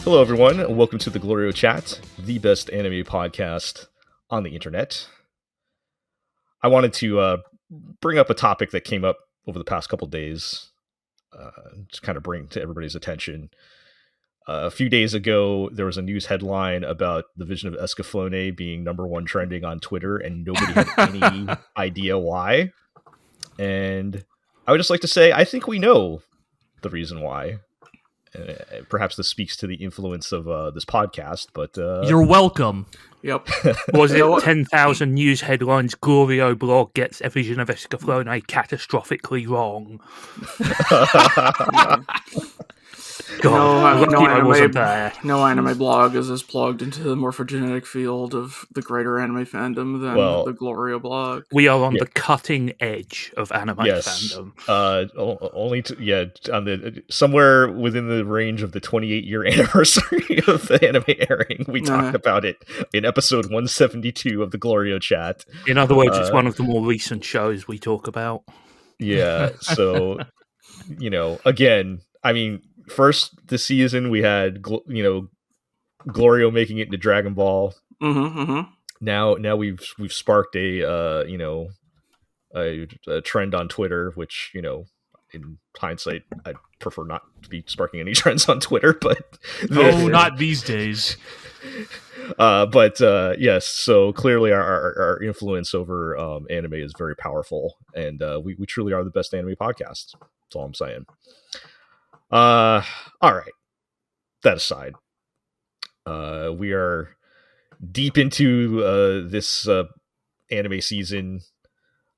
Hello, everyone, and welcome to the GLORIO Chat, the best anime podcast on the internet. I wanted to bring up a topic that came up over the past couple days, to kind of bring to everybody's attention. A few days ago, there was a news headline about the Vision of Escaflowne being #1 trending on Twitter, and nobody had any idea why. And I would just like to say, I think we know the reason why. Perhaps this speaks to the influence of this podcast, but you're welcome. Yep. Was it 10,000 news headlines? GLORIO blog gets a Vision of Escaflowne catastrophically wrong. God, no anime blog is as plugged into the morphogenetic field of the greater anime fandom than the GLORIO blog. We are on the cutting edge of anime fandom. Somewhere within the range of the 28-year anniversary of the anime airing, we talked about it in episode 172 of the GLORIO Chat. In other words, it's one of the more recent shows we talk about. Yeah, so, again, I mean, first this season we had GLORIO making it into Dragon Ball. Now we've sparked a trend on Twitter, which in hindsight I'd prefer not to be sparking any trends on Twitter, but not these days. Yes, so clearly our influence over anime is very powerful, and we truly are the best anime podcast. That's all I'm saying. All right. That aside, we are deep into this anime season.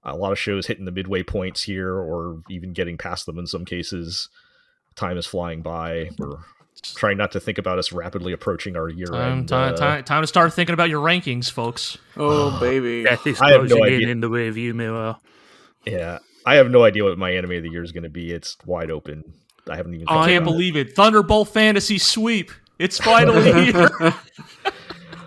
A lot of shows hitting the midway points here, or even getting past them in some cases. Time is flying by. We're trying not to think about us rapidly approaching our year end. Time to start thinking about your rankings, folks. Oh, baby. Death is closing in the rearview mirror. Yeah. I have no idea what my anime of the year is going to be. It's wide open. I haven't even. I can't believe it. Thunderbolt Fantasy sweep. It's finally here.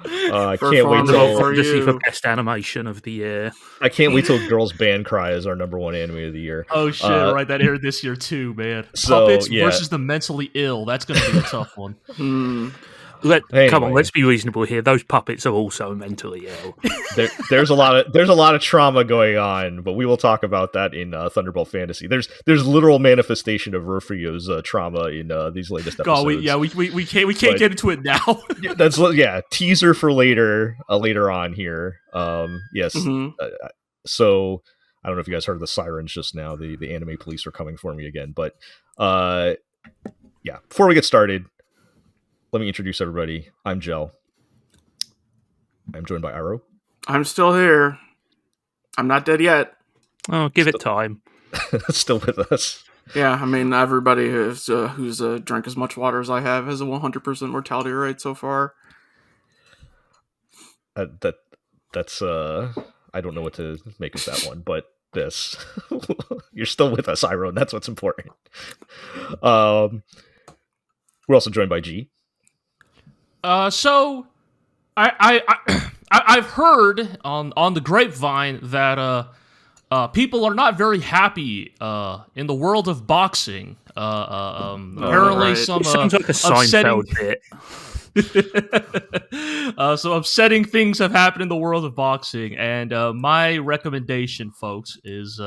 I can't wait to see for best animation of the year. I can't wait till Girls Band Cry is our #1 anime of the year. Oh shit! Right, that aired this year too, man. Puppets versus the mentally ill. That's going to be a tough one. Come on, let's be reasonable here. Those puppets are also mentally ill. There's a lot of trauma going on, but we will talk about that in Thunderbolt Fantasy. There's literal manifestation of Rufio's trauma in these latest episodes. We can't get into it now. That's teaser for later on here. Yes. So I don't know if you guys heard the sirens just now. The anime police are coming for me again. But before we get started, let me introduce everybody. I'm Jel. I'm joined by Iro. I'm still here. I'm not dead yet. Oh, give it time. Still with us. Yeah, I mean, everybody who's drank as much water as I have has a 100% mortality rate so far. That's I don't know what to make of that one, but this you're still with us, Iro, and that's what's important. We're also joined by G. So I've heard on the grapevine that people are not very happy in the world of boxing. Apparently, some sounds like a Seinfeld bit. So upsetting things have happened in the world of boxing, and my recommendation, folks, is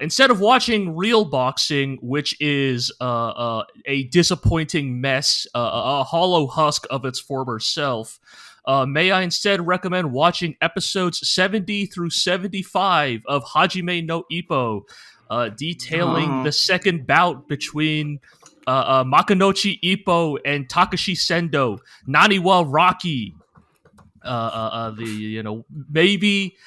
instead of watching real boxing, which is a disappointing mess, a hollow husk of its former self, may I instead recommend watching episodes 70 through 75 of Hajime no Ippo, detailing the second bout between Makunouchi Ippo and Takashi Sendo, Naniwa Rocky. Maybe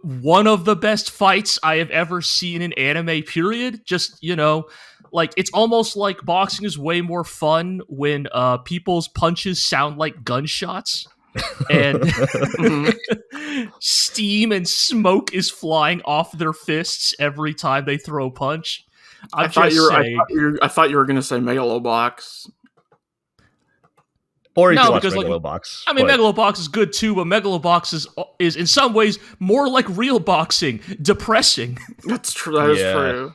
one of the best fights I have ever seen in anime, period. Just, it's almost like boxing is way more fun when people's punches sound like gunshots and steam and smoke is flying off their fists every time they throw a punch. I thought you were going to say Megalobox. Or you can watch Megalobox. Megalobox is good too, but Megalobox is in some ways more like real boxing, depressing. That's true. That is true.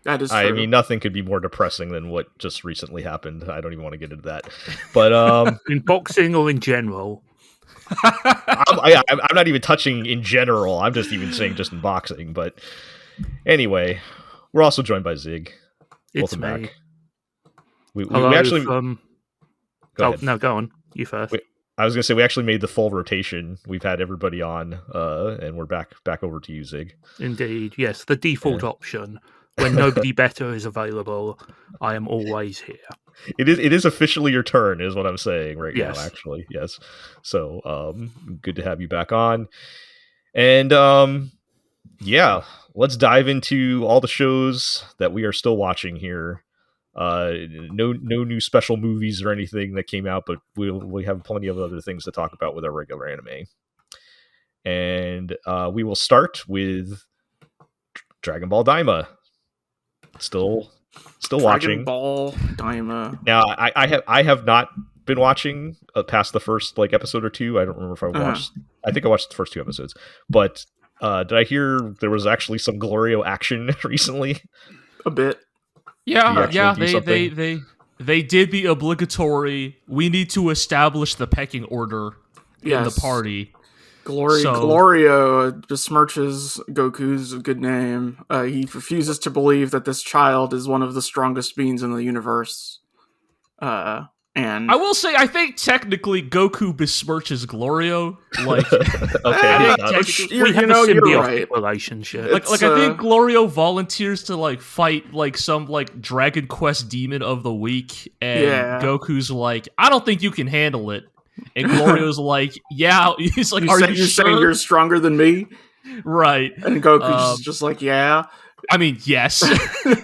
That is true. I mean, nothing could be more depressing than what just recently happened. I don't even want to get into that. But in boxing or in general? I'm not even touching in general. I'm just even saying just in boxing. But anyway, we're also joined by Zig. It's Welcome me. back. We Hello actually... Go on. You first. I was going to say, we actually made the full rotation. We've had everybody on, and we're back over to you, Zig. Indeed, yes. The default option. When nobody better is available, I am always here. It is officially your turn, is what I'm saying right Yes. now, actually. Yes. So, good to have you back on. And, yeah, let's dive into all the shows that we are still watching here. No new special movies or anything that came out, but we have plenty of other things to talk about with our regular anime. And we will start with Dragon Ball DAIMA. Still watching Dragon Ball DAIMA. Now, I have not been watching past the first episode or two. I don't remember if I watched. I think I watched the first 2 episodes, but did I hear there was actually some GLORIO action recently? A bit. Yeah. They did the obligatory. We need to establish the pecking order in the party. GLORIO besmirches Goku's good name. He refuses to believe that this child is one of the strongest beings in the universe. And I will say, I think technically Goku besmirches GLORIO. We have a symbiotic relationship. I think GLORIO volunteers to fight some Dragon Quest demon of the week, and Goku's like, I don't think you can handle it. And GLORIO's like, yeah. He's like, are you sure? Saying you're stronger than me? Right. And Goku's just like, yeah. I mean, yes.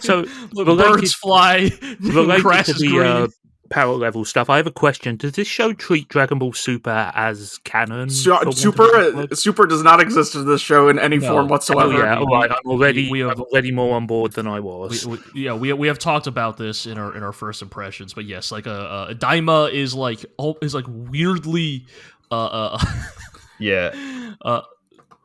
So the birds fly. Related to the power level stuff, I have a question. Does this show treat Dragon Ball Super as canon? Super does not exist in this show in any form whatsoever. Oh, yeah, all right. I'm already more on board than I was. We have talked about this in our first impressions, but yes, DAIMA is weirdly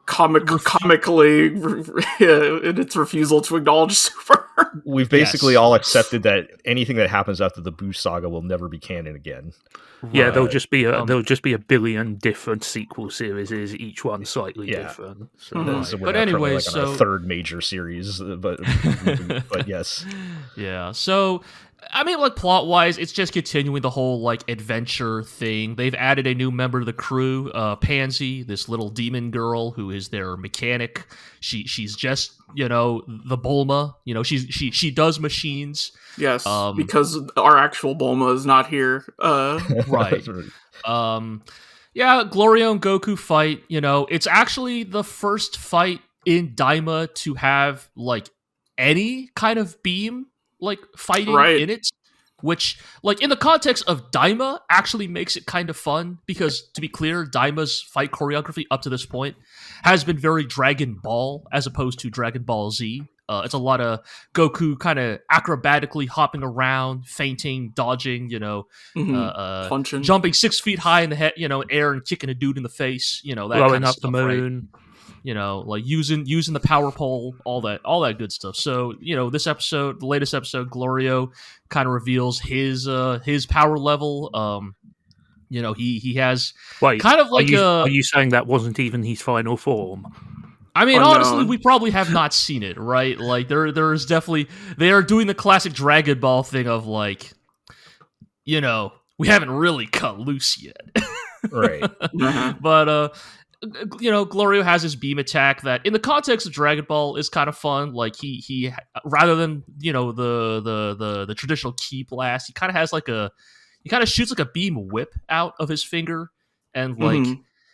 comically in its refusal to acknowledge Super. We've basically all accepted that anything that happens after the Buu saga will never be canon again. Yeah, there'll just be a billion different sequel series, each one slightly different. So but anyway, on a third major series, but yes, yeah. So I mean, plot-wise, it's just continuing the whole, adventure thing. They've added a new member to the crew, Pansy, this little demon girl who is their mechanic. She's just, the Bulma. She does machines. Yes, because our actual Bulma is not here. Right. Yeah, GLORIO and Goku fight. It's actually the first fight in DAIMA to have, any kind of beam fighting in it, which in the context of DAIMA actually makes it kind of fun, because to be clear, DAIMA's fight choreography up to this point has been very Dragon Ball as opposed to Dragon Ball Z. It's a lot of Goku kind of acrobatically hopping around, feinting, dodging, punching, jumping 6 feet high in the head, air, and kicking a dude in the face, that blowing kind of up stuff, the moon. Right? Using the power pole, all that good stuff. So, this episode, the latest episode, GLORIO kind of reveals his power level. He has kind of are you saying that wasn't even his final form? I mean, honestly, we probably have not seen it, right? There's definitely, they are doing the classic Dragon Ball thing of we haven't really cut loose yet. Right. But, GLORIO has his beam attack that, in the context of Dragon Ball, is kind of fun. He rather than the traditional ki blast, he kind of has he kind of shoots a beam whip out of his finger, and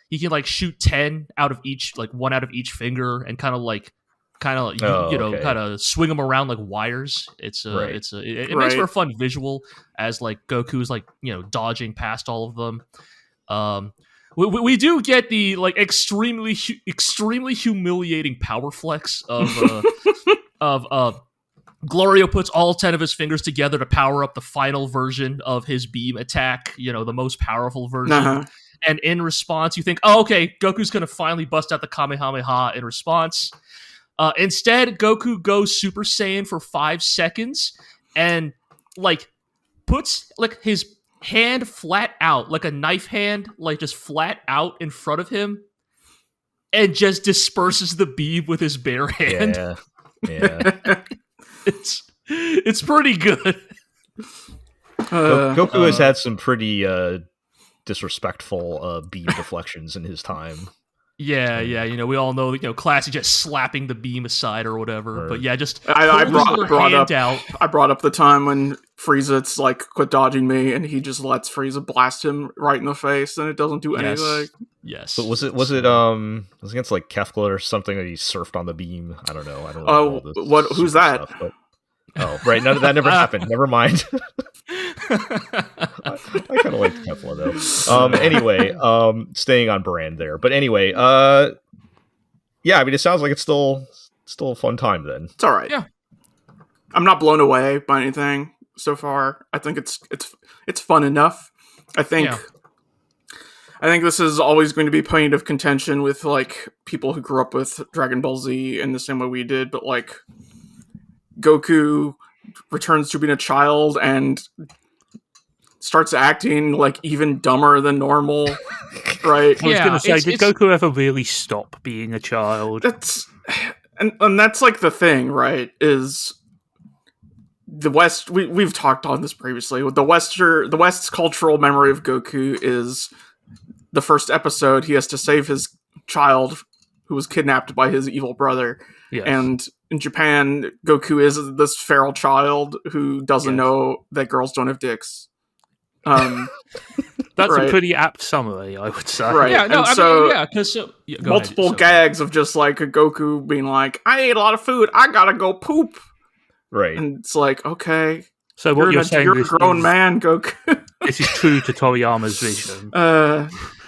he can shoot 10 out of each, 1 out of each finger, and kind of swing them around like wires. It makes for a fun visual as Goku is dodging past all of them. We do get the extremely humiliating power flex of GLORIO puts all 10 of his fingers together to power up the final version of his beam attack, the most powerful version. And in response, you think, oh, okay, Goku's going to finally bust out the Kamehameha in response. Instead, Goku goes Super Saiyan for 5 seconds and like puts like his hand flat out, like a knife hand, like just flat out in front of him, and just disperses the beam with his bare hand. Yeah. It's pretty good. Goku has had some pretty disrespectful beam deflections in his time. Yeah, we all know, classic just slapping the beam aside or whatever. But yeah, just I brought up out. I brought up the time when Frieza's like, quit dodging me, and he just lets Frieza blast him right in the face, and it doesn't do anything. Yes. But was it against like Kefla or something that he surfed on the beam? I don't know. I don't know. Who's that? Stuff, oh, right. None of that never happened. Never mind. I kind of like Kefla though. Anyway, staying on brand there. But anyway, yeah. I mean, it sounds like it's still a fun time. Then it's all right. Yeah, I'm not blown away by anything so far. I think it's fun enough. I think this is always going to be a point of contention with like people who grew up with Dragon Ball Z in the same way we did, but like Goku returns to being a child and starts acting like even dumber than normal, right? I was going to say, did Goku ever really stop being a child? That's and that's like the thing, right? Is the West? We've talked on this previously. The West's cultural memory of Goku is the first episode. He has to save his child who was kidnapped by his evil brother. Yes. And in Japan, Goku is this feral child who doesn't know that girls don't have dicks. That's a pretty apt summary, I would say. Right. Yeah, no, because multiple gags of just like a Goku being like, I ate a lot of food, I gotta go poop. Right. And it's like, okay. So what you're saying you're a grown man, Goku. This is true to Toriyama's vision.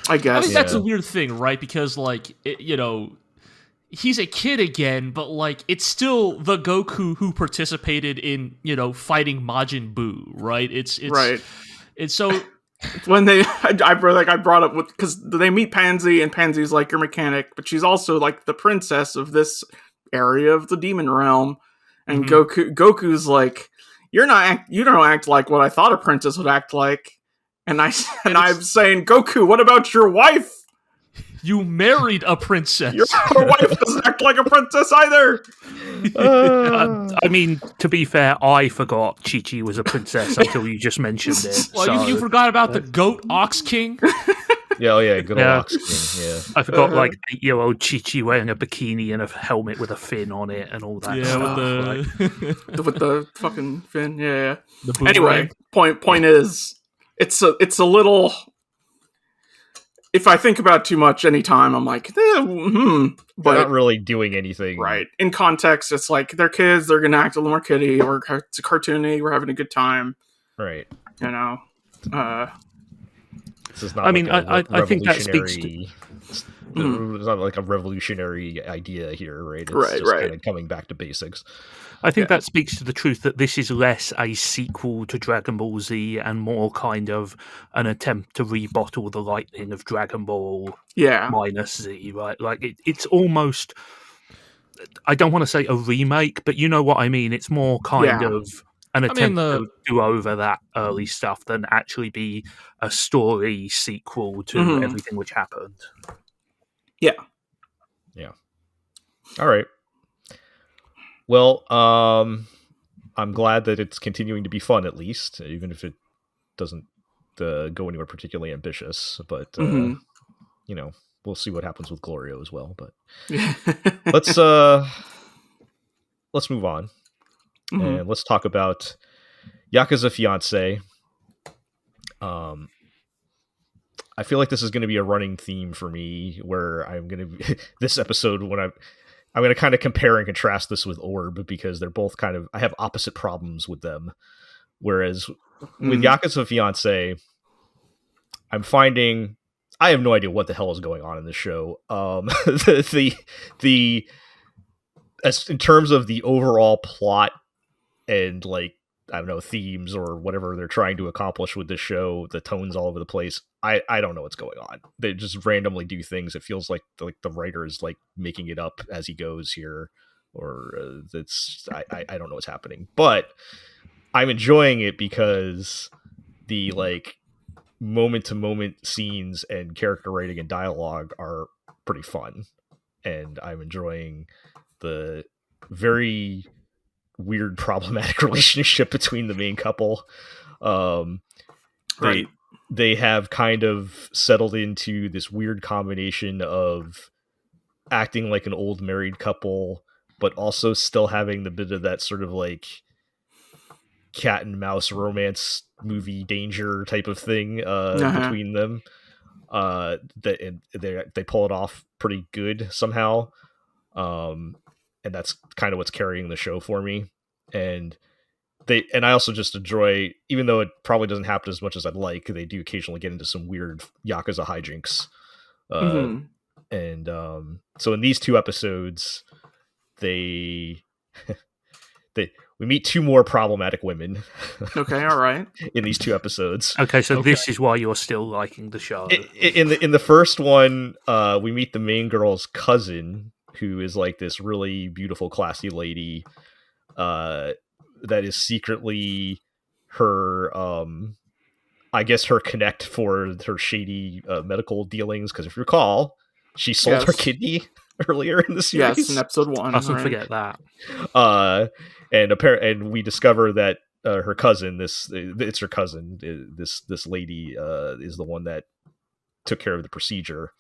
I guess. I think that's a weird thing, right? Because like, he's a kid again, but like it's still the Goku who participated in, fighting Majin Buu, right? It's right. It's so when I brought up with, because they meet Pansy and Pansy's like your mechanic, but she's also like the princess of this area of the demon realm, and Goku's like, you don't act like what I thought a princess would act like, and I'm saying, Goku, what about your wife? You married a princess. Your wife doesn't act like a princess either. I mean, to be fair, I forgot Chi-Chi was a princess until you just mentioned it. Well, so. you forgot about the goat Ox King? Yeah, good old Ox King, yeah. I forgot, 8-year-old Chi-Chi wearing a bikini and a helmet with a fin on it and all that stuff. With the fucking fin, yeah. Anyway, point is, it's a little... If I think about it too much anytime, I'm like, but they're not really doing anything. Right. In context, it's like, they're kids, they're going to act a little more kiddie, or it's a cartoony, we're having a good time. Right. This is not I think that speaks to... It's not like a revolutionary idea here, right? It's just kind of coming back to basics. I think that speaks to the truth that this is less a sequel to Dragon Ball Z and more kind of an attempt to rebottle the lightning of Dragon Ball minus Z, right? Like, it's almost... I don't want to say a remake, but you know what I mean. It's more kind of an attempt to do over that early stuff than actually be a story sequel to everything which happened. Yeah. All right. Well, I'm glad that it's continuing to be fun, at least, even if it doesn't go anywhere particularly ambitious. But we'll see what happens with GLORIO as well. But let's move on and let's talk about Yakuza Fiance. I feel like this is going to be a running theme for me, where I'm going to be this episode when I'm going to kind of compare and contrast this with Orb, because they're both I have opposite problems with them. Whereas with Yakuza Fiance, I'm finding I have no idea what the hell is going on in this show. As in terms of the overall plot and I don't know, themes or whatever they're trying to accomplish with this show, the tone's all over the place. I don't know what's going on. They just randomly do things. It feels like the writer is making it up as he goes here. or I don't know what's happening, but I'm enjoying it because the like moment to moment scenes and character writing and dialogue are pretty fun, and I'm enjoying the very weird problematic relationship between the main couple. Right. They have kind of settled into this weird combination of acting like an old married couple, but also still having the bit of that sort of like cat and mouse romance movie danger type of thing between them. They pull it off pretty good somehow, and that's kind of what's carrying the show for me. And I also just enjoy, even though it probably doesn't happen as much as I'd like, they do occasionally get into some weird Yakuza hijinks. And so in these 2 episodes, we meet 2 more problematic women. Okay, all right. In these 2 episodes. Okay, so this is why you're still liking the show. In the first one, we meet the main girl's cousin, who is like this really beautiful, classy lady. That is secretly her, I guess, her connect for her shady medical dealings. Because if you recall, she sold her kidney earlier in the series. Yes, in episode 1. I mustn't forget that. And we discover that her cousin, it's her cousin, this lady is the one that took care of the procedure,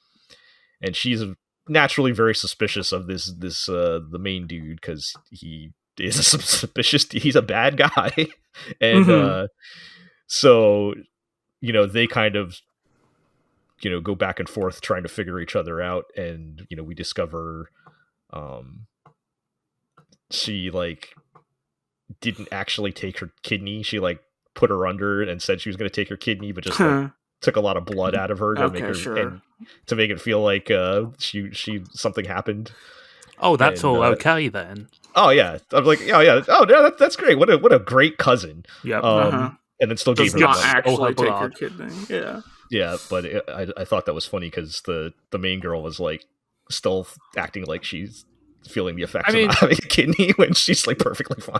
and she's naturally very suspicious of the main dude because he is suspicious. He's a bad guy, and so they kind of go back and forth trying to figure each other out, and we discover she like didn't actually take her kidney. She like put her under and said she was going to take her kidney, but just like, took a lot of blood out of her to make her and to make it feel like she something happened. Oh, that's all okay then. Oh yeah, I'm like, oh yeah, that's great. What a great cousin. Yeah. And then still gave her not blood. actually take her kidney. Yeah. Yeah, but I thought that was funny because the main girl was like still acting like she's feeling the effects of not having a kidney when she's like perfectly fine.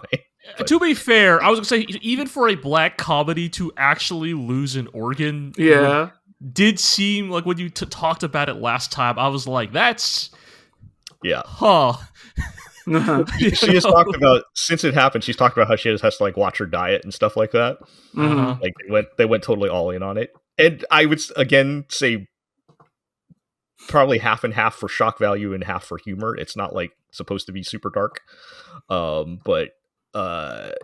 But, to be fair, I was gonna say, even for a black comedy to actually lose an organ, did seem like when you talked about it last time, I was like, that's she has talked about, since it happened, she's talked about how she has to like watch her diet and stuff like that. Like they went totally all in on it, and I would again say probably half and half for shock value and half for humor. It's not like supposed to be super dark, but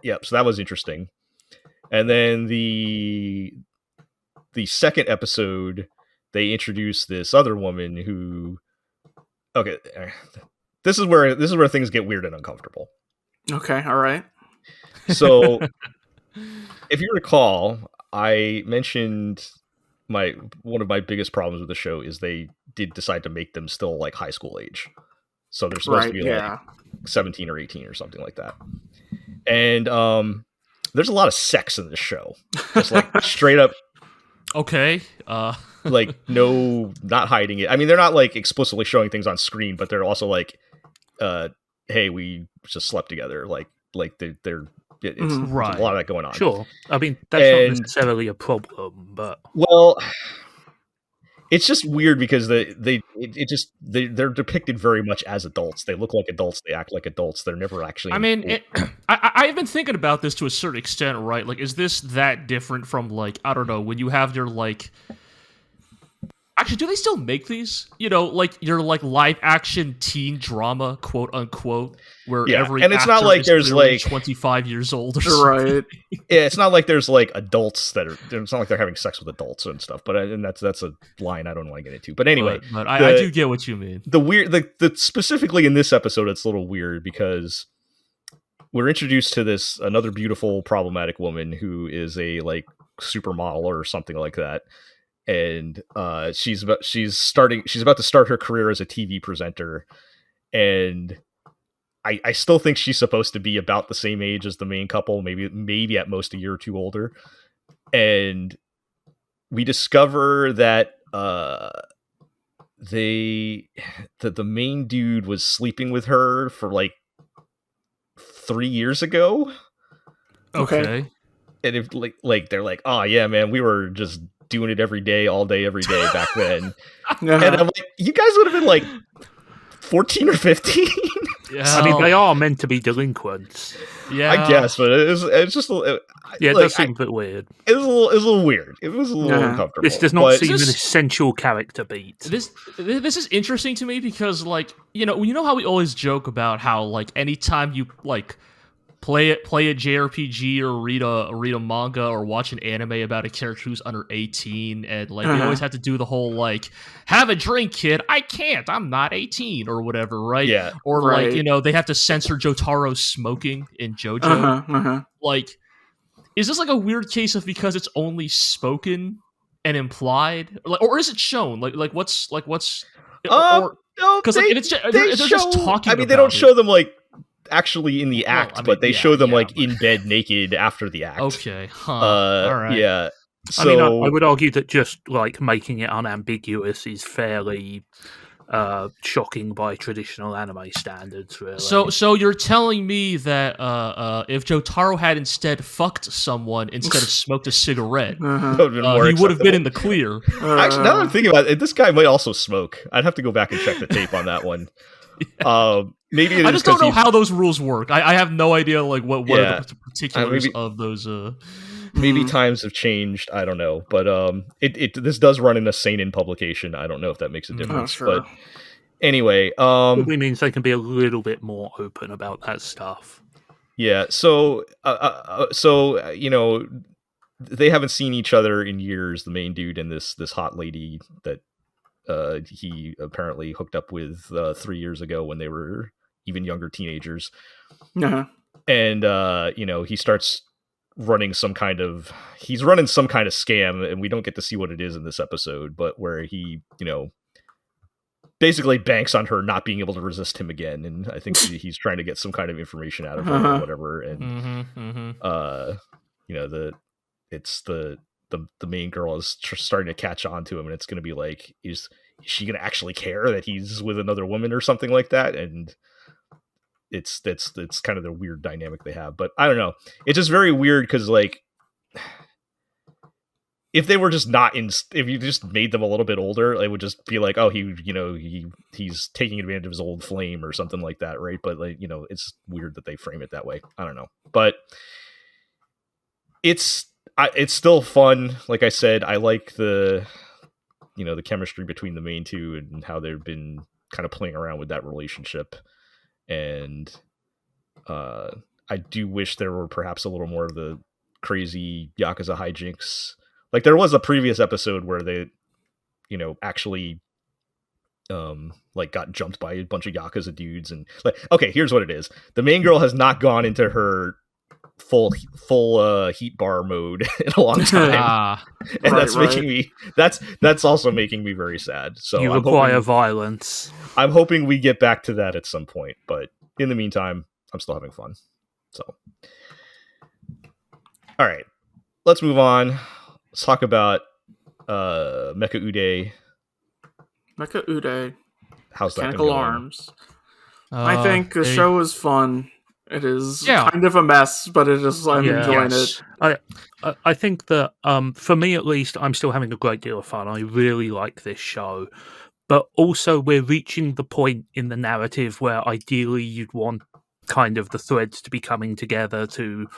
yeah, so that was interesting. And then the second episode, they introduced this other woman who, okay, this is where things get weird and uncomfortable. Okay, all right. So if you recall, I mentioned one of my biggest problems with the show is they did decide to make them still like high school age. So they're supposed to be like 17 or 18 or something like that. And there's a lot of sex in this show. Just like straight up. Okay. Like no, not hiding it. I mean, they're not like explicitly showing things on screen, but they're also like, hey, we just slept together. Like they're it's right. There's a lot of that going on. Sure. I mean, that's not necessarily a problem, but it's just weird because they're depicted very much as adults. They look like adults. They act like adults. They're never actually. I mean, I've been thinking about this to a certain extent, right? Like, is this that different from like, I don't know, when you have your like. Actually, do they still make these? Like your like live action teen drama, quote unquote, where every and it's not like there's like 25 years old or something. Right. Yeah, it's not like there's like adults that are. It's not like they're having sex with adults and stuff. But and that's a line I don't want to get into. But anyway, but I do get what you mean. The weird, the specifically in this episode, it's a little weird because we're introduced to another beautiful problematic woman who is a like supermodel or something like that. And she's about to start her career as a TV presenter, and I still think she's supposed to be about the same age as the main couple, maybe at most a year or two older. And we discover that the main dude was sleeping with her for like 3 years ago. Okay. And if like they're like, oh yeah, man, we were just doing it every day, all day, every day back then. And I'm like, you guys would have been like 14 or 15. Yeah. I mean, they are meant to be delinquents. Yeah, I guess, but it's just it does seem a bit weird. It was a little weird. It was a little uncomfortable. This does not seem an essential character beat. This is interesting to me because, like, you know how we always joke about how, like, anytime you like play a JRPG or read a manga or watch an anime about a character who's under 18, and like we always have to do the whole like, have a drink, kid. I can't. I'm not 18 or whatever, right? Yeah. Or like, they have to censor Jotaro smoking in JoJo. Like, is this like a weird case of because it's only spoken and implied, like, or is it shown? Like what's because if it's just, they're just talking. I mean, they don't show them like actually in the act, but they show them like in bed naked after the act. Okay, all right. Yeah. So, I mean, I would argue that just like making it unambiguous is fairly shocking by traditional anime standards, really. So you're telling me that if Jotaro had instead fucked someone instead of smoked a cicigarette, he would have been in the clear. Actually, now that I'm thinking about it, this guy might also smoke. I'd have to go back and check the tape on that one. Maybe I just don't know how those rules work. I have no idea like what are the particulars of those. Maybe times have changed. I don't know, but this does run in a seinen publication. I don't know if that makes a difference, but anyway, probably means they can be a little bit more open about that stuff. Yeah. So they haven't seen each other in years. The main dude and this hot lady that he apparently hooked up with 3 years ago when they were even younger teenagers. And he starts running some kind of scam, and we don't get to see what it is in this episode, but where he basically banks on her not being able to resist him again, and I think he's trying to get some kind of information out of her or whatever. And the main girl is starting to catch on to him, and it's going to be like, is she going to actually care that he's with another woman or something like that? And it's kind of the weird dynamic they have, but I don't know. It's just very weird because like, if they were just if you just made them a little bit older, it would just be like, oh, he's taking advantage of his old flame or something like that, right? But like, it's weird that they frame it that way. I don't know, but it's still fun. Like I said, I like the chemistry between the main two and how they've been kind of playing around with that relationship. And I do wish there were perhaps a little more of the crazy Yakuza hijinks. Like there was a previous episode where they, actually like got jumped by a bunch of Yakuza dudes, and like, okay, here's what it is. The main girl has not gone into her full heat bar mode in a long time. And that's making me that's also making me very sad. So you require violence. I'm hoping we get back to that at some point, but in the meantime, I'm still having fun. So all right, let's move on. Let's talk about Mecha Ude. How's that? Mechanical Arms. I think the show is fun. It is kind of a mess, but I'm enjoying it. I think that for me at least, I'm still having a great deal of fun. I really like this show. But also we're reaching the point in the narrative where ideally you'd want kind of the threads to be coming together to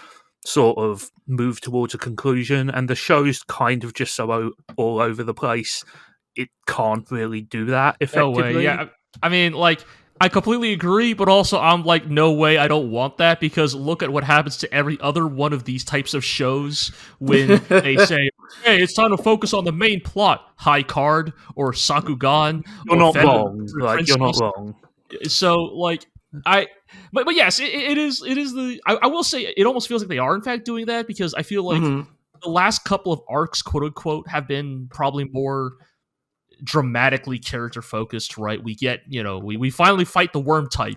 sort of move towards a conclusion. And the show's kind of just so all over the place. It can't really do that effectively. No way. Yeah, I mean, like, I completely agree, but also I'm like, no way, I don't want that, because look at what happens to every other one of these types of shows when they say, hey, it's time to focus on the main plot, High Card, or Sakugan. You're not wrong. Like, you're not wrong. So, like, but yes, it is I will say, it almost feels like they are in fact doing that, because I feel like the last couple of arcs, quote unquote, have been probably more dramatically character focused, right? We get, we finally fight the worm type,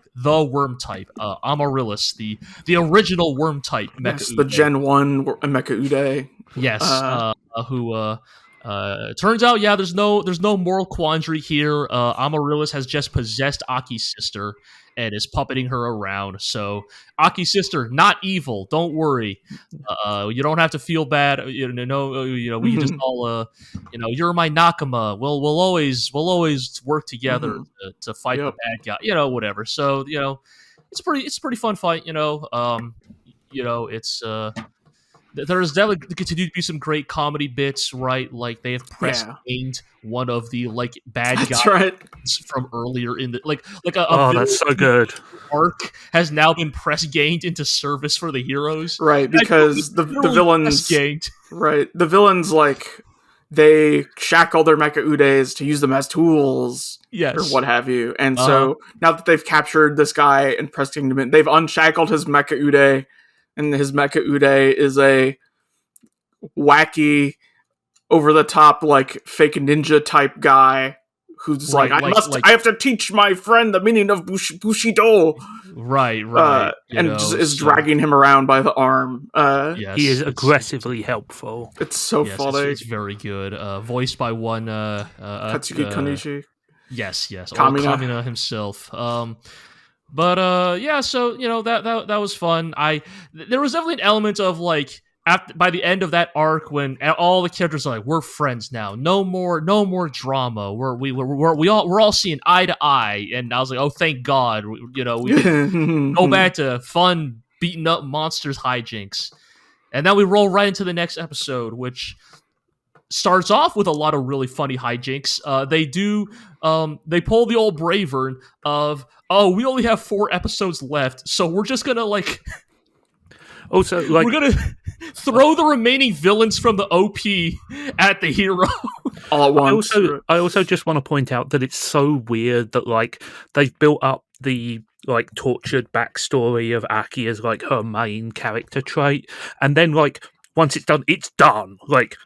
Amaryllis, the original worm type Mecha Yes, Ude. the Gen 1 Mecha Ude. Yes, who turns out, there's no moral quandary here. Amaryllis has just possessed Aki's sister, and is puppeting her around. So Aki's sister, not evil. Don't worry. You don't have to feel bad. We just all, you're my nakama. We'll always work together to fight the bad guy. Whatever. So it's pretty fun fight. It's. There's definitely continue to be some great comedy bits, right? Like they have press gained one of the bad guys from earlier in the that's so good. Arc has now been press gained into service for the heroes, right? Because the villains, right? The villains they shackle their Mecha Udes to use them as tools, or what have you. And so now that they've captured this guy and pressed him in, they've unshackled his Mecha Ude. And his Mecha Ude is a wacky, over-the-top, fake ninja type guy who's I have to teach my friend the meaning of Bushido. Right. Is dragging him around by the arm. He is aggressively helpful. It's so funny. It's very good. Voiced by one Katsuki Konishi. Yes. Kamina himself. But so that was fun. There was definitely an element of by the end of that arc when all the characters are we're friends now, no more drama. We're all seeing eye to eye, and I was like, oh, thank God, we can go back to fun beating up monsters hijinks, and then we roll right into the next episode, which starts off with a lot of really funny hijinks. They pull the old Bravern of, we only have 4 episodes left, so we're just gonna we're gonna throw the remaining villains from the OP at the hero all at once. I also just want to point out that it's so weird that they've built up the tortured backstory of Aki as her main character trait, and then once it's done, it's done.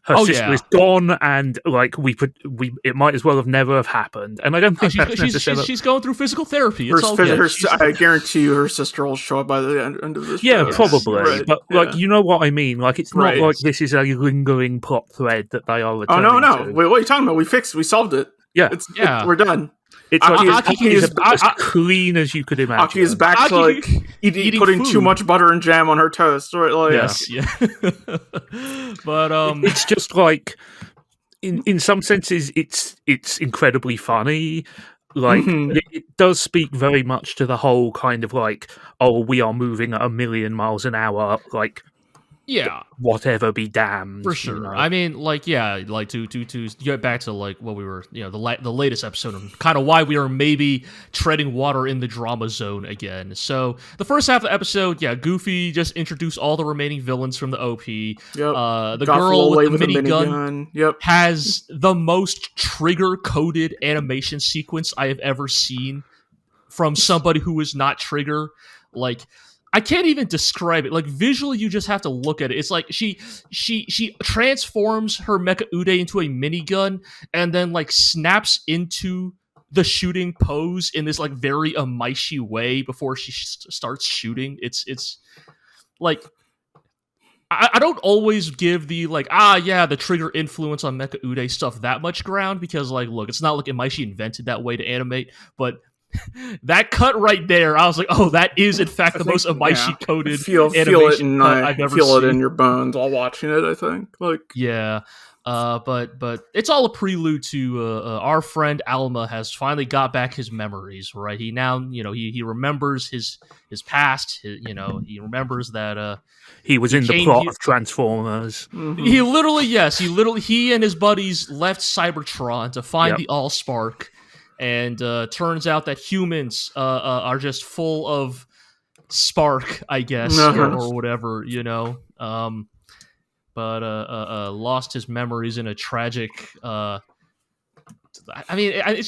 Her sister is gone, and it might as well have never have happened. And I don't think she's going through physical therapy. It's all good. I guarantee you, her sister will show up by the end of this. Yeah, probably. Right. But you know what I mean. It's not like this is a lingering plot thread that they are returning to. No. Wait, what are you talking about? We solved it. Yeah, we're done. It's Aki is as clean as you could imagine. Aki is back to eating putting food. Too much butter and jam on her toast. Right? Yes, yeah. But it's just in some senses it's incredibly funny. It does speak very much to the whole kind of we are moving at 1,000,000 miles an hour. Whatever be damned. For sure. I mean, to get back to what we were, the latest episode of kind of why we are maybe treading water in the drama zone again. So the first half of the episode, Goofy just introduced all the remaining villains from the OP. Yep. The girl with the minigun has the most trigger-coded animation sequence I have ever seen from somebody who is not Trigger. I can't even describe it. Visually, you just have to look at it. It's she transforms her Mecha Ude into a minigun and then snaps into the shooting pose in this very Amaishi way before she starts shooting. It's I don't always give the the Trigger influence on Mecha Ude stuff that much ground because look, it's not like Amaishi invented that way to animate, but that cut right there, I was like, oh, that is in fact the most Amaishi coded animation cut I've ever seen. Feel it in your bones while watching it, I think. But it's all a prelude to our friend Alma has finally got back his memories, right? He now, he remembers his past. He remembers that he was in the plot of Transformers. Mm-hmm. He and his buddies left Cybertron to find the Allspark. And turns out that humans are just full of spark, I guess, or whatever, But lost his memories in a tragic. It's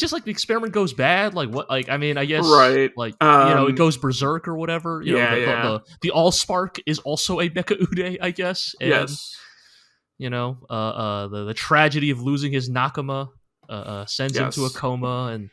just the experiment goes bad. I guess, right? It goes berserk or whatever. The Allspark is also a Mecha Ude, I guess. And, yes. The tragedy of losing his Nakama. Sends him to a coma, and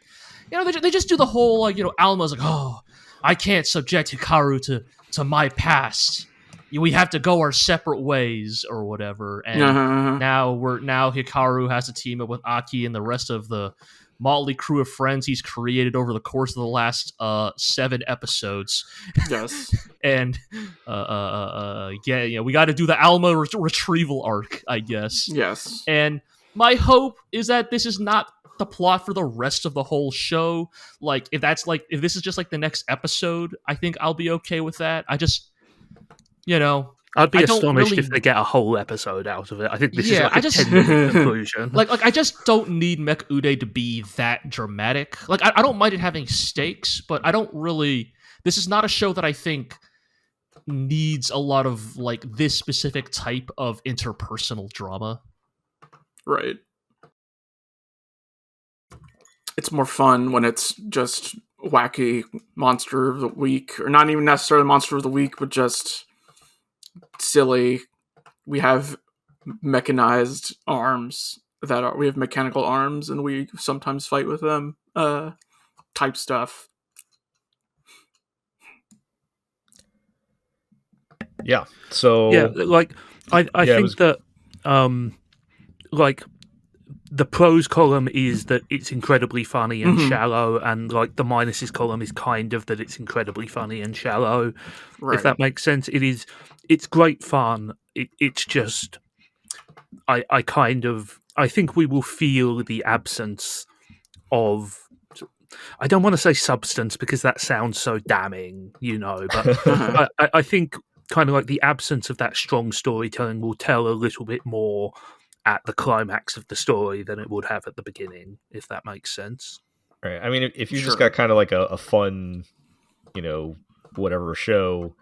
they just do the whole Alma's oh, I can't subject Hikaru to my past. We have to go our separate ways or whatever. And now Hikaru has to team up with Aki and the rest of the motley crew of friends he's created over the course of the last 7 episodes. Yes. And we got to do the Alma retrieval arc, I guess. Yes. And my hope is that this is not the plot for the rest of the whole show. Like, if this is just like the next episode, I think I'll be okay with that. I just, I'd be astonished if they get a whole episode out of it. I think this is like a 10-minute conclusion. Like I just don't need Mecha Ude to be that dramatic. Like, I don't mind it having stakes, but I don't really. This is not a show that I think needs a lot of like this specific type of interpersonal drama. Right. It's more fun when it's just wacky monster of the week, or not even necessarily monster of the week, but just silly. We have mechanized arms we have mechanical arms, and we sometimes fight with them. Type stuff. Yeah. So like I think that like the pros column is that it's incredibly funny and shallow, and like the minuses column is kind of that it's incredibly funny and shallow. Right. If that makes sense. It's great fun. It's just I think we will feel the absence of, I don't want to say substance because that sounds so damning, but I think kind of like the absence of that strong storytelling will tell a little bit more at the climax of the story than it would have at the beginning, if that makes sense. Right. I mean, if you just got kind of like a fun, whatever show,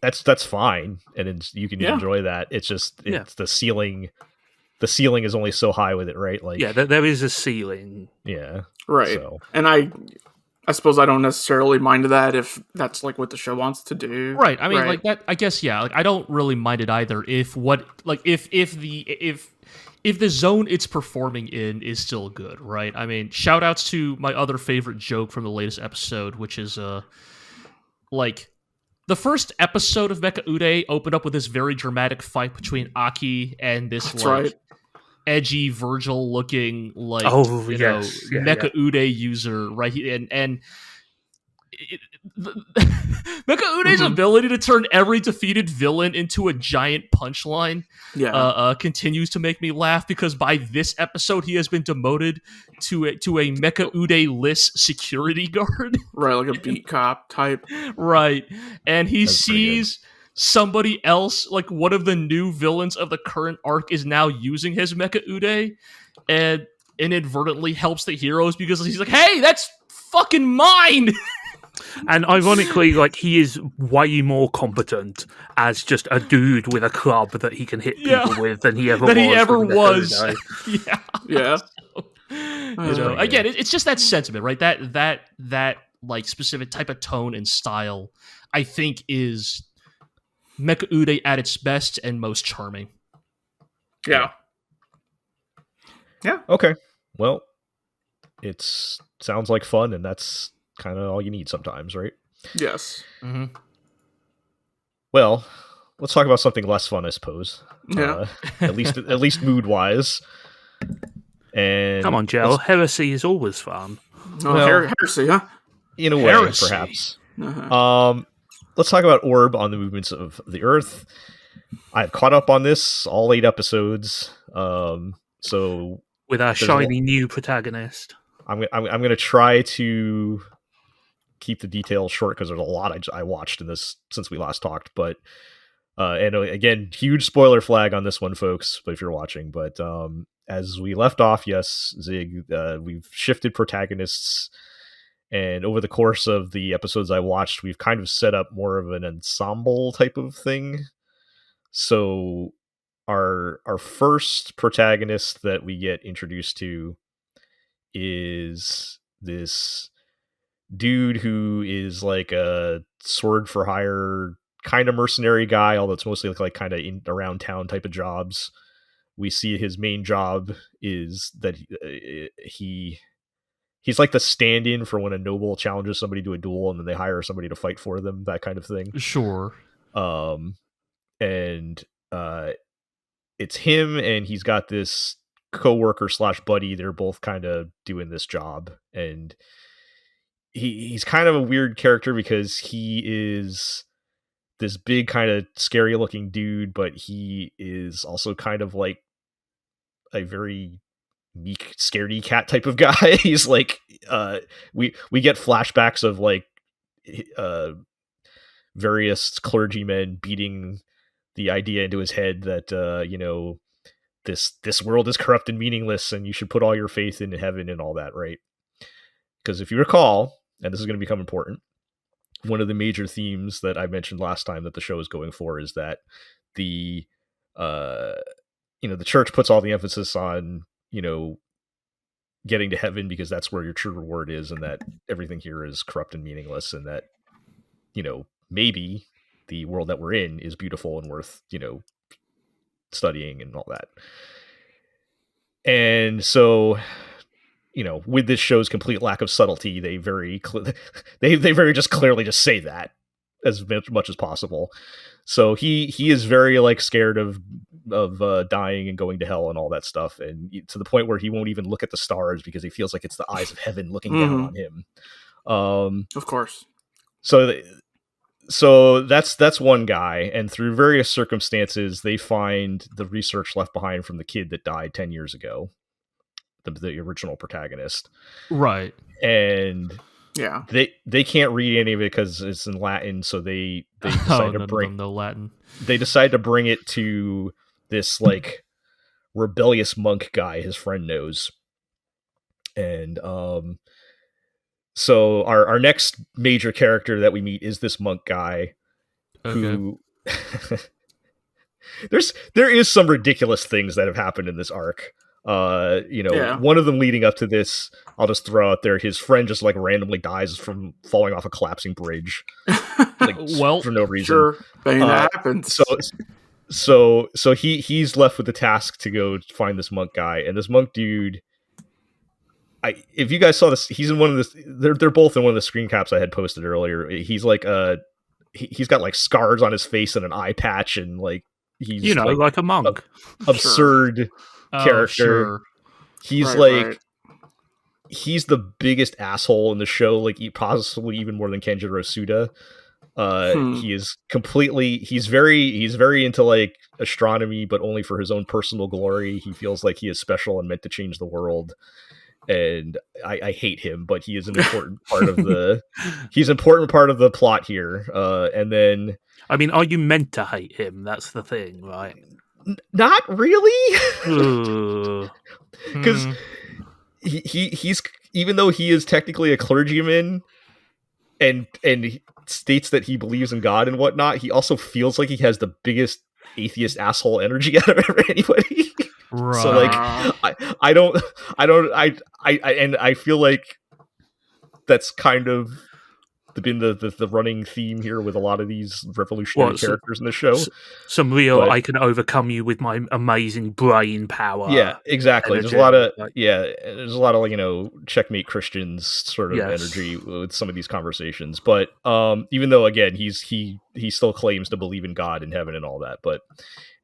that's fine, and you can enjoy that. It's just the ceiling. The ceiling is only so high with it, right? Like, there is a ceiling. Yeah. Right. So. And I suppose I don't necessarily mind that if that's like what the show wants to do. Right. I mean, like that. I guess Like, I don't really mind it either. If the zone it's performing in is still good, right? I mean, shout outs to my other favorite joke from the latest episode, which is like the first episode of Mecha Ude opened up with this very dramatic fight between Aki and this edgy Virgil looking Mecha Ude user, right? And Mecha Ude's ability to turn every defeated villain into a giant punchline continues to make me laugh, because by this episode he has been demoted to a Mecha Ude-less security guard. Right, like a beat cop type. Right. And he sees somebody else, like one of the new villains of the current arc, is now using his Mecha Ude, and inadvertently helps the heroes because he's like, hey, that's fucking mine! And ironically, like, he is way more competent as just a dude with a club that he can hit people with than he ever was. Yeah. So, again, it's just that sentiment, right? That like specific type of tone and style, I think, is Mecha Ude at its best and most charming. Yeah. Okay. Well, it sounds like fun, and that's kind of all you need sometimes, right? Yes. Mm-hmm. Well, let's talk about something less fun, I suppose. Yeah. At least mood wise. And come on, Joe. Heresy is always fun. Heresy, huh? In a way, perhaps. Uh-huh. Let's talk about Orb on the movements of the Earth. I've caught up on this, all 8 episodes. So with our shiny new protagonist, I'm going to try to keep the details short because there's a lot I watched in this since we last talked. But and again, huge spoiler flag on this one, folks. But if you're watching, but as we left off, yes, Zig, we've shifted protagonists. And over the course of the episodes I watched, we've kind of set up more of an ensemble type of thing. So our first protagonist that we get introduced to is this dude who is like a sword for hire kind of mercenary guy, although it's mostly like kind of in around town type of jobs. We see his main job is that he's like the stand-in for when a noble challenges somebody to a duel and then they hire somebody to fight for them, that kind of thing. Sure. And it's him, and he's got this co-worker / buddy. They're both kind of doing this job, and he's kind of a weird character because he is this big kind of scary looking dude, but he is also kind of like a very meek scaredy cat type of guy. He's like we get flashbacks of like various clergymen beating the idea into his head that this world is corrupt and meaningless and you should put all your faith in heaven and all that, right? Because if you recall, and this is going to become important, one of the major themes that I mentioned last time that the show is going for is that the the church puts all the emphasis on getting to heaven because that's where your true reward is, and that everything here is corrupt and meaningless, and that maybe the world that we're in is beautiful and worth studying and all that. And so with this show's complete lack of subtlety, they very just clearly just say that as much as possible. So he is very like scared of dying and going to hell and all that stuff, and to the point where he won't even look at the stars because he feels like it's the eyes of heaven looking down on him. Of course. So that's one guy, and through various circumstances, they find the research left behind from the kid that died 10 years ago, the original protagonist, right? And yeah, they can't read any of it because it's in Latin, so they decide to bring no Latin. They decide to bring it to this like rebellious monk guy his friend knows, and so our next major character that we meet is this monk guy, who there is some ridiculous things that have happened in this arc. One of them leading up to this, I'll just throw out there, his friend just like randomly dies from falling off a collapsing bridge, like for no reason. Sure, that happens. So he's left with the task to go find this monk guy, and this monk dude, if you guys saw this, he's in one of the. They're both in one of the screen caps I had posted earlier. He's like he's got like scars on his face and an eye patch, and like he's like a monk, absurd character. Sure. He's he's the biggest asshole in the show, like possibly even more than Kenjiro Suda. He is he's very into like astronomy, but only for his own personal glory. He feels like he is special and meant to change the world. And I hate him, but he is an important part of the plot here. And then, I mean, are you meant to hate him? That's the thing, right? Not really, because he's even though he is technically a clergyman and he states that he believes in God and whatnot, he also feels like he has the biggest atheist asshole energy out of anybody. Right. So like I feel like that's kind of been the running theme here with a lot of these revolutionary characters in the show. Some real I can overcome you with my amazing brain power. Yeah, exactly. Energy. There's a lot of checkmate Christians sort of energy with some of these conversations. But even though again he still claims to believe in God and heaven and all that. But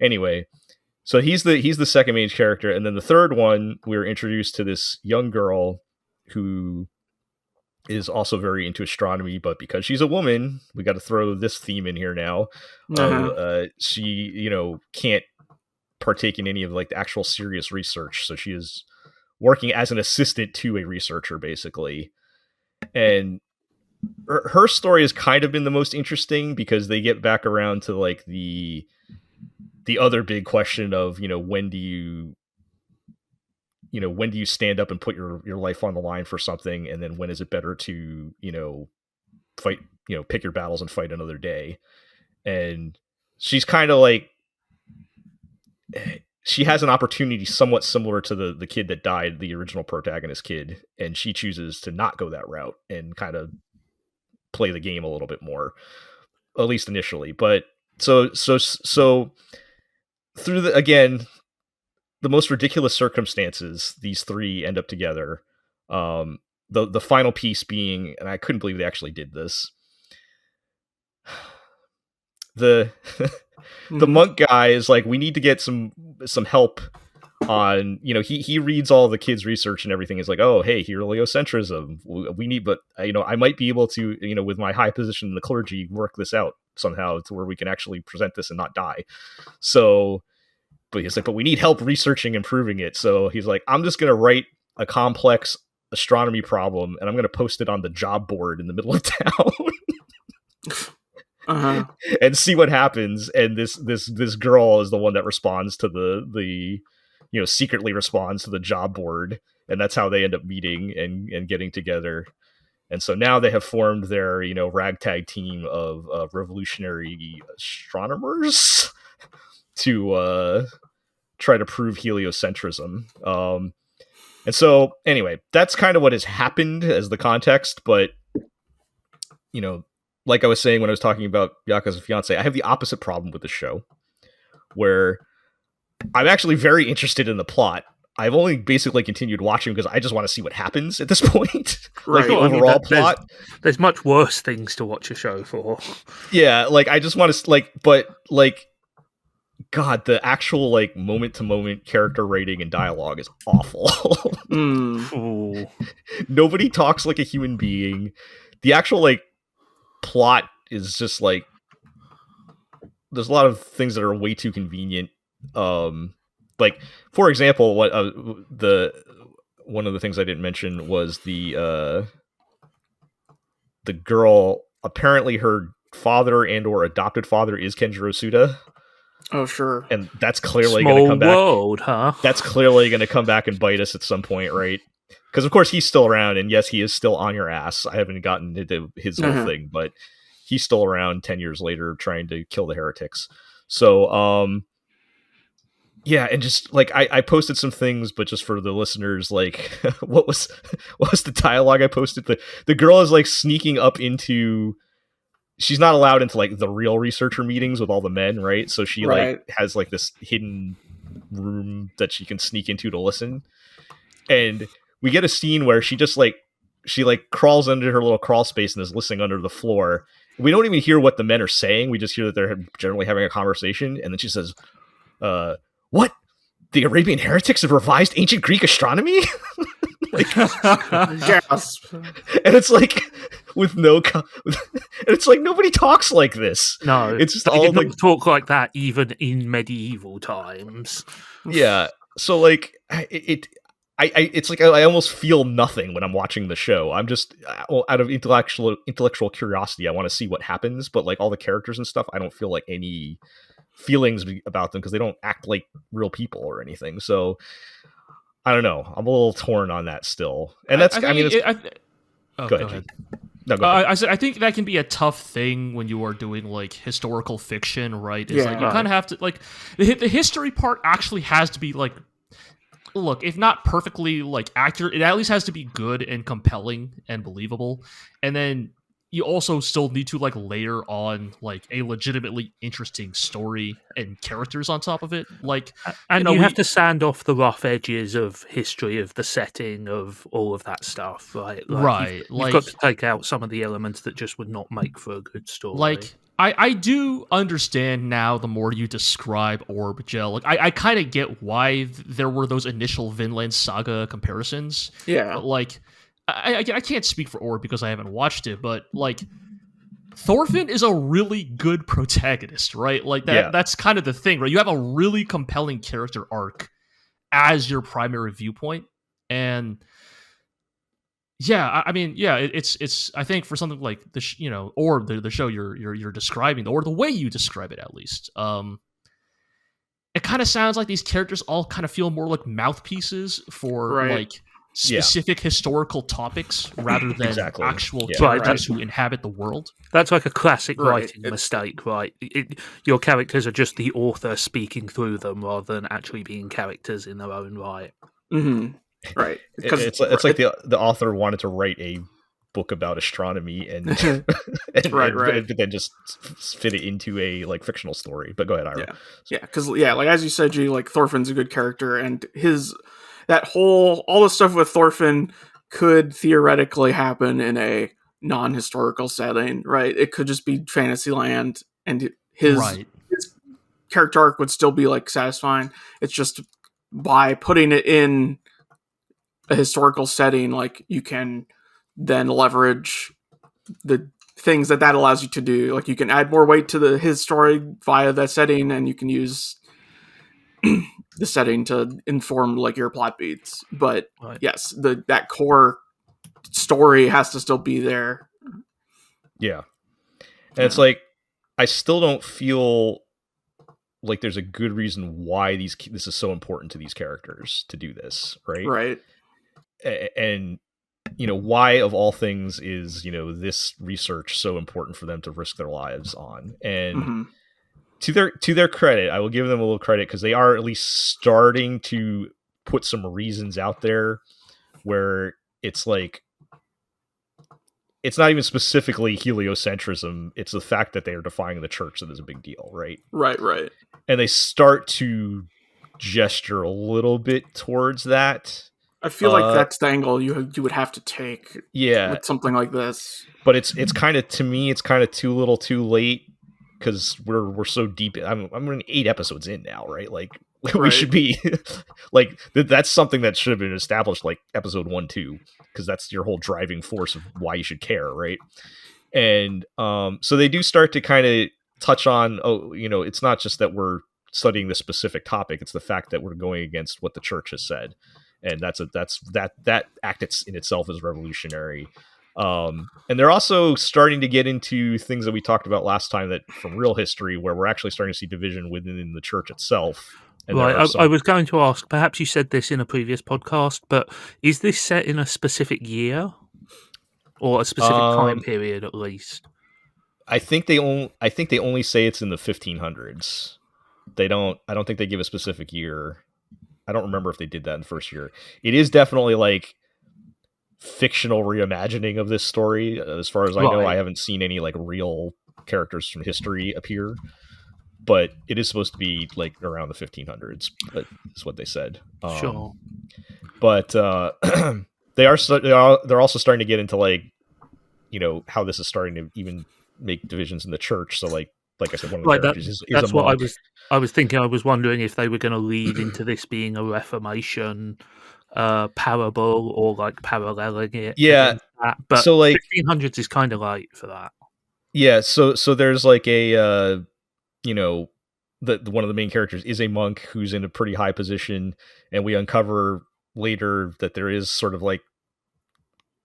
anyway, so he's the second main character, and then the third one, we're introduced to this young girl who is also very into astronomy, but because she's a woman, we got to throw this theme in here now. She can't partake in any of like the actual serious research, so she is working as an assistant to a researcher basically. And her story has kind of been the most interesting because they get back around to like the other big question of when do you stand up and put your life on the line for something, and then when is it better to fight, pick your battles and fight another day. And she's kind of like, she has an opportunity somewhat similar to the kid that died, the original protagonist kid, and she chooses to not go that route and kind of play the game a little bit more, at least initially. But so through the most ridiculous circumstances, these three end up together. The final piece being, and I couldn't believe they actually did this, the monk guy is like, we need to get some help on, he reads all the kids' research and everything. Is like, oh, hey, heliocentrism. We need, but I might be able to, with my high position in the clergy, work this out somehow to where we can actually present this and not die. So, but he's like, but we need help researching and proving it. So he's like, I'm just gonna write a complex astronomy problem and I'm gonna post it on the job board in the middle of town. And see what happens. And this girl is the one that responds to the secretly responds to the job board, and that's how they end up meeting and getting together. And so now they have formed their ragtag team of revolutionary astronomers to try to prove heliocentrism. And so anyway, that's kind of what has happened as the context. But like I was saying when I was talking about Yakuza Fiance, I have the opposite problem with the show, where I'm actually very interested in the plot. I've only basically continued watching because I just want to see what happens at this point. Like the overall plot. There's much worse things to watch a show for. Yeah, like I just want to God, the actual moment to moment character rating and dialogue is awful. Nobody talks like a human being. The actual plot is just there's a lot of things that are way too convenient. For example, what one of the things I didn't mention was the girl. Apparently, her father and or adopted father is Kenjiro Suda. Oh, sure. And that's clearly going to come back. World, huh? That's clearly going to come back and bite us at some point, right? Because of course he's still around, and yes, he is still on your ass. I haven't gotten into his whole thing, but he's still around 10 years later trying to kill the heretics. So, yeah, and just I posted some things, but just for the listeners, what was the dialogue I posted? The girl is sneaking up into. She's not allowed into the real researcher meetings with all the men, right? So she has this hidden room that she can sneak into to listen. And we get a scene where she just she crawls under her little crawl space and is listening under the floor. We don't even hear what the men are saying. We just hear that they're generally having a conversation. And then she says, what? The Arabian heretics have revised ancient Greek astronomy? Gasp. And it's with no it's nobody talks like this. No, it's just they all did not talk like that even in medieval times. Yeah, so it's I almost feel nothing when I'm watching the show. I'm just out of intellectual curiosity. I want to see what happens, but all the characters and stuff, I don't feel any feelings about them because they don't act like real people or anything. So I don't know. I'm a little torn on that still. And that's, go ahead. No, go ahead. I think that can be a tough thing when you are doing historical fiction, right? It's you kind of have to the history part actually has to be look, if not perfectly accurate, it at least has to be good and compelling and believable. And then you also still need to layer on a legitimately interesting story and characters on top of it. And you have to sand off the rough edges of history, of the setting, of all of that stuff, right? Right. You've got to take out some of the elements that just would not make for a good story. I do understand now the more you describe Orb Gel. I kind of get why there were those initial Vinland Saga comparisons. Yeah. But I can't speak for Orb because I haven't watched it, but Thorfinn is a really good protagonist, right? That's kind of the thing, right? You have a really compelling character arc as your primary viewpoint, and yeah, it's I think for something like this, or the show you're describing, or the way you describe it at least, it kind of sounds like these characters all kind of feel more like mouthpieces for specific historical topics rather than actual characters who inhabit the world. That's a classic writing mistake, right? Your characters are just the author speaking through them rather than actually being characters in their own right. Mm-hmm. Right. It's the author wanted to write a book about astronomy and but then just fit it into a fictional story. But go ahead, Ira. Yeah, because as you said, G, Thorfinn's a good character, and all the stuff with Thorfinn could theoretically happen in a non-historical setting, right? It could just be Fantasyland, and his character arc would still be satisfying. It's just by putting it in a historical setting, like you can then leverage the things that allows you to do. Like you can add more weight to his story via that setting, and you can use the setting to inform like your plot beats. But yes, that core story has to still be there. Yeah. And it's like, I still don't feel like there's a good reason why this is so important to these characters to do this, right? Right. And why of all things is this research so important for them to risk their lives on? And to their credit, I will give them a little credit, because they are at least starting to put some reasons out there where it's like, it's not even specifically heliocentrism. It's the fact that they are defying the church that is a big deal, right? Right. And they start to gesture a little bit towards that. I feel like that's the angle you would have to take. Yeah, with something like this. But it's kind of, to me, it's kind of too little, too late, because we're so deep. I'm 8 episodes in now, right? Like we should be like that's something that should have been established like episode 1, 2, because that's your whole driving force of why you should care, right? And so they do start to kind of touch on, it's not just that we're studying this specific topic; it's the fact that we're going against what the church has said, and that act in itself is revolutionary. And they're also starting to get into things that we talked about last time, that from real history, where we're actually starting to see division within the church itself. And right, I was going to ask, perhaps you said this in a previous podcast, but is this set in a specific year or a specific time period at least? I think they only say it's in the 1500s. I don't think they give a specific year. I don't remember if they did that in the first year. It is definitely like fictional reimagining of this story. As far as I know, I haven't seen any like real characters from history appear, but it is supposed to be like around the 1500s. But that's what they said. Sure. But they're also starting to get into like, how this is starting to even make divisions in the church. So like I said, one of the characters is that's a monk. What I was thinking. I was wondering if they were going to lead into this being a Reformation parable, or like paralleling it. Yeah, but so like 1500s is kind of late for that. Yeah, so there's like a one of the main characters is a monk who's in a pretty high position, and we uncover later that there is sort of like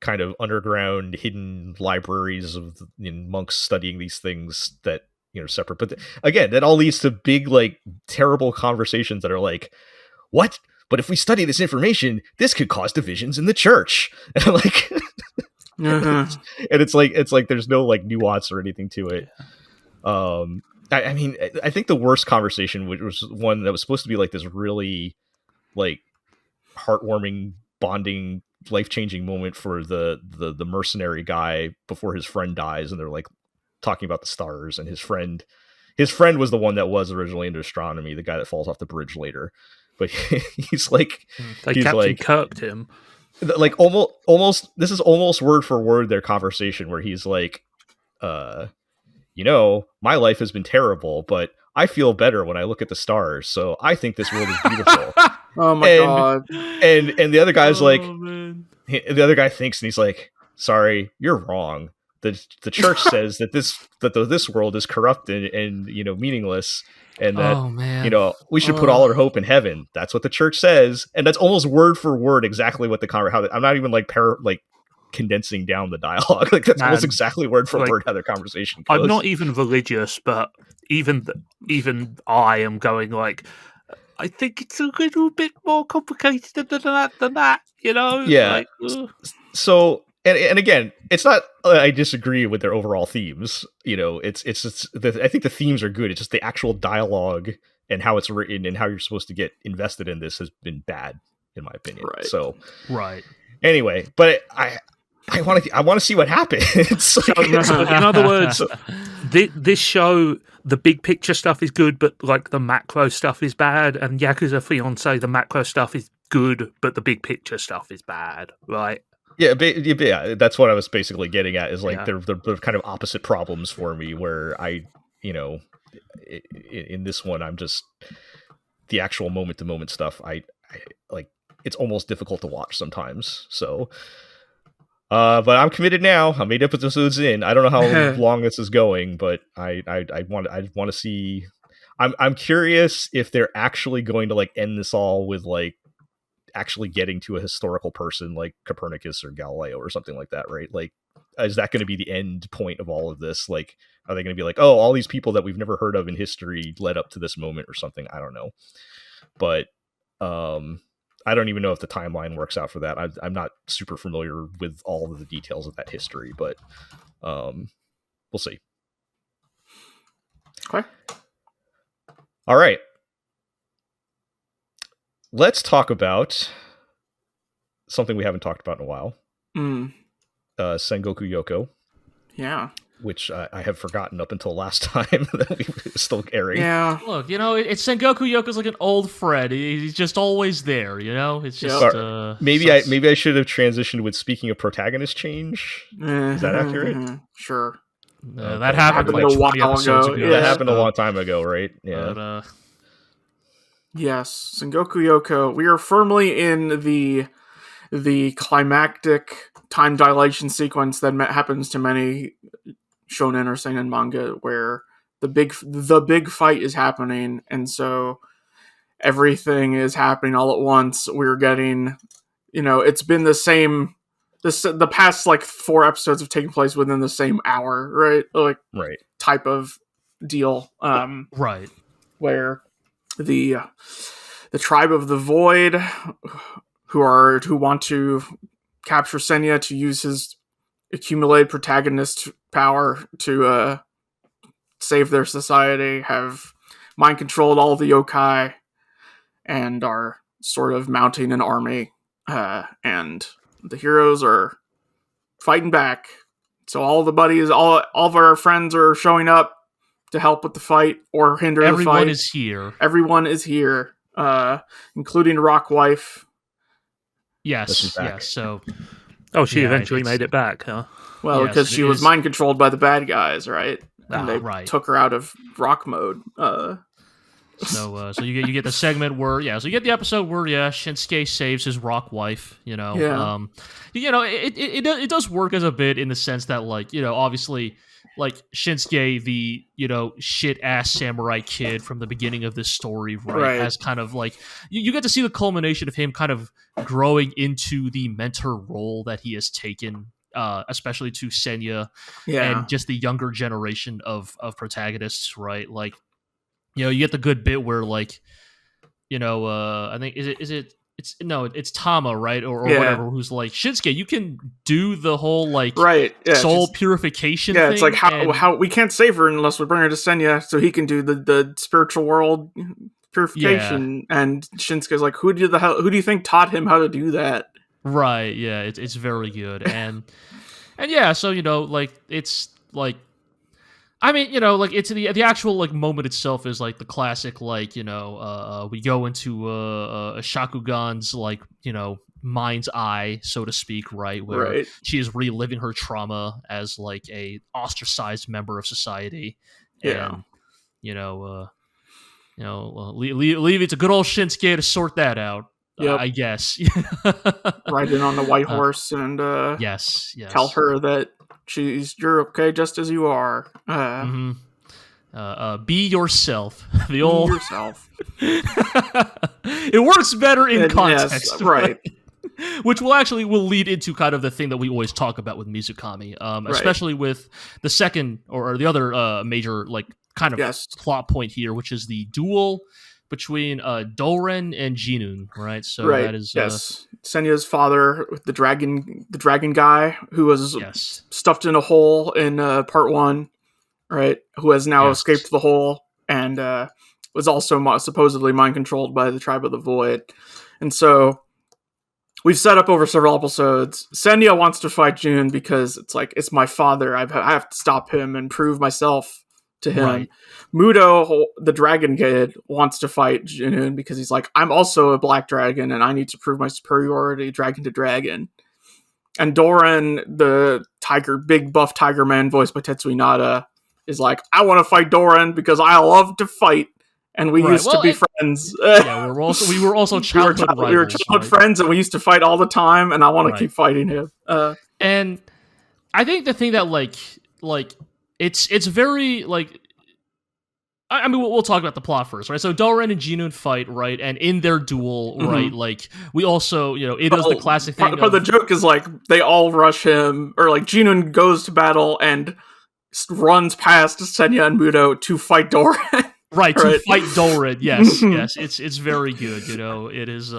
kind of underground hidden libraries of monks studying these things that separate. But again, that all leads to big like terrible conversations that are like, what? But if we study this information, this could cause divisions in the church. And like, and it's like there's no like nuance or anything to it. I mean, I think the worst conversation, which was one that was supposed to be like this really like heartwarming, bonding, life-changing moment for the mercenary guy before his friend dies, and they're like talking about the stars, and his friend was the one that was originally into astronomy, the guy that falls off the bridge later. But he's like, Captain Kirked him. Like almost this is almost word for word their conversation, where he's like, my life has been terrible, but I feel better when I look at the stars, so I think this world is beautiful. Oh my god. And the other guy's the other guy thinks, and he's like, sorry, you're wrong. The church says that this world is corrupt and meaningless, and that we should put all our hope in heaven. That's what the church says, and that's almost word for word exactly what I'm not even like condensing down the dialogue. Like that's almost exactly word for word how their conversation goes. I'm not even religious, but even I am going like, I think it's a little bit more complicated than that. Yeah. So. And again, it's not. I disagree with their overall themes. It's I think the themes are good. It's just the actual dialogue and how it's written and how you're supposed to get invested in this has been bad, in my opinion. Right. So Anyway, but I want to see what happens. So, in other words, this show, the big picture stuff is good, but like the macro stuff is bad. And Yakuza Fiance, the macro stuff is good, but the big picture stuff is bad. Right. Yeah, that's what I was basically getting at. Is like they're kind of opposite problems for me. Where in this one, I'm just the actual moment to moment stuff. I like it's almost difficult to watch sometimes. So, but I'm committed now. I'm 8 episodes in. I don't know how long this is going, but I want to see. I'm curious if they're actually going to like end this all with like actually getting to a historical person like Copernicus or Galileo or something like that, right? Like, is that going to be the end point of all of this? Like, are they going to be like, oh, all these people that we've never heard of in history led up to this moment or something? I don't know. But I don't even know if the timeline works out for that. I'm not super familiar with all of the details of that history, but we'll see. Okay. All right. Let's talk about something we haven't talked about in a while. Sengoku Youko. Yeah. Which I have forgotten up until last time that we were still airing. Yeah. Look, it's Sengoku Yoko's like an old friend. He's just always there, It's just maybe I should have transitioned with speaking of protagonist change. Is that accurate? Sure. That happened like 20 episodes ago. Yeah. That happened a long time ago, right? Yeah. But, yes, Sengoku Youko. We are firmly in the climactic time dilation sequence that happens to many shonen or seinen manga, where the big fight is happening, and so everything is happening all at once. We're getting, it's been the same. The past like 4 episodes have taken place within the same hour, right? Like, right, type of deal. Right, where the tribe of the Void, who want to capture Senya to use his accumulated protagonist power to save their society, have mind controlled all the yokai and are sort of mounting an army, and the heroes are fighting back. So all the buddies, all of our friends are showing up to help with the fight or hinder the fight. Everyone is here. Everyone is here, including Rockwife. Yes, yes. So, she eventually made it back, huh? Well, yes, because she was mind controlled by the bad guys, right? And they right. took her out of rock mode. So you get the segment where so you get the episode where Shinsuke saves his rock wife. It does work as a bit in the sense that obviously like Shinsuke, the shit ass samurai kid from the beginning of this story, right? As kind of like you get to see the culmination of him kind of growing into the mentor role that he has taken. Especially to Senya and just the younger generation of protagonists, right? Like, you get the good bit where I think it's Tama, right? Or whatever, who's like, Shinsuke, you can do the whole soul purification thing. It's like how we can't save her unless we bring her to Senya so he can do the spiritual world purification. And Shinsuke's like, who do you think taught him how to do that? Right, yeah, it's very good, and so it's like, I mean, it's the actual moment itself is like the classic we go into a Shakugan's mind's eye, so to speak, right, where she is reliving her trauma as like a ostracized member of society, and leave it to good old Shinsuke to sort that out. I guess. Riding on the white horse and yes. Tell her that you're okay just as you are. Be yourself. Be yourself. It works better in context, yes, right? Which will lead into kind of the thing that we always talk about with Mizukami, especially with the second or the other major kind of plot point here, which is the duel between Doran and Jinun, right? So that is Senya's father, the dragon guy who was stuffed in a hole in part 1, right? Who has now escaped the hole and was also supposedly mind controlled by the tribe of the Void. And so we've set up over several episodes. Senya wants to fight Jun because it's my father. I have to stop him and prove myself to him. Right. Mudo, the dragon kid, wants to fight Jinun because he's like, I'm also a black dragon and I need to prove my superiority dragon to dragon. And Doran, the big buff tiger man voiced by Tetsuya Nada, is like, I want to fight Doran because I love to fight and we used to be friends. Yeah, we were also childhood rivals. We were childhood friends, and we used to fight all the time. And I want to keep fighting him. And I think the thing that like it's very like. I mean, we'll talk about the plot first, right? So Doran and Jinun fight, right? And in their duel, right? Like, we also, it is the classic thing. But the joke is, like, they all rush him, or, like, Jinun goes to battle and runs past Senya and Muto to fight Doran. Right, to fight Doran, yes, yes. It's very good, it is,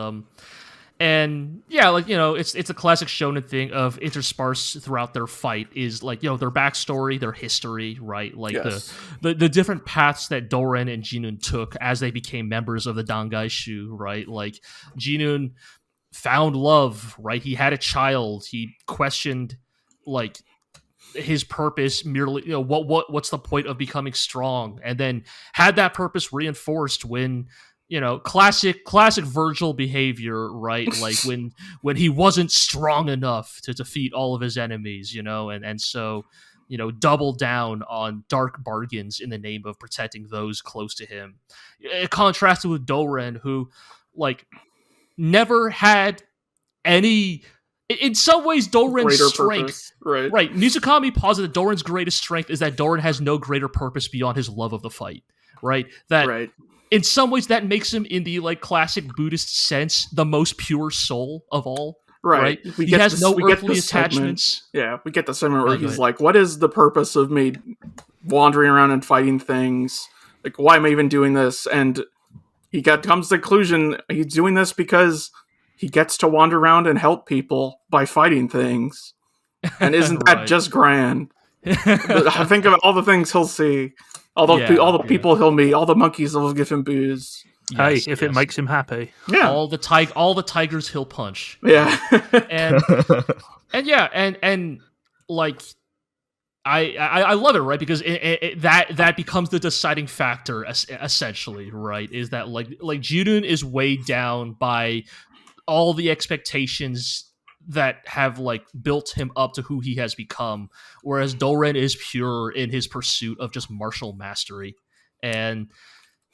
and yeah, like, it's a classic shonen thing of interspersed throughout their fight is like, their backstory, their history, right? Like the different paths that Doran and Jinun took as they became members of the Dangaishu, right? Like Jinun found love, right? He had a child. He questioned like his purpose merely, what's the point of becoming strong? And then had that purpose reinforced when classic Virgil behavior, right? Like when he wasn't strong enough to defeat all of his enemies, and so, double down on dark bargains in the name of protecting those close to him. It contrasted with Doran, who, like, never had any... In some ways, Doran's strength... Purpose, right. Mizukami posits that Doran's greatest strength is that Doran has no greater purpose beyond his love of the fight, right? Right. In some ways, that makes him, in the like classic Buddhist sense, the most pure soul of all. Right? He has no earthly attachments. Yeah, we get the segment where he's like, what is the purpose of me wandering around and fighting things? Like, why am I even doing this? And he comes to the conclusion he's doing this because he gets to wander around and help people by fighting things. And isn't that just grand? I think of all the things he'll see. All the people he'll meet, all the monkeys that will give him booze. Yes, hey, if it makes him happy. Yeah. All the tigers he'll punch. Yeah. and like I love it, right? Because that becomes the deciding factor essentially, right? Is that like Judun is weighed down by all the expectations that have like built him up to who he has become, whereas Doran is pure in his pursuit of just martial mastery. And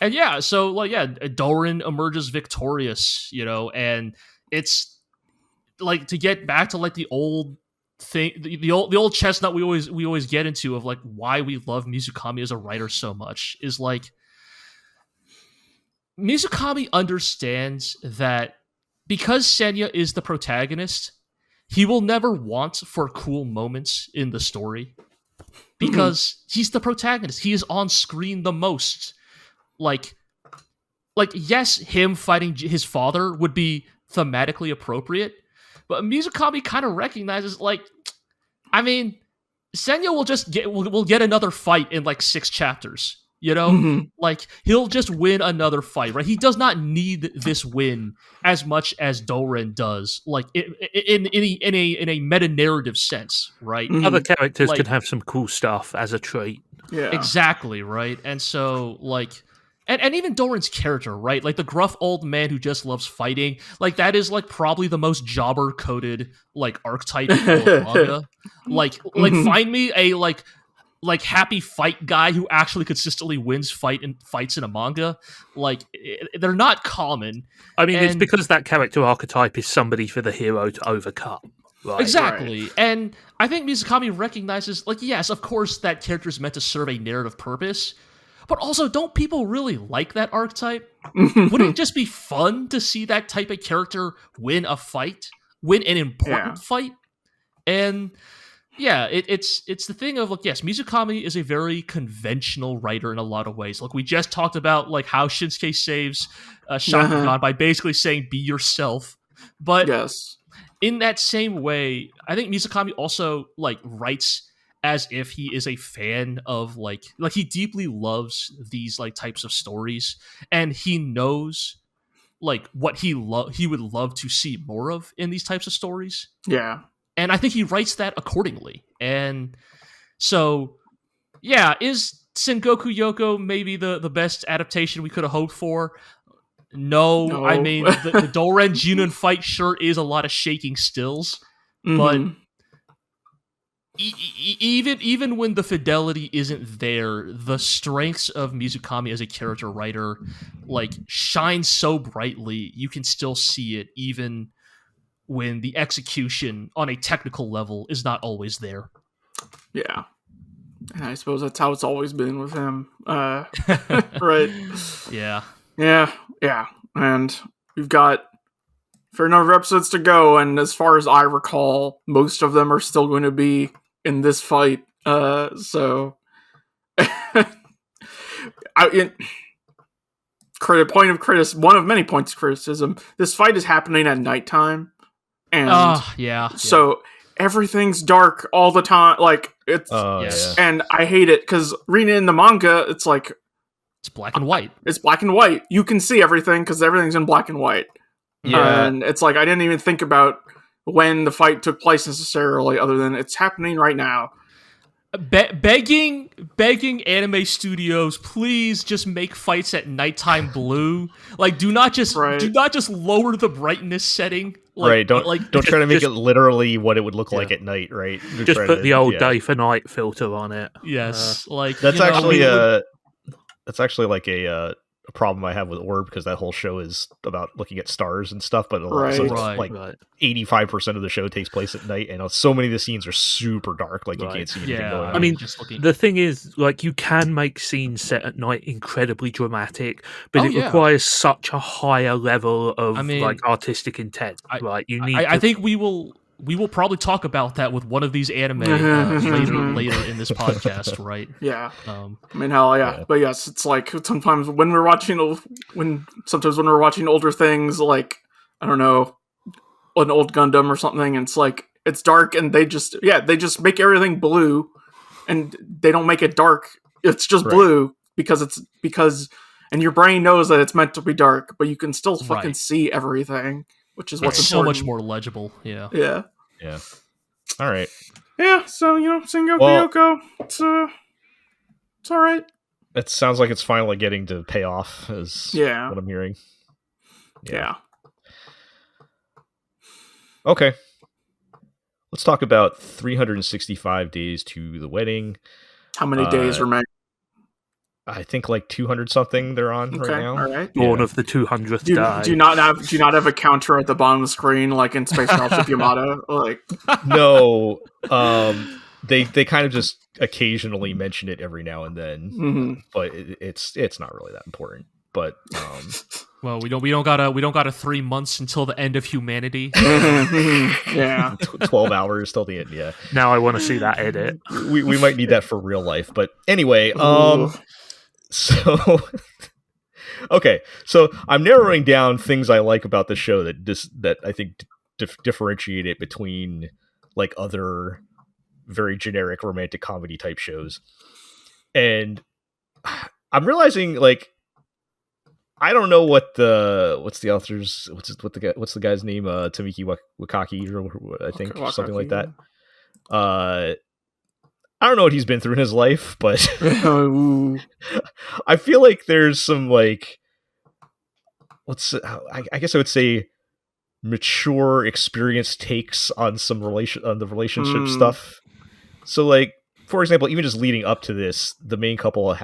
yeah, so like Doran emerges victorious, and it's like, to get back to like the old thing, the old chestnut we always get into of like why we love Mizukami as a writer so much is like Mizukami understands that because Senya is the protagonist, he will never want for cool moments in the story because he's the protagonist. He is on screen the most. Like, yes, him fighting his father would be thematically appropriate, but Mizukami kind of recognizes, like, I mean, Senya will get another fight in like 6 chapters. Like he'll just win another fight, right? He does not need this win as much as Doran does, like in a meta narrative sense, right? Other characters could have some cool stuff as a trait. Yeah, exactly, right. And so like, and even Doran's character, right? Like the gruff old man who just loves fighting, like that is like probably the most jobber coded like archetype of manga. Like find me a like happy fight guy who actually consistently wins fights in a manga. Like they're not common. I mean, it's because that character archetype is somebody for the hero to overcome. Right? Exactly. Right. And I think Mizukami recognizes, like, yes, of course that character is meant to serve a narrative purpose, but also don't people really like that archetype? Wouldn't it just be fun to see that type of character win an important fight? And yeah, it's the thing of, like, yes, Mizukami is a very conventional writer in a lot of ways. Like, we just talked about, like, how Shinsuke saves Shakugan by basically saying, be yourself. But in that same way, I think Mizukami also, like, writes as if he is a fan of, like he deeply loves these, like, types of stories. And he knows, like, what he would love to see more of in these types of stories. Yeah. And I think he writes that accordingly. And so, yeah, is Sengoku Youko maybe the best adaptation we could have hoped for? No. I mean, the Doran Junin fight sure is a lot of shaking stills, but even when the fidelity isn't there, the strengths of Mizukami as a character writer like shine so brightly. You can still see it even when the execution on a technical level is not always there. Yeah. And I suppose that's how it's always been with him. Right. Yeah. Yeah. And we've got a fair number of episodes to go, and as far as I recall, most of them are still going to be in this fight. So one of many points of criticism, this fight is happening at nighttime. And so everything's dark all the time. Like, it's and I hate it because reading in the manga, it's like it's black and white. It's black and white. You can see everything because everything's in black and white. Yeah. And it's like I didn't even think about when the fight took place necessarily, other than it's happening right now. Begging anime studios, please just make fights at nighttime blue. Like, do not just lower the brightness setting. Like, right, don't try to make it literally what it would look like at night, right? Just put the old day for night filter on it. Yes, like that's actually like a problem I have with Orb, because that whole show is about looking at stars and stuff, but 85% of the show takes place at night, and so many of the scenes are super dark, like you can't see anything going on. I mean, the thing is, like, you can make scenes set at night incredibly dramatic, but it requires such a higher level of like artistic intent. You need. I think we will probably talk about that with one of these anime later in this podcast, right? Yeah. I mean, hell yeah. But yes, it's like sometimes when we're watching older things, like, I don't know, an old Gundam or something, and it's like it's dark, and they just make everything blue, and they don't make it dark. It's just blue because and your brain knows that it's meant to be dark, but you can still fucking see everything. Which is what's important. So much more legible, Yeah. All right. Yeah, so, Sengoku Youko, it's all right. It sounds like it's finally getting to pay off, is what I'm hearing. Yeah. Okay. Let's talk about 365 days to the wedding. How many days remain? I think like 200 something they're on right now. All right. Born of the 200th day. Do you not have a counter at the bottom of the screen like in Space Battleship Yamato? Like, no. They kind of just occasionally mention it every now and then, but it's not really that important. But well, we don't got a 3 months until the end of humanity. Yeah, 12 hours till the end. Yeah. Now I want to see that edit. We might need that for real life. But anyway, So, okay, so I'm narrowing down things I like about the show that I think differentiate it between like other very generic romantic comedy type shows, and I'm realizing, like, I don't know what's the guy's name, Tamiki Wakaki, or I think something like that. I don't know what he's been through in his life, but I feel like there's some, like, I guess I would say mature, experienced takes on the relationship stuff. So, like, for example, even just leading up to this, the main couple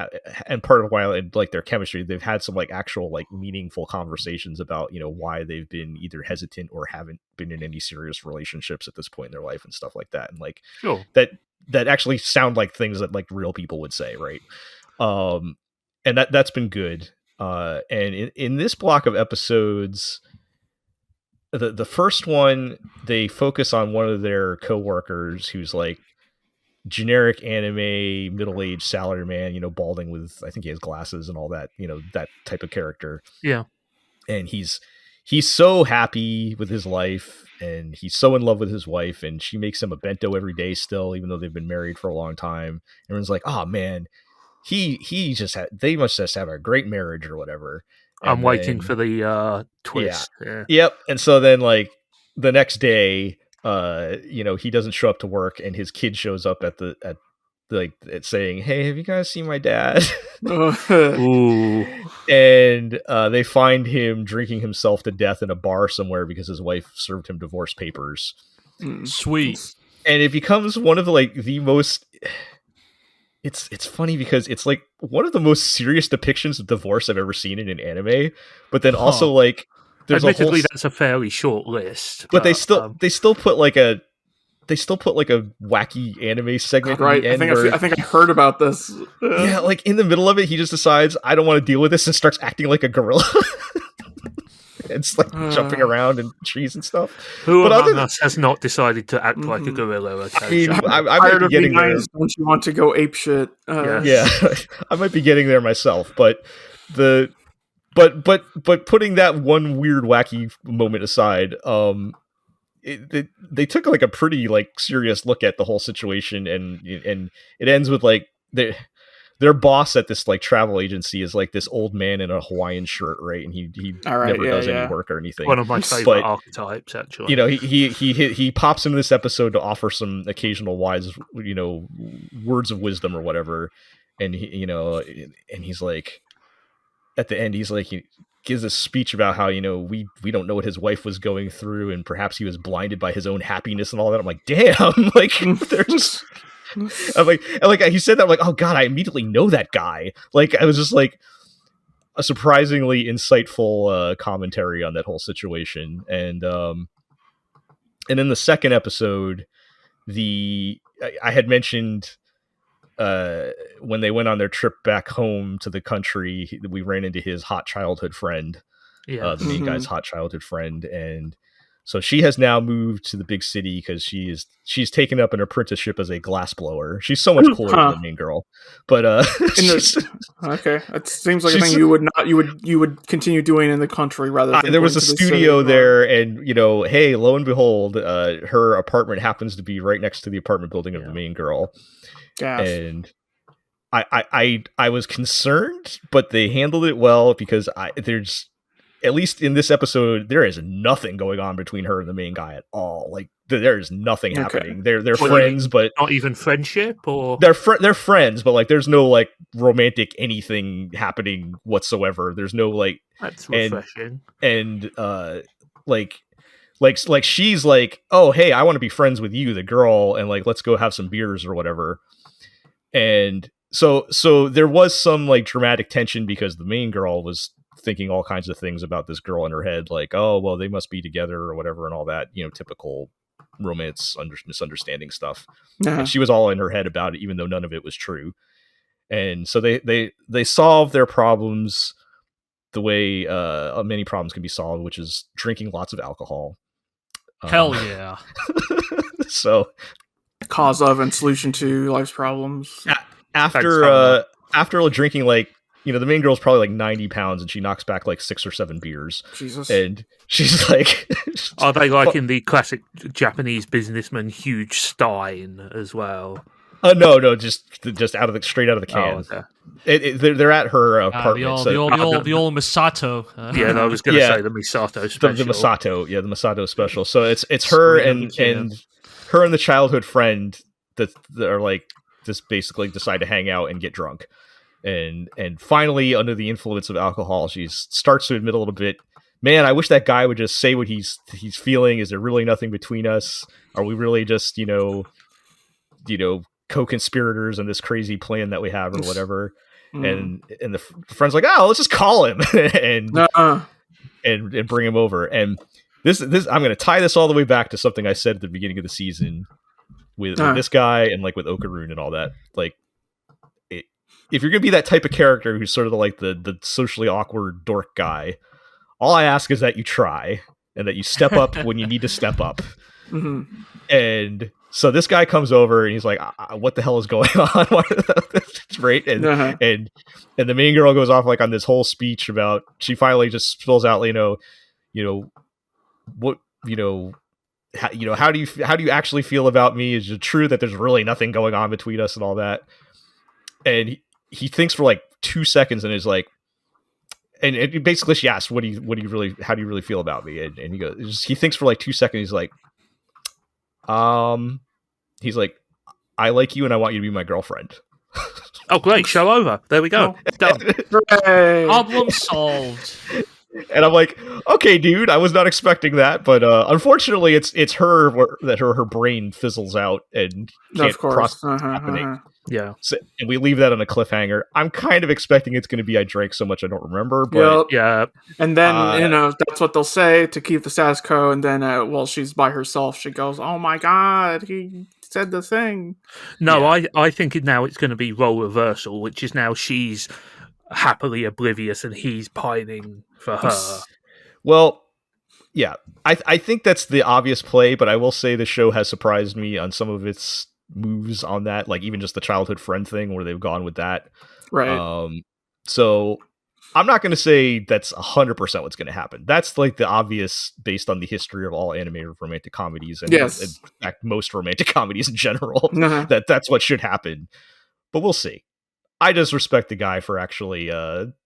and part of why I like their chemistry, they've had some like actual like meaningful conversations about, why they've been either hesitant or haven't been in any serious relationships at this point in their life and stuff like that, and like that actually sound like things that like real people would say, right? And that's been good. And in this block of episodes, the first one, they focus on one of their coworkers who's like generic anime middle-aged salaryman, balding with, I think he has glasses and all that, that type of character. Yeah. And he's so happy with his life, and he's so in love with his wife, and she makes him a bento every day still, even though they've been married for a long time. Everyone's like, oh man, they must just have a great marriage or whatever. And I'm waiting for the twist. Yeah. Yep. And so then, like, the next day, he doesn't show up to work, and his kid shows up at it's saying, hey, have you guys seen my dad? Ooh. And they find him drinking himself to death in a bar somewhere because his wife served him divorce papers. Sweet. and it becomes one of the most. It's funny because it's like one of the most serious depictions of divorce I've ever seen in an anime, but then also like there's admittedly that's a fairly short list, but they still put like a wacky anime segment right. in the end. I think I heard about this. Yeah, like in the middle of it, he just decides I don't want to deal with this and starts acting like a gorilla. It's like jumping around in trees and stuff. Who among us has not decided to act like a gorilla? I mean, I might be getting there. Don't you want to go ape shit? Yeah, I might be getting there myself. But but putting that one weird wacky moment aside, they took like a pretty like serious look at the whole situation, and it ends with like their boss at this like travel agency is like this old man in a Hawaiian shirt, right? And he never does any work or anything. One of my favorite archetypes, actually. You know, he pops into this episode to offer some occasional wise, words of wisdom or whatever. And and he's like, at the end, he's like, he gives a speech about how we don't know what his wife was going through, and perhaps he was blinded by his own happiness and all that. I'm like, damn, like they're just. I'm like he said that, I'm like, oh god, I immediately know that guy. Like I was just like a surprisingly insightful commentary on that whole situation. And in the second episode, I had mentioned when they went on their trip back home to the country, we ran into his hot childhood friend, the main guy's hot childhood friend, and so she has now moved to the big city because she's taken up an apprenticeship as a glassblower. She's so much cooler than the main girl, but okay, it seems like a thing you would continue doing in the country rather than there was a studio there, and hey, lo and behold, her apartment happens to be right next to the apartment building of the main girl. Gosh. And I was concerned, but they handled it well because there's. At least in this episode, there is nothing going on between her and the main guy at all. Like there is nothing happening. They're friends, but not even friendship, or they're friends, but like there's no like romantic anything happening whatsoever. There's no like that's refreshing. And like she's like, oh hey, I want to be friends with you, the girl, and like let's go have some beers or whatever. And so there was some like dramatic tension because the main girl was thinking all kinds of things about this girl in her head, like, oh well, they must be together or whatever, and all that, typical romance misunderstanding stuff. And she was all in her head about it, even though none of it was true. And so they solve their problems the way many problems can be solved, which is drinking lots of alcohol. Hell yeah. So cause of and solution to life's problems. After drinking like, the main girl's probably like 90 pounds and she knocks back like 6 or 7 beers. Jesus. And she's like... Are they like in the classic Japanese businessman huge stein as well? No, just straight out of the can. Oh, okay. They're at her apartment. The old Misato. Yeah, I was going to say the Misato special. The Misato special. So it's her and her and the childhood friend that are like just basically decide to hang out and get drunk. And finally, under the influence of alcohol, she starts to admit a little bit, man, I wish that guy would just say what he's feeling. Is there really nothing between us? Are we really just, co-conspirators in this crazy plan that we have or whatever? And the friend's like, oh, let's just call him and bring him over. And this I'm going to tie this all the way back to something I said at the beginning of the season with this guy and like with Okarun and all that. Like, if you're going to be that type of character who's sort of like the socially awkward dork guy, all I ask is that you try and that you step up when you need to step up. Mm-hmm. And so this guy comes over and he's like, what the hell is going on? Right. And the main girl goes off like on this whole speech about, she finally just spills out, how do you actually feel about me? Is it true that there's really nothing going on between us and all that? And he thinks for like 2 seconds and is like, and basically she asks, how do you really feel about me? And he goes, he thinks for like 2 seconds. He's like, he's like, I like you and I want you to be my girlfriend. Oh, great. Show over. There we go. Done. Problem solved. And I'm like, okay, dude, I was not expecting that, but unfortunately, it's her brain fizzles out and can't process what's happening. Yeah, so, and we leave that on a cliffhanger. I'm kind of expecting it's going to be I drank so much I don't remember, but yeah. And then that's what they'll say to keep the status quo. And then while she's by herself, she goes, "Oh my god, he said the thing." No, I think now it's going to be role reversal, which is now she's happily oblivious and he's pining for her. Well, yeah, I think that's the obvious play, but I will say the show has surprised me on some of its moves on that, like even just the childhood friend thing where they've gone with that. Right. So I'm not going to say that's 100% what's going to happen. That's like the obvious based on the history of all anime romantic comedies and in fact most romantic comedies in general. That's what should happen. But we'll see. I just respect the guy for actually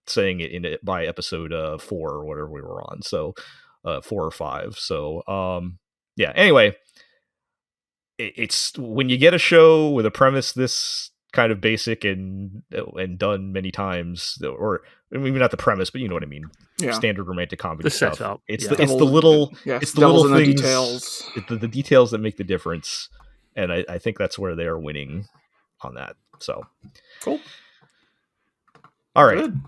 saying it by episode 4 or whatever we were on. So 4 or 5. So yeah. Anyway, it's when you get a show with a premise this kind of basic and done many times, or maybe not the premise, but you know what I mean. Yeah. Standard romantic comedy the stuff. Setup. It's the little things, details. The details that make the difference, and I think that's where they're winning on that. So cool. All right. Good.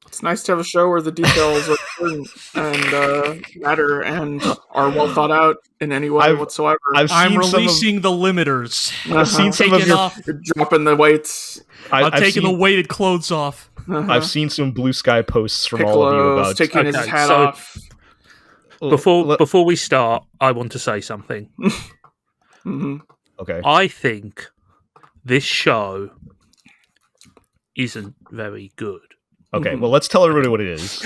It's nice to have a show where the details are important and matter and are well thought out in any way whatsoever. I'm releasing the limiters. I've seen some of you're dropping the weights. I'm taking the weighted clothes off. I've seen some Blue Sky posts from all of you about taking his hat off. Before we start, I want to say something. Okay. I think this show isn't very good. Okay, well, let's tell everybody what it is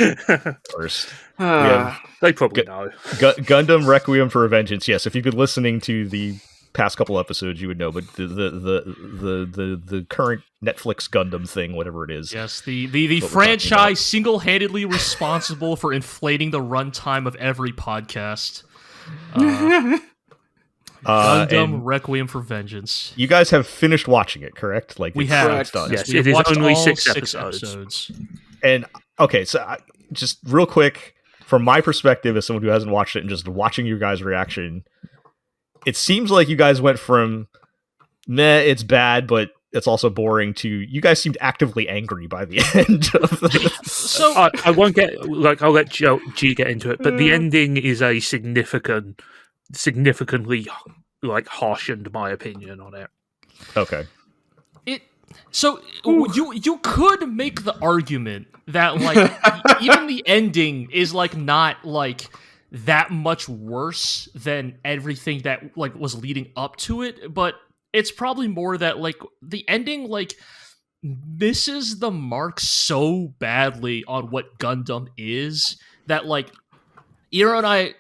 first. They probably know. Gundam Requiem for Vengeance. Yes, if you've been listening to the past couple episodes, you would know. But the current Netflix Gundam thing, whatever it is. Yes, the franchise single-handedly responsible for inflating the runtime of every podcast. Gundam Requiem for Vengeance. You guys have finished watching it, correct? Like we have. It's done. Yes, we it is only six episodes. And okay, so just real quick, from my perspective as someone who hasn't watched it and just watching your guys' reaction, it seems like you guys went from meh, it's bad, but it's also boring to you guys seemed actively angry by the end of this. So I won't get I'll let G get into it, but the ending is a significantly harshened my opinion on it. Okay. You could make the argument that even the ending is not that much worse than everything that was leading up to it, but it's probably more that the ending misses the mark so badly on what Gundam is that Ira and I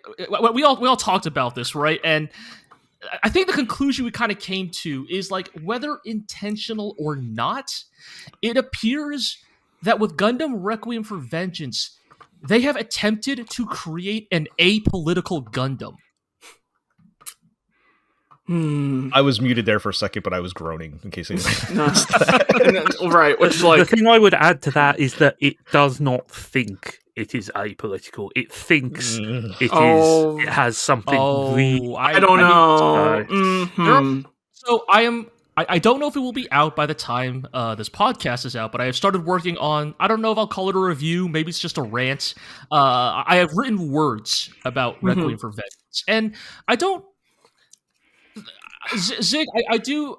we all talked about this, right? And I think the conclusion we kind of came to is whether intentional or not, it appears that with Gundam Requiem for Vengeance, they have attempted to create an apolitical Gundam. I was muted there for a second, but I was groaning in case anyone right, which the thing I would add to that is that it does not think it is apolitical. It thinks it is. It has something. I don't know. So I don't know if it will be out by the time this podcast is out, but I have started working on. I don't know if I'll call it a review. Maybe it's just a rant. I have written words about Requiem for Vengeance, and I don't. Zig, I do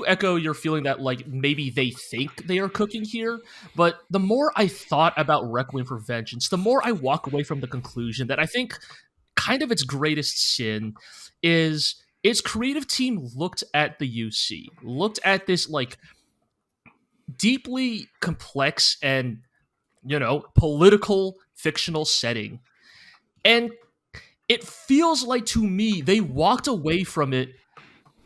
echo your feeling that maybe they think they are cooking here, but the more I thought about Requiem for Vengeance, the more I walk away from the conclusion that I think kind of its greatest sin is its creative team looked at the UC, looked at this deeply complex and political fictional setting, and it feels like to me they walked away from it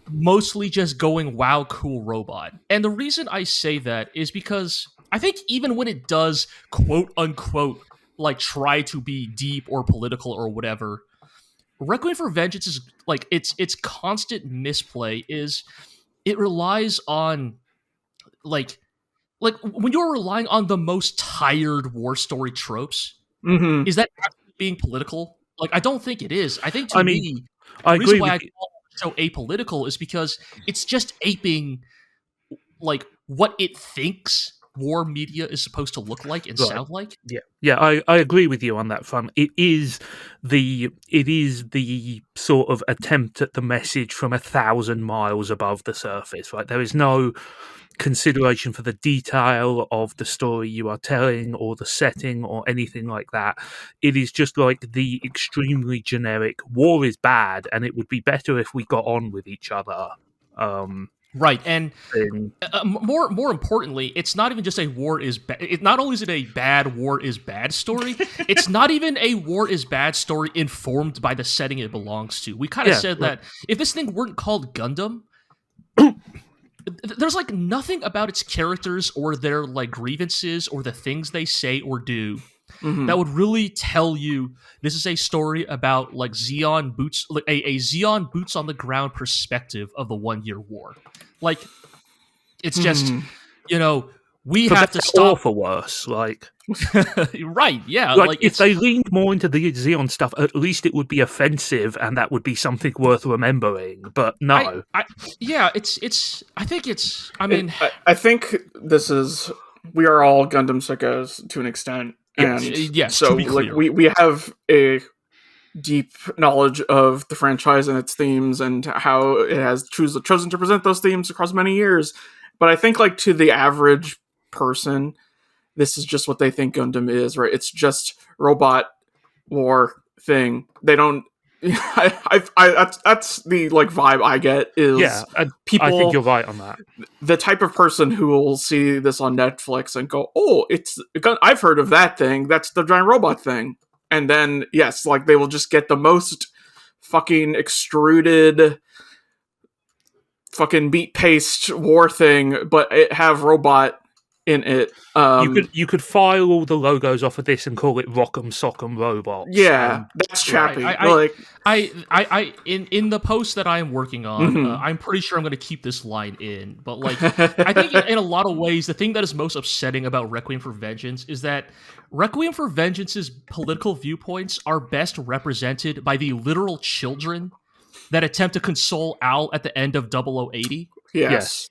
mostly just going, wow, cool robot. And the reason I say that is because I think even when it does, quote unquote, try to be deep or political or whatever, Requiem for Vengeance is its constant misplay is it relies on when you're relying on the most tired war story tropes, is that actually being political? Like, I don't think it is. I think I the agree reason why with I call it so apolitical is because it's just aping like what it thinks war media is supposed to look like and sound like. Yeah, I agree with you on that front. It is the sort of attempt at the message from 1,000 miles above the surface, right? There is no consideration for the detail of the story you are telling or the setting or anything like that. It is just like the extremely generic war is bad and it would be better if we got on with each other. Right, and more importantly, it's not even just a war is bad. Not only is it a bad war is bad story, it's not even a war is bad story informed by the setting it belongs to. We kind of said that if this thing weren't called Gundam, there's like nothing about its characters or their like grievances or the things they say or do that would really tell you this is a story about like Zeon boots, like a Zeon boots on the ground perspective of the 1 year war. Like, it's just, we for have to stop. Or for worse, like. Right, yeah. Like if they leaned more into the Zeon stuff, at least it would be offensive and that would be something worth remembering. But no. I think this is, we are all Gundam sickos to an extent. And yes, so like we have a deep knowledge of the franchise and its themes and how it has chosen to present those themes across many years. But I think like to the average person, this is just what they think Gundam is, right? It's just robot war thing. They don't. That's the like vibe I get is people. I think you're right on that. The type of person who will see this on Netflix and go, "Oh, I've heard of that thing. That's the giant robot thing." And then yes, like they will just get the most fucking extruded, fucking beat paste war thing, but it have robot in it. You could file all the logos off of this and call it Rock'em Sock'em Robots. Yeah, that's chappy. I in the post that I am working on, I'm pretty sure I'm going to keep this line in. But like, I think in a lot of ways, the thing that is most upsetting about Requiem for Vengeance is that Requiem for Vengeance's political viewpoints are best represented by the literal children that attempt to console Al at the end of 0080. Yes.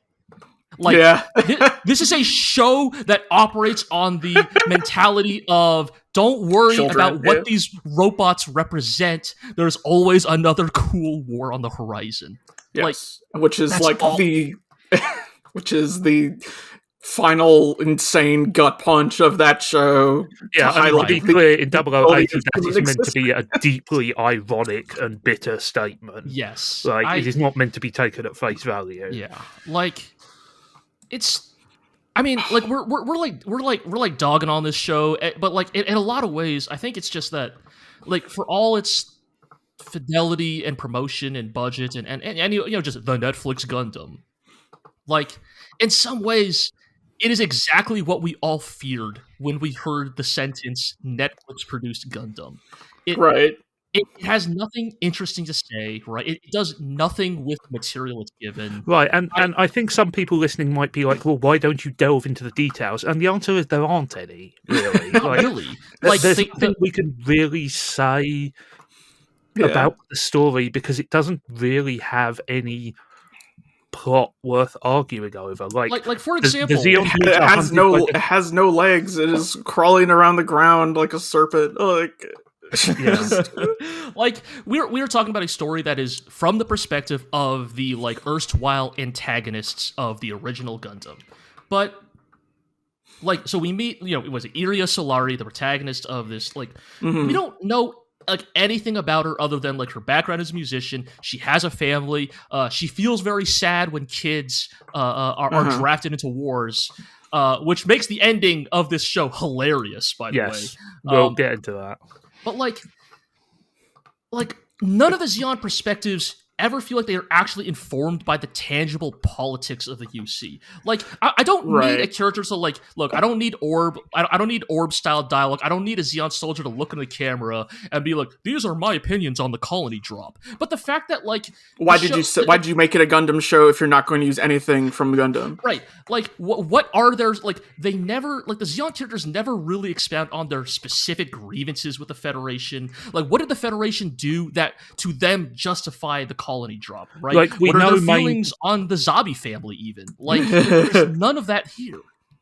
Like, this is a show that operates on the mentality of don't worry about what these robots represent. There's always another cool war on the horizon. Yes, like, which is the final insane gut punch of that show. Yeah, to be clear, in 0080, that is meant to be a deeply ironic and bitter statement. Yes, like it is not meant to be taken at face value. Yeah, like. I mean, like we're like dogging on this show, but like in a lot of ways, I think it's just that, like for all its fidelity and promotion and budget and just the Netflix Gundam, like in some ways, it is exactly what we all feared when we heard the sentence Netflix produced Gundam. It has nothing interesting to say, right? It does nothing with the material it's given. Right, and I think some people listening might be like, well, why don't you delve into the details? And the answer is there aren't any, really. Not really. Like, there's nothing we can really say about the story because it doesn't really have any plot worth arguing over. Like for example, it has no legs. It is crawling around the ground like a serpent. Like we were talking about a story that is from the perspective of the like erstwhile antagonists of the original Gundam, but like so we meet was it Iria Solari, the protagonist of this, like we don't know like anything about her other than like her background as a musician. She has a family. She feels very sad when kids are drafted into wars. Which makes the ending of this show hilarious, by the way. We'll get into that. But like none of the Zeon perspectives ever feel like they are actually informed by the tangible politics of the UC. Like, I don't need a character to like, look, I don't need Orb. I don't need Orb style dialogue. I don't need a Xeon soldier to look in the camera and be like, these are my opinions on the colony drop. But the fact that like, why did you make it a Gundam show if you're not going to use anything from Gundam? Right. Like, what are their, like, they never, like, the Xeon characters never really expound on their specific grievances with the Federation. Like, what did the Federation do that to them justify the colony drop, right? Like, we what are know their feelings on the Zabi family, even? Like, there's none of that here.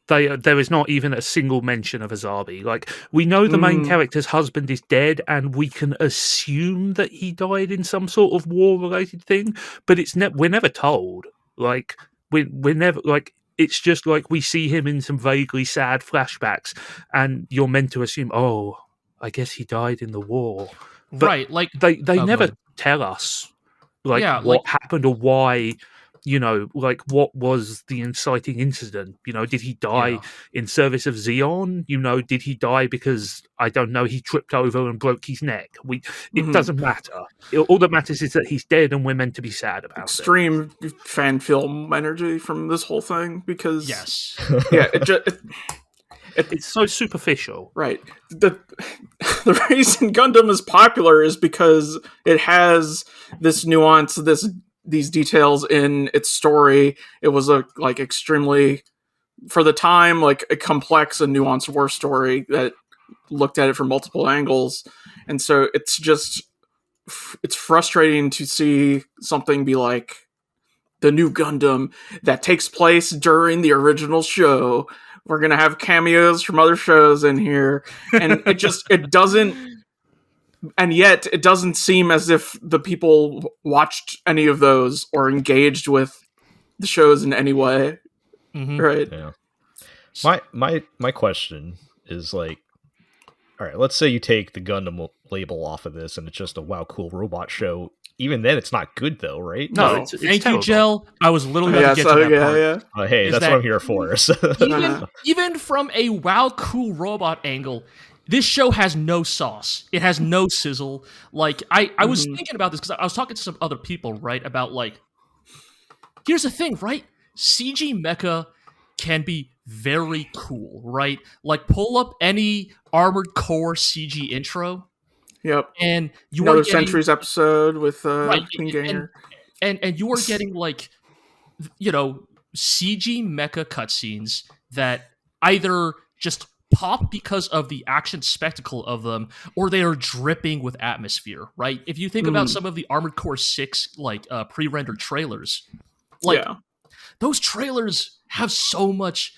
There is not even a single mention of a Zabi. Like, we know the main character's husband is dead, and we can assume that he died in some sort of war-related thing, but we're never told. Like, we're never, like, it's just like we see him in some vaguely sad flashbacks, and you're meant to assume, oh, I guess he died in the war. But right, like... They never tell us, like, what happened or why... like, what was the inciting incident? Did he die in service of Xeon? Did he die because, I don't know, he tripped over and broke his neck? It doesn't matter. All that matters is that he's dead and we're meant to be sad about Extreme fan film energy from this whole thing, because... Yes. Yeah, it's so superficial. Right. The reason Gundam is popular is because it has this nuance, these details in its story. It was a extremely, for the time, like a complex and nuanced war story that looked at it from multiple angles. And so it's frustrating to see something be like the new Gundam that takes place during the original show. We're going to have cameos from other shows in here. And it doesn't, and yet it doesn't seem as if the people watched any of those or engaged with the shows in any way. Right. Yeah. My question is like, all right, let's say you take the Gundam label off of this and it's just a wow, cool robot show. Even then, it's not good though, right? No, it's thank you, Gel. I was literally about to get to that part. Hey, that's what I'm here for. So. Even from a wow, cool robot angle, this show has no sauce. It has no sizzle. Like, I was thinking about this because I was talking to some other people, right? About, like, here's the thing, right? CG Mecha can be very cool, right? Like, pull up any Armored Core CG intro. Yep. And you Another are getting, Centuries episode with King Ganger. And you are getting, like, CG Mecha cutscenes that either just pop because of the action spectacle of them, or they are dripping with atmosphere, right? If you think about some of the Armored Core 6 pre-rendered trailers, those trailers have so much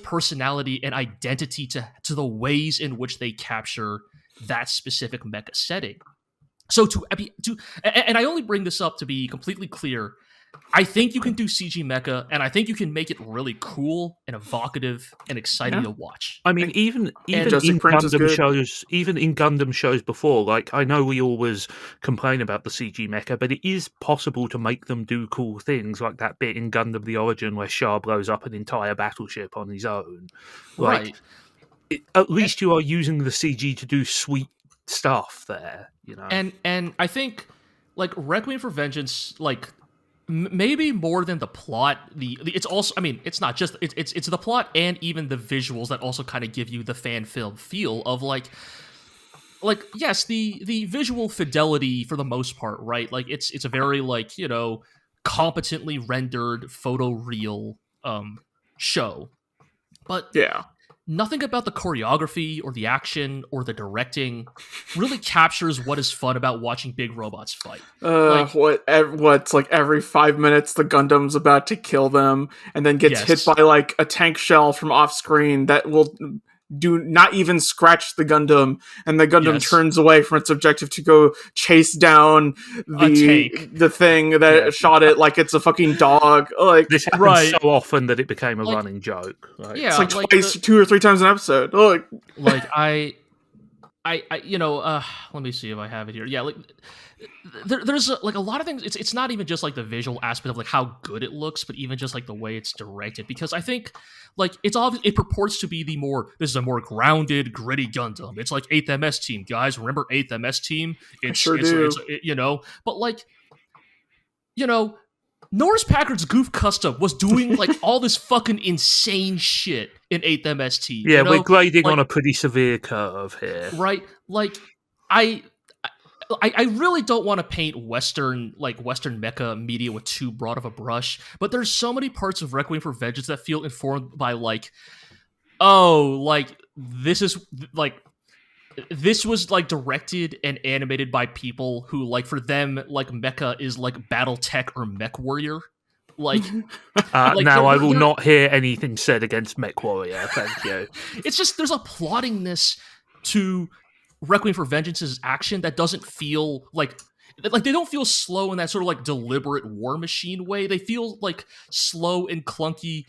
personality and identity to the ways in which they capture that specific mecha setting. So and I only bring this up to be completely clear. I think you can do CG Mecha, and I think you can make it really cool and evocative and exciting to watch. I mean, even in Gundam shows before, like, I know we always complain about the CG Mecha, but it is possible to make them do cool things, like that bit in Gundam The Origin where Shah blows up an entire battleship on his own. Like, right. At least you are using the CG to do sweet stuff there, And I think, like, Requiem for Vengeance, like, maybe more than the plot, it's also, I mean, it's not just, it's the plot and even the visuals that also kind of give you the fan film feel of like yes, the visual fidelity for the most part, right? Like, it's a very, like, competently rendered photoreal show, but nothing about the choreography or the action or the directing really captures what is fun about watching big robots fight. What's like every 5 minutes the Gundam's about to kill them and then gets hit by like a tank shell from off screen that will do not even scratch the Gundam, and the Gundam turns away from its objective to go chase down the thing that shot it like it's a fucking dog. Like, this happens so often that it became a running joke. Like, it's like twice, 2 or 3 times an episode. Like I let me see if I have it here. Yeah, like there's like a lot of things. It's not even just like the visual aspect of like how good it looks, but even just like the way it's directed. Because I think like it's obvious it purports to be this is a more grounded, gritty Gundam. It's like 8th MS Team, guys. Remember 8th MS Team? I sure do. But like Norris Packard's Goof Custom was doing like all this fucking insane shit in 8th MST. Yeah, we're grading on a pretty severe curve here. Right? Like, I really don't want to paint Western mecha media with too broad of a brush, but there's so many parts of Requiem for Vengeance that feel informed by this was like directed and animated by people who, like, for them, like, mecha is like battle tech or mech warrior. Like, now I will not hear anything said against mech warrior. Thank you. It's just there's a plottingness to Requiem for Vengeance's action that doesn't feel like they don't feel slow in that sort of like deliberate War Machine way. They feel like slow and clunky.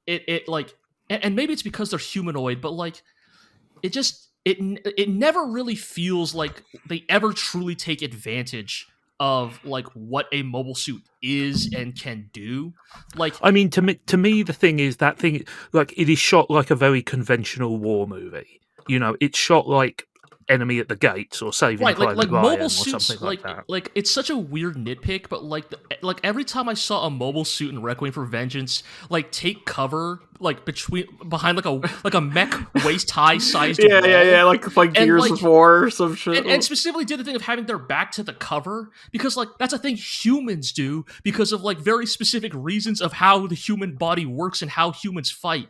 And maybe it's because they're humanoid, but like it never really feels like they ever truly take advantage of like what a mobile suit is and can do. Like, I mean, to me, the thing is that thing, like, it is shot like a very conventional war movie. It's shot like Enemy at the Gates or Saving Private Ryan mobile or suits, something like that. Like, it's such a weird nitpick, but like every time I saw a mobile suit in Requiem for Vengeance, like, take cover like behind like a mech waist high sized wall. Yeah, like Gears of War or some shit. And specifically did the thing of having their back to the cover, because like that's a thing humans do because of like very specific reasons of how the human body works and how humans fight.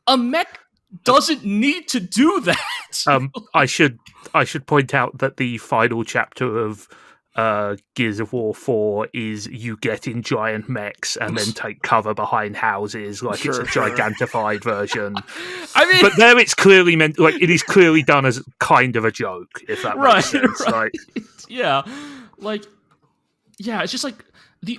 A mech doesn't need to do that. I should point out that the final chapter of Gears of War 4 is you get in giant mechs and then take cover behind houses like it's a gigantified version. I mean, but there it's clearly meant, like, it is clearly done as kind of a joke, if that makes sense. Right. It's just like the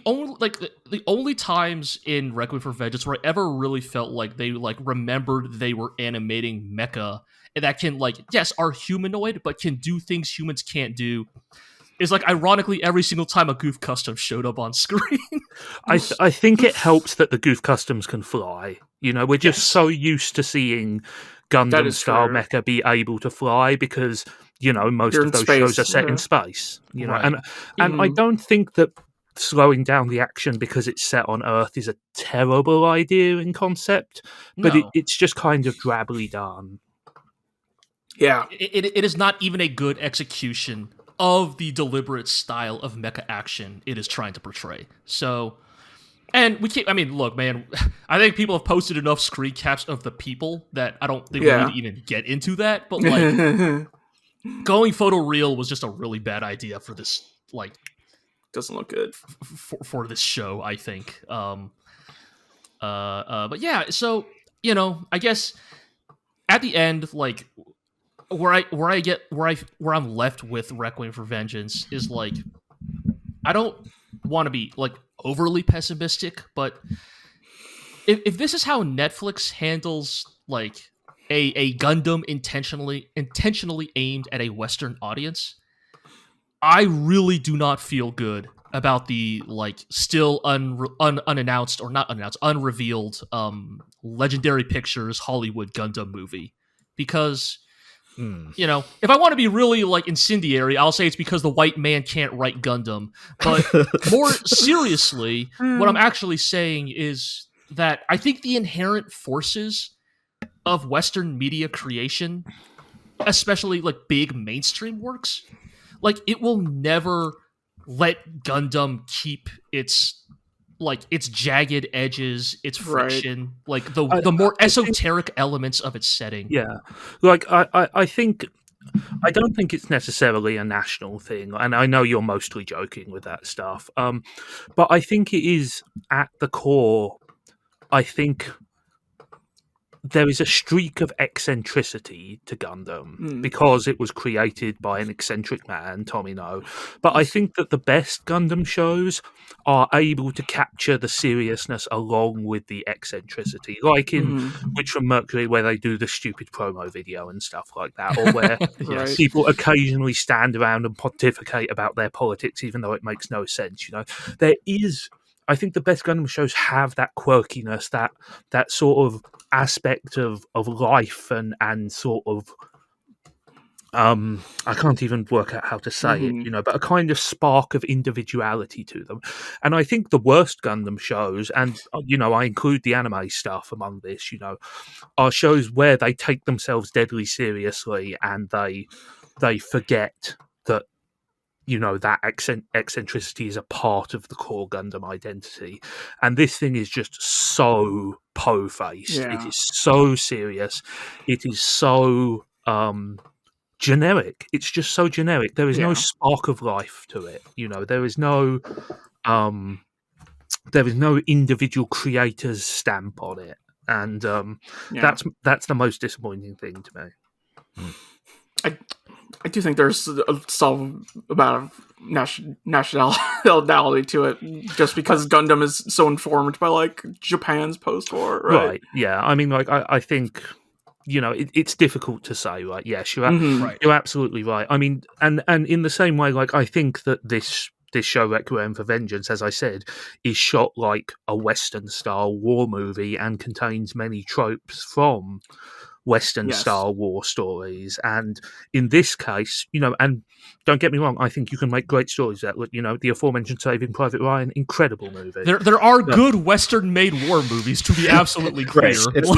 only times in Requiem for Vengeance where I ever really felt like they like remembered they were animating mecha and that can, like, yes, are humanoid but can do things humans can't do is like ironically every single time a Goof Custom showed up on screen. I think it helps that the Goof Customs can fly. We're just so used to seeing Gundam style mecha be able to fly because most of those shows are set in space. And I don't think that slowing down the action because it's set on Earth is a terrible idea in concept, but it's just kind of drably done. Yeah, it is not even a good execution of the deliberate style of mecha action it is trying to portray. So, and we can't. I mean, look, man. I think people have posted enough screen caps of the people that I don't think we need to even get into that. But like, going photoreal was just a really bad idea for this. Like, doesn't look good for this show, I think. But yeah, so I guess at the end, like where I'm left with Requiem for Vengeance is like I don't want to be like overly pessimistic, but if this is how Netflix handles like a Gundam intentionally aimed at a Western audience, I really do not feel good about the like still unannounced or not announced, unrevealed Legendary Pictures Hollywood Gundam movie. Because if I want to be really like incendiary, I'll say it's because the white man can't write Gundam. But more seriously, what I'm actually saying is that I think the inherent forces of Western media creation, especially like big mainstream works, like it will never let Gundam keep its jagged edges, its friction, like the more esoteric elements of its setting. Yeah, like I think I don't think it's necessarily a national thing, and I know you're mostly joking with that stuff. But I think it is at the core. I think there is a streak of eccentricity to Gundam because it was created by an eccentric man, Tomino. But I think that the best Gundam shows are able to capture the seriousness along with the eccentricity, like in Witch from Mercury, where they do the stupid promo video and stuff like that, or where people occasionally stand around and pontificate about their politics, even though it makes no sense. There is. I think the best Gundam shows have that quirkiness, that sort of aspect of life and sort of I can't even work out how to say it, but a kind of spark of individuality to them. And I think the worst Gundam shows, and, I include the anime stuff among this, are shows where they take themselves deadly seriously and they forget that, that eccentricity is a part of the core Gundam identity. And this thing is just so po-faced. Yeah. It is so serious. It is so... generic. It's just so generic. There is no spark of life to it. There is no individual creator's stamp on it, and that's the most disappointing thing to me. I do think there's some amount of nationality to it, just because Gundam is so informed by like Japan's post-war, right? Yeah. I mean, like I think. It's difficult to say, right? Yes, you're absolutely right. I mean, and in the same way, like I think that this show, Requiem for Vengeance, as I said, is shot like a Western-style war movie and contains many tropes from Western-style war stories. And in this case, and don't get me wrong, I think you can make great stories that, the aforementioned Saving Private Ryan, incredible movie. There are good Western-made war movies, to be absolutely clear. That's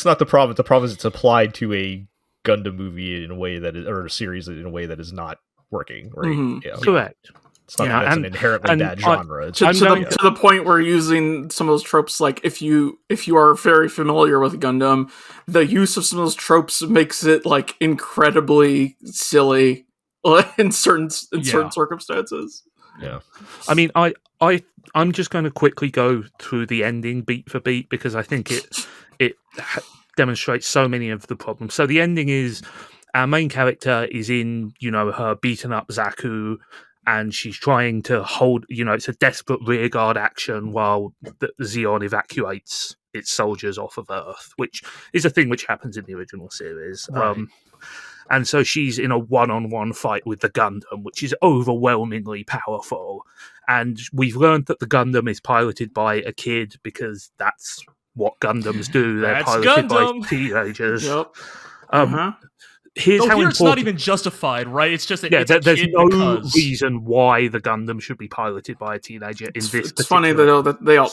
not the problem. The problem is it's applied to a Gundam movie in a way that is, or a series in a way that is not working. Right? Yeah. Correct. It's not that's an inherently bad genre. To the point where using some of those tropes, like if you are very familiar with Gundam, the use of some of those tropes makes it like incredibly silly in certain circumstances. Yeah, I mean, I'm just going to quickly go through the ending beat for beat because I think it demonstrates so many of the problems. So the ending is our main character is in her beaten up Zaku. And she's trying to hold, it's a desperate rearguard action while the Zeon evacuates its soldiers off of Earth, which is a thing which happens in the original series. Right. And so she's in a one-on-one fight with the Gundam, which is overwhelmingly powerful. And we've learned that the Gundam is piloted by a kid because that's what Gundams do. They're piloted by teenagers. Yep. Here's how it's not even justified, right? It's just that there's no reason why the Gundam should be piloted by a teenager in this. It's funny that they all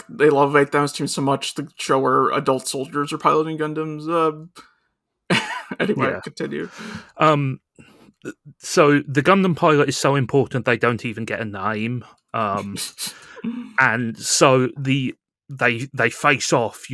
they love 8000 team so much. The show where adult soldiers are piloting Gundams. Anyway, continue. So the Gundam pilot is so important they don't even get a name, and so they face off,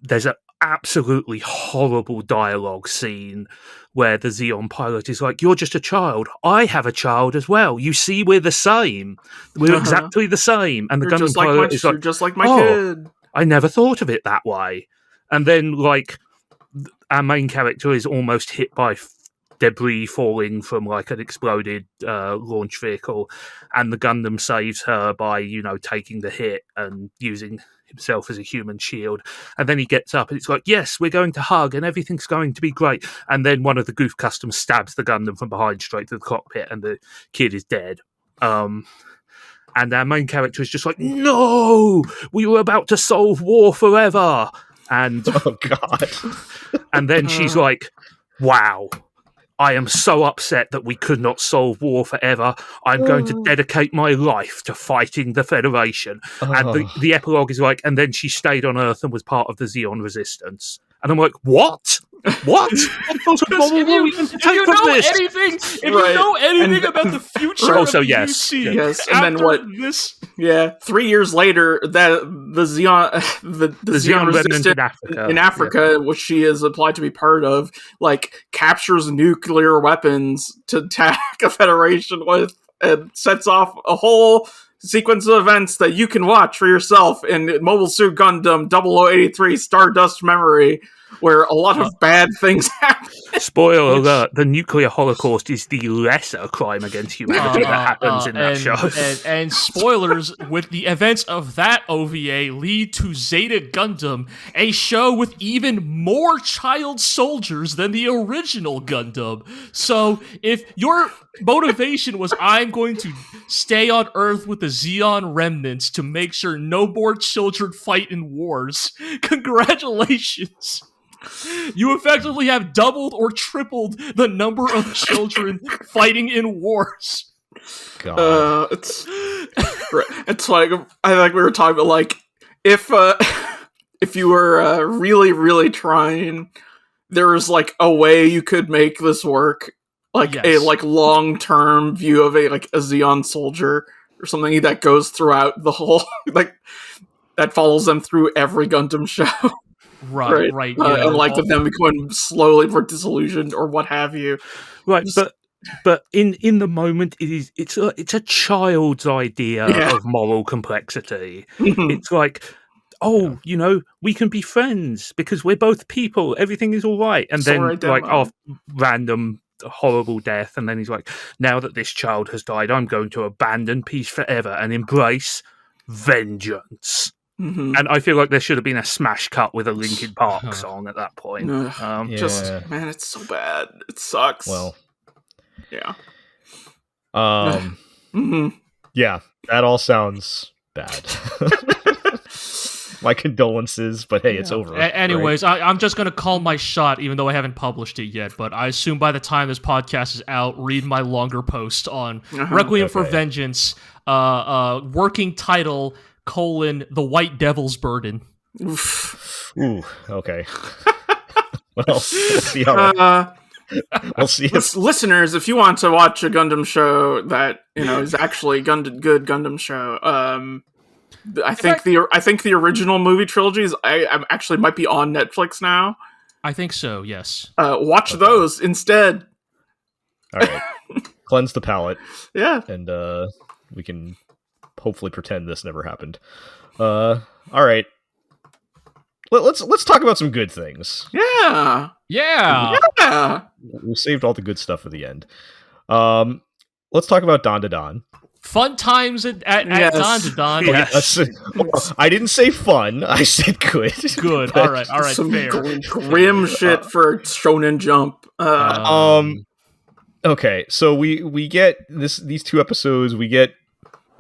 there's an absolutely horrible dialogue scene where the Zeon pilot is like, "You're just a child. I have a child as well. You see, we're the same. We're exactly the same." And the Gundam pilot is like, "You're just like my kid." I never thought of it that way. And then, like, our main character is almost hit by debris falling from like an exploded launch vehicle, and the Gundam saves her by taking the hit and using himself as a human shield. And then he gets up and it's like, "Yes, we're going to hug and everything's going to be great." And then one of the goof customs stabs the Gundam from behind straight to the cockpit and the kid is dead. And our main character is just like, "No, we were about to solve war forever." And oh god. And then she's like, "Wow, I am so upset that we could not solve war forever. I'm going to dedicate my life to fighting the Federation." And the epilogue is like, "And then she stayed on Earth and was part of the Zeon Resistance." And I'm like, what? What? If you know anything about the future of the UC, yes, and then what? This, 3 years later, that the Zeon Resistance in Africa, which she is applied to be part of, like captures nuclear weapons to attack a Federation with, and sets off a whole sequence of events that you can watch for yourself in Mobile Suit Gundam 0083 Stardust Memory. where a lot of bad things happen. Spoiler alert, the nuclear holocaust is the lesser crime against humanity that happens in that show. And spoilers, with the events of that OVA lead to Zeta Gundam, a show with even more child soldiers than the original Gundam. So if your motivation was, I'm going to stay on Earth with the Zeon remnants to make sure no more children fight in wars, congratulations. You effectively have doubled or tripled the number of children fighting in wars. God. It's like, I think we were talking about, like, if you were really, really trying, there was like a way you could make this work, like a like long-term view of a Zeon soldier or something that goes throughout the whole, like, that follows them through every Gundam show. Right. And like them becoming slowly more disillusioned or what have you. Right, but in the moment, it's a child's idea of moral complexity. It's like, we can be friends because we're both people. Everything is all right. And then random horrible death. And then he's like, now that this child has died, I'm going to abandon peace forever and embrace vengeance. And I feel like there should have been a smash cut with a Linkin Park song at that point. Just, man, it's so bad. It sucks. Well, yeah. Yeah, that all sounds bad. My condolences, but hey, it's over. Anyways, right? I'm just going to call my shot, even though I haven't published it yet, but I assume by the time this podcast is out, read my longer post on Requiem for Vengeance, working title, : The White Devil's Burden. Ooh, okay. Well, we'll see how we'll see. Listeners, if you want to watch a Gundam show that is actually good Gundam show, I think the original movie trilogies I actually might be on Netflix now. I think so. Yes. Watch those instead. All right. Cleanse the palate. Yeah. And we can hopefully pretend this never happened. All right. Let's talk about some good things. Yeah. We saved all the good stuff for the end. Let's talk about Dan Da Dan. Fun times at Dan Da Dan. Yes. I didn't say fun. I said good. Good. All right. Some Fair. grim shit for Shonen Jump. Okay, so we get these 2 episodes. We get,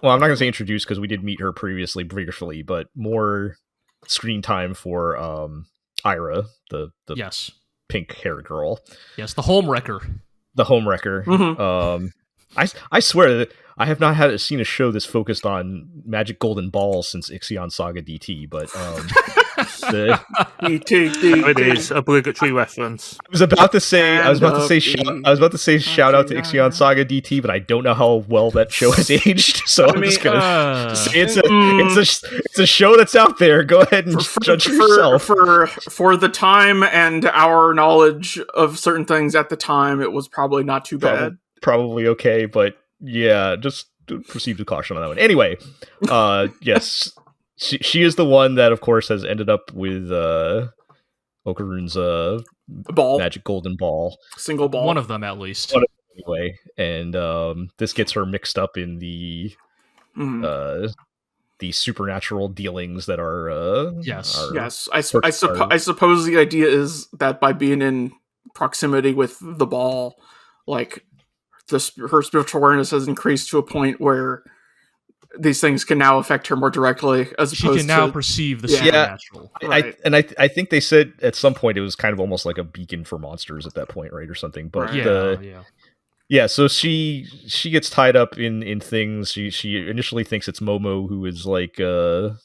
well, I'm not gonna say introduced because we did meet her previously briefly, but more screen time for Ira, the pink hair girl. Yes, the homewrecker. Mm-hmm. I swear that I have not seen a show that's focused on Magic Golden Balls since Ixion Saga DT, but it is obligatory reference. I was about to say shout out to Ixion Saga DT, but I don't know how well that show has aged, so I'm just gonna say it's a show that's out there. Go ahead and judge for yourself. For the time and our knowledge of certain things at the time, it was probably not too bad. Probably okay, but yeah, just proceed with caution on that one. Anyway, yes, she is the one that, of course, has ended up with Okarun's ball, magic golden ball, single ball, one of them at least. Anyway, and this gets her mixed up in the supernatural dealings that are yes. I suppose the idea is that by being in proximity with the ball, like, her spiritual awareness has increased to a point where these things can now affect her more directly, as opposed to... She can now perceive the supernatural. Right. I think they said at some point it was kind of almost like a beacon for monsters at that point, right, or something. But so she gets tied up in things. She initially thinks it's Momo, who is like the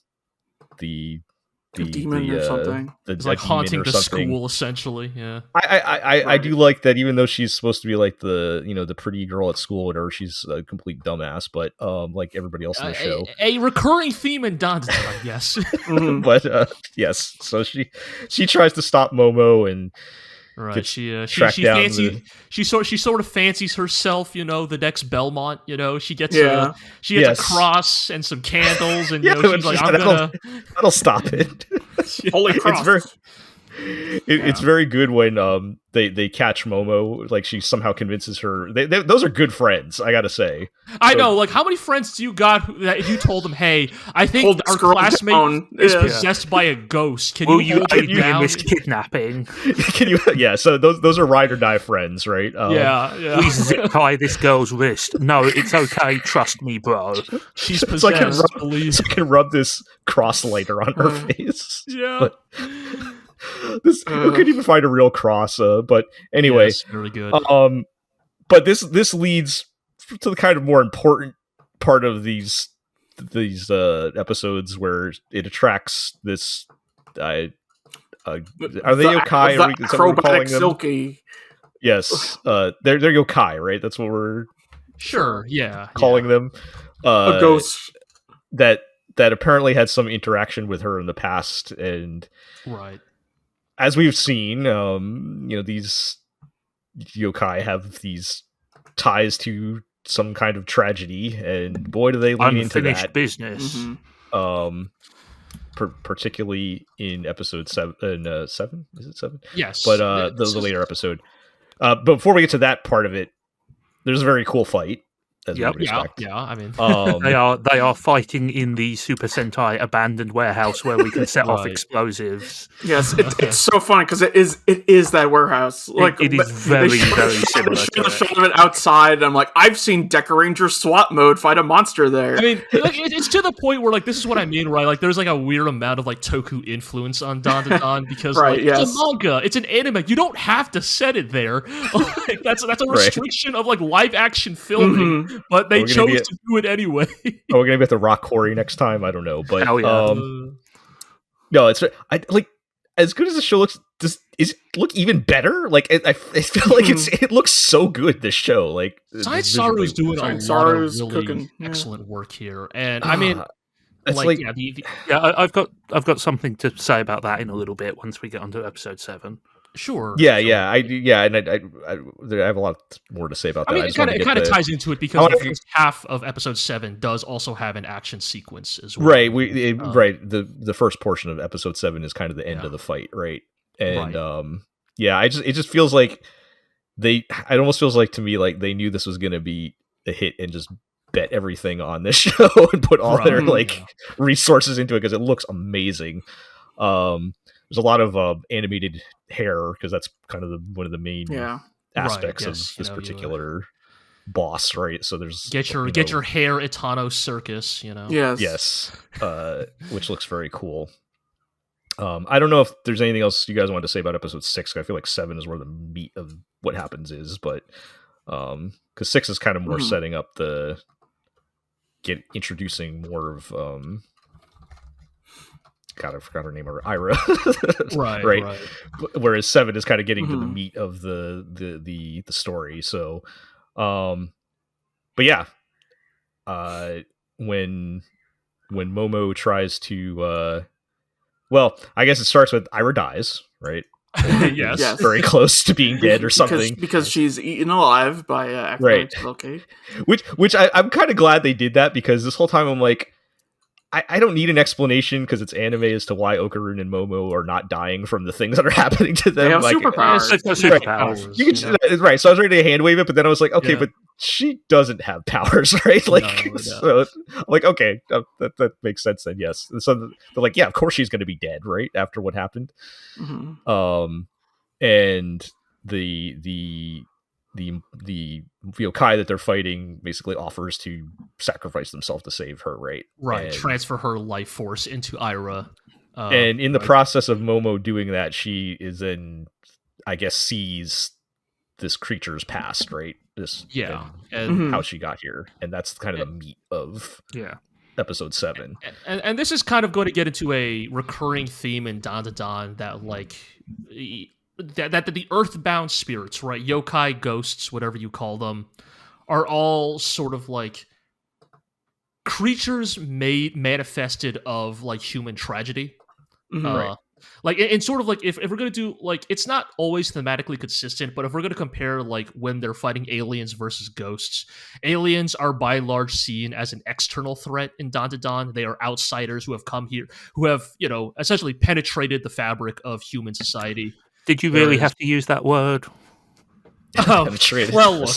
demon or something. It's like haunting the school, essentially. Yeah. I do like that, even though she's supposed to be like the pretty girl at school, or whatever, she's a complete dumbass, but like everybody else in the show. A recurring theme in Dan Da Dan, yes. But yes, so she tries to stop Momo and she sort of fancies herself, the next Belmont. She gets a cross and some candles, and she's like, that'll stop it. Holy cross. It's very good when they catch Momo, like she somehow convinces her. Those are good friends, I gotta say. I know, like how many friends do you got that you told them, "Hey, I think our classmate is possessed by a ghost. Can you hold it down?" This kidnapping. Can you? Yeah. So those are ride or die friends, right? Yeah. Please zip tie this girl's wrist. No, it's okay. Trust me, bro. She's possessed. So I can rub this cross lighter on her face. Yeah. But this you couldn't even find a real cross. But anyway, yes, very good. But this leads to the kind of more important part of these episodes where it attracts this. Are they yokai? The acrobatic Silky. Yes, they're yokai, right? That's what we're calling them. A ghost that apparently had some interaction with her in the past, and as we've seen, these yokai have these ties to some kind of tragedy, and boy, do they lean into that business. Mm-hmm. Particularly in episode 7. 7? Is it 7? Yes, but the later episode. But before we get to that part of it, there's a very cool fight. As we would expect. Yeah. I mean, they are fighting in the Super Sentai abandoned warehouse where we can set off explosives. Yes, it's so funny because it is that warehouse. Like it is very similar. They shot of it outside. And I'm like, I've seen Deca Ranger SWAT mode fight a monster there. I mean, like, it's to the point where like this is what I mean, right? Like there's like a weird amount of like Toku influence on Dandadan because it's a manga, it's an anime. You don't have to set it there. Like, that's a restriction of like live action filming. Mm-hmm. But they chose to do it anyway. We're gonna be at the Rock Quarry next time. I don't know, but no, it's like as good as the show looks. Does it look even better? Like I feel like it looks so good. This show, like Science Saru's doing a lot of really excellent work here, and I mean, I've got something to say about that in a little bit once we get onto episode 7. Sure. Yeah. And I have a lot more to say about that. I mean, it kind of ties into it because the first half of episode 7 does also have an action sequence as well. Right. The first portion of episode 7 is kind of the end of the fight, right? And it just feels like it almost feels like to me like they knew this was going to be a hit and just bet everything on this show and put all their resources into it because it looks amazing. There's a lot of animated hair because that's kind of one of the main aspects of this particular boss, right? So there's get your hair Itano circus, Yes, which looks very cool. I don't know if there's anything else you guys wanted to say about episode 6. I feel like 7 is where the meat of what happens is, but because 6 is kind of more setting up introducing more of God, I forgot her name, or Ira. right. Whereas 7 is kind of getting to the meat of the story. So, but yeah, when Momo tries to, I guess it starts with Ira dies, right? Yes. Very close to being dead or something because she's eaten alive by right. Okay. Which I'm kind of glad they did that because this whole time I'm like, I don't need an explanation because it's anime as to why Okarun and Momo are not dying from the things that are happening to them. They have superpowers. Superpowers. Right. So I was ready to hand wave it, but then I was like, okay, but she doesn't have powers, right? Like, so like, okay, that makes sense then. Yes. So they're like, yeah, of course she's going to be dead, right? After what happened. Mm-hmm. And the yokai that they're fighting basically offers to sacrifice themselves to save her, right? Right, and transfer her life force into Ira. And in the process of Momo doing that, she is I guess, sees this creature's past, right? And how she got here. And that's kind of the meat of episode 7. And this is kind of going to get into a recurring theme in Dandadan that, like... That the earthbound spirits, right, yokai, ghosts, whatever you call them, are all sort of like creatures manifested of like human tragedy. Right. Like, and sort of like if we're gonna do like, it's not always thematically consistent, but if we're gonna compare like when they're fighting aliens versus ghosts, aliens are by and large seen as an external threat in Dandadan. They are outsiders who have come here, who have essentially penetrated the fabric of human society. Did you really have to use that word? Penetrated. Well, look,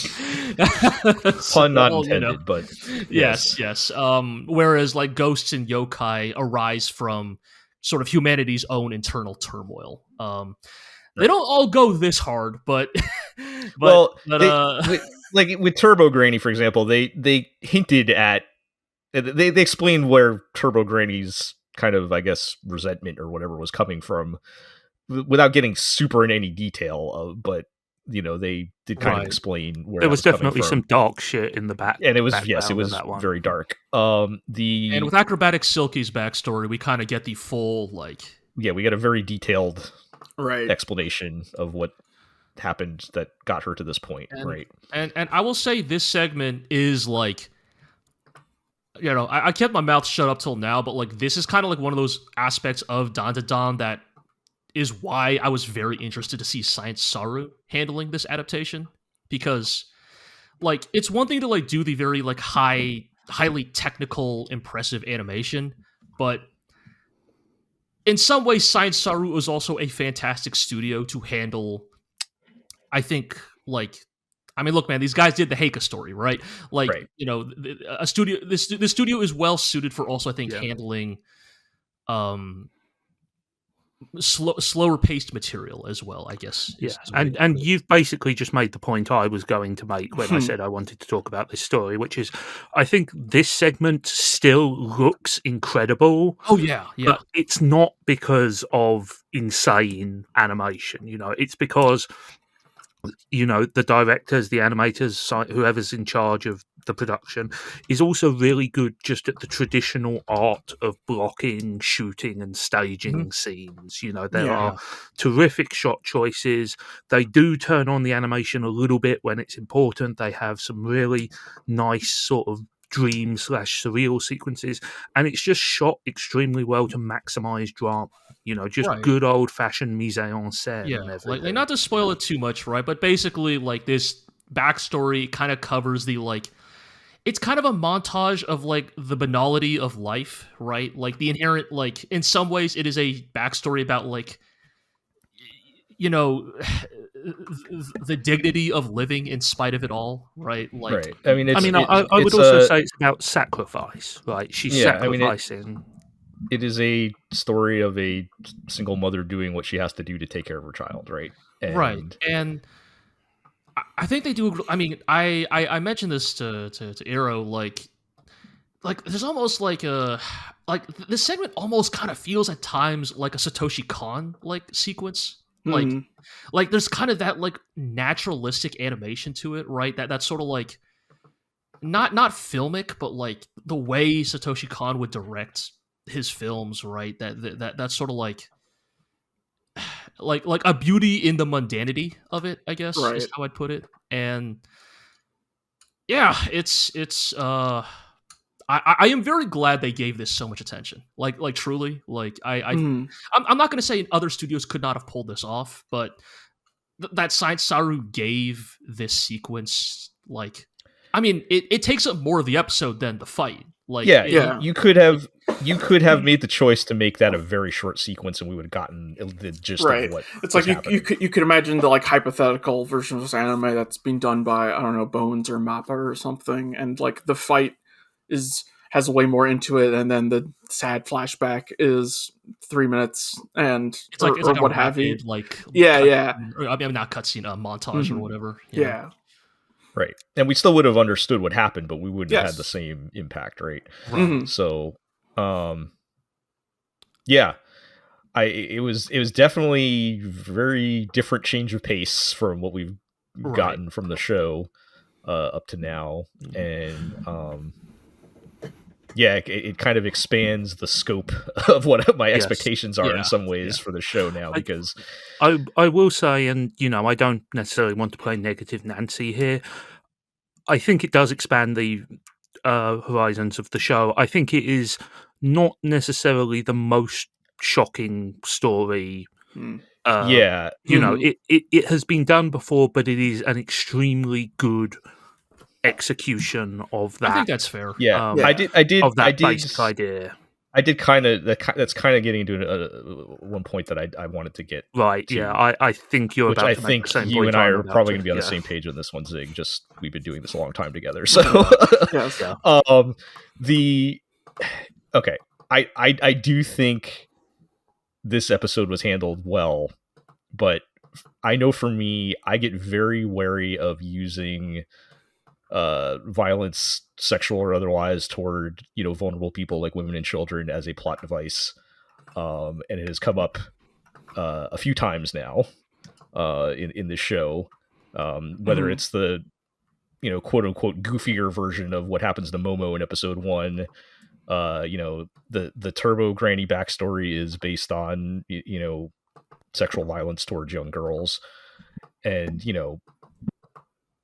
pun not intended, but yes. Whereas like ghosts and yokai arise from sort of humanity's own internal turmoil. They don't all go this hard, but like with Turbo Granny, for example, they hinted at they explained where Turbo Granny's kind of, I guess, resentment or whatever was coming from, without getting super in any detail. But they did kind of explain where there was definitely some dark shit in the back, and it was very dark. And with Acrobatic Silky's backstory, we kind of get the full we get a very detailed right explanation of what happened that got her to this point, right? And I will say this segment is like, I kept my mouth shut up till now, but like this is kind of like one of those aspects of Dandadan that is why I was very interested to see Science Saru handling this adaptation, because like it's one thing to like do the very like highly technical, impressive animation, but in some ways Science Saru was also a fantastic studio to handle. I think look, man, these guys did the Heika story, right? Like, right. A studio. The studio is well suited for also, I think, handling slower paced material as well, I guess. And you've basically just made the point I was going to make when I said I wanted to talk about this story, which is I think this segment still looks incredible. Oh yeah. But it's not because of insane animation, it's because the directors, the animators, whoever's in charge of the production is also really good just at the traditional art of blocking, shooting, and staging scenes. There are terrific shot choices. They do turn on the animation a little bit when it's important. They have some really nice sort of dream/surreal sequences, and it's just shot extremely well to maximize drama. Good old fashioned mise en scène. Yeah, and everything. Like not to spoil it too much, right? But basically, like this backstory kind of covers the it's kind of a montage of like the banality of life, right? Like the inherent, like in some ways, it is a backstory about like the dignity of living in spite of it all, right? Like, right. I mean, I would also say it's about sacrifice, right? She's sacrificing. It is a story of a single mother doing what she has to do to take care of her child, right? Right. And I think they do. I mean, I mentioned this to Arrow, like there's almost this segment almost kind of feels at times like a Satoshi Kon sequence. Like there's kind of that like naturalistic animation to it, right? That's sort of like not filmic, but like the way Satoshi Kon would direct his films, right? That's sort of like a beauty in the mundanity of it, I guess, is how I'd put it. And yeah, it's I am very glad they gave this so much attention. Like truly, like I'm not going to say other studios could not have pulled this off, but that Science Saru gave this sequence, like, I mean, it takes up more of the episode than the fight. Like, you could have made the choice to make that a very short sequence, and we would have gotten the gist of what. It's like you could imagine the like hypothetical version of this anime that's being done by, I don't know, Bones or Mappa or something, and like the fight has way more into it, and then the sad flashback is 3 minutes, and it's like what have you. I mean, not cutscene, montage or whatever. Yeah. Right. And we still would have understood what happened, but we wouldn't have had the same impact, right? So, it was definitely very different change of pace from what we've gotten from the show up to now. And, it kind of expands the scope of what my expectations are in some ways for the show now, because I will say, and I don't necessarily want to play negative Nancy here, I think it does expand the horizons of the show. I think it is not necessarily the most shocking story. Yeah, you know, it has been done before, but it is an extremely good execution of that. I think that's fair. Yeah, I did of that basic idea. I did kind of that's kind of getting into one point that I wanted to get right. to, yeah, I think you're which about I to make think the same you point and I I'm are about probably to, going to be on the yeah. same page on this one, Zig. Just we've been doing this a long time together, so Yes. Okay, I do think this episode was handled well, but I know for me, I get very wary of using violence, sexual or otherwise, toward vulnerable people like women and children as a plot device, and it has come up a few times now in this show, whether it's the quote unquote goofier version of what happens to Momo in episode 1. The Turbo Granny backstory is based on sexual violence towards young girls, and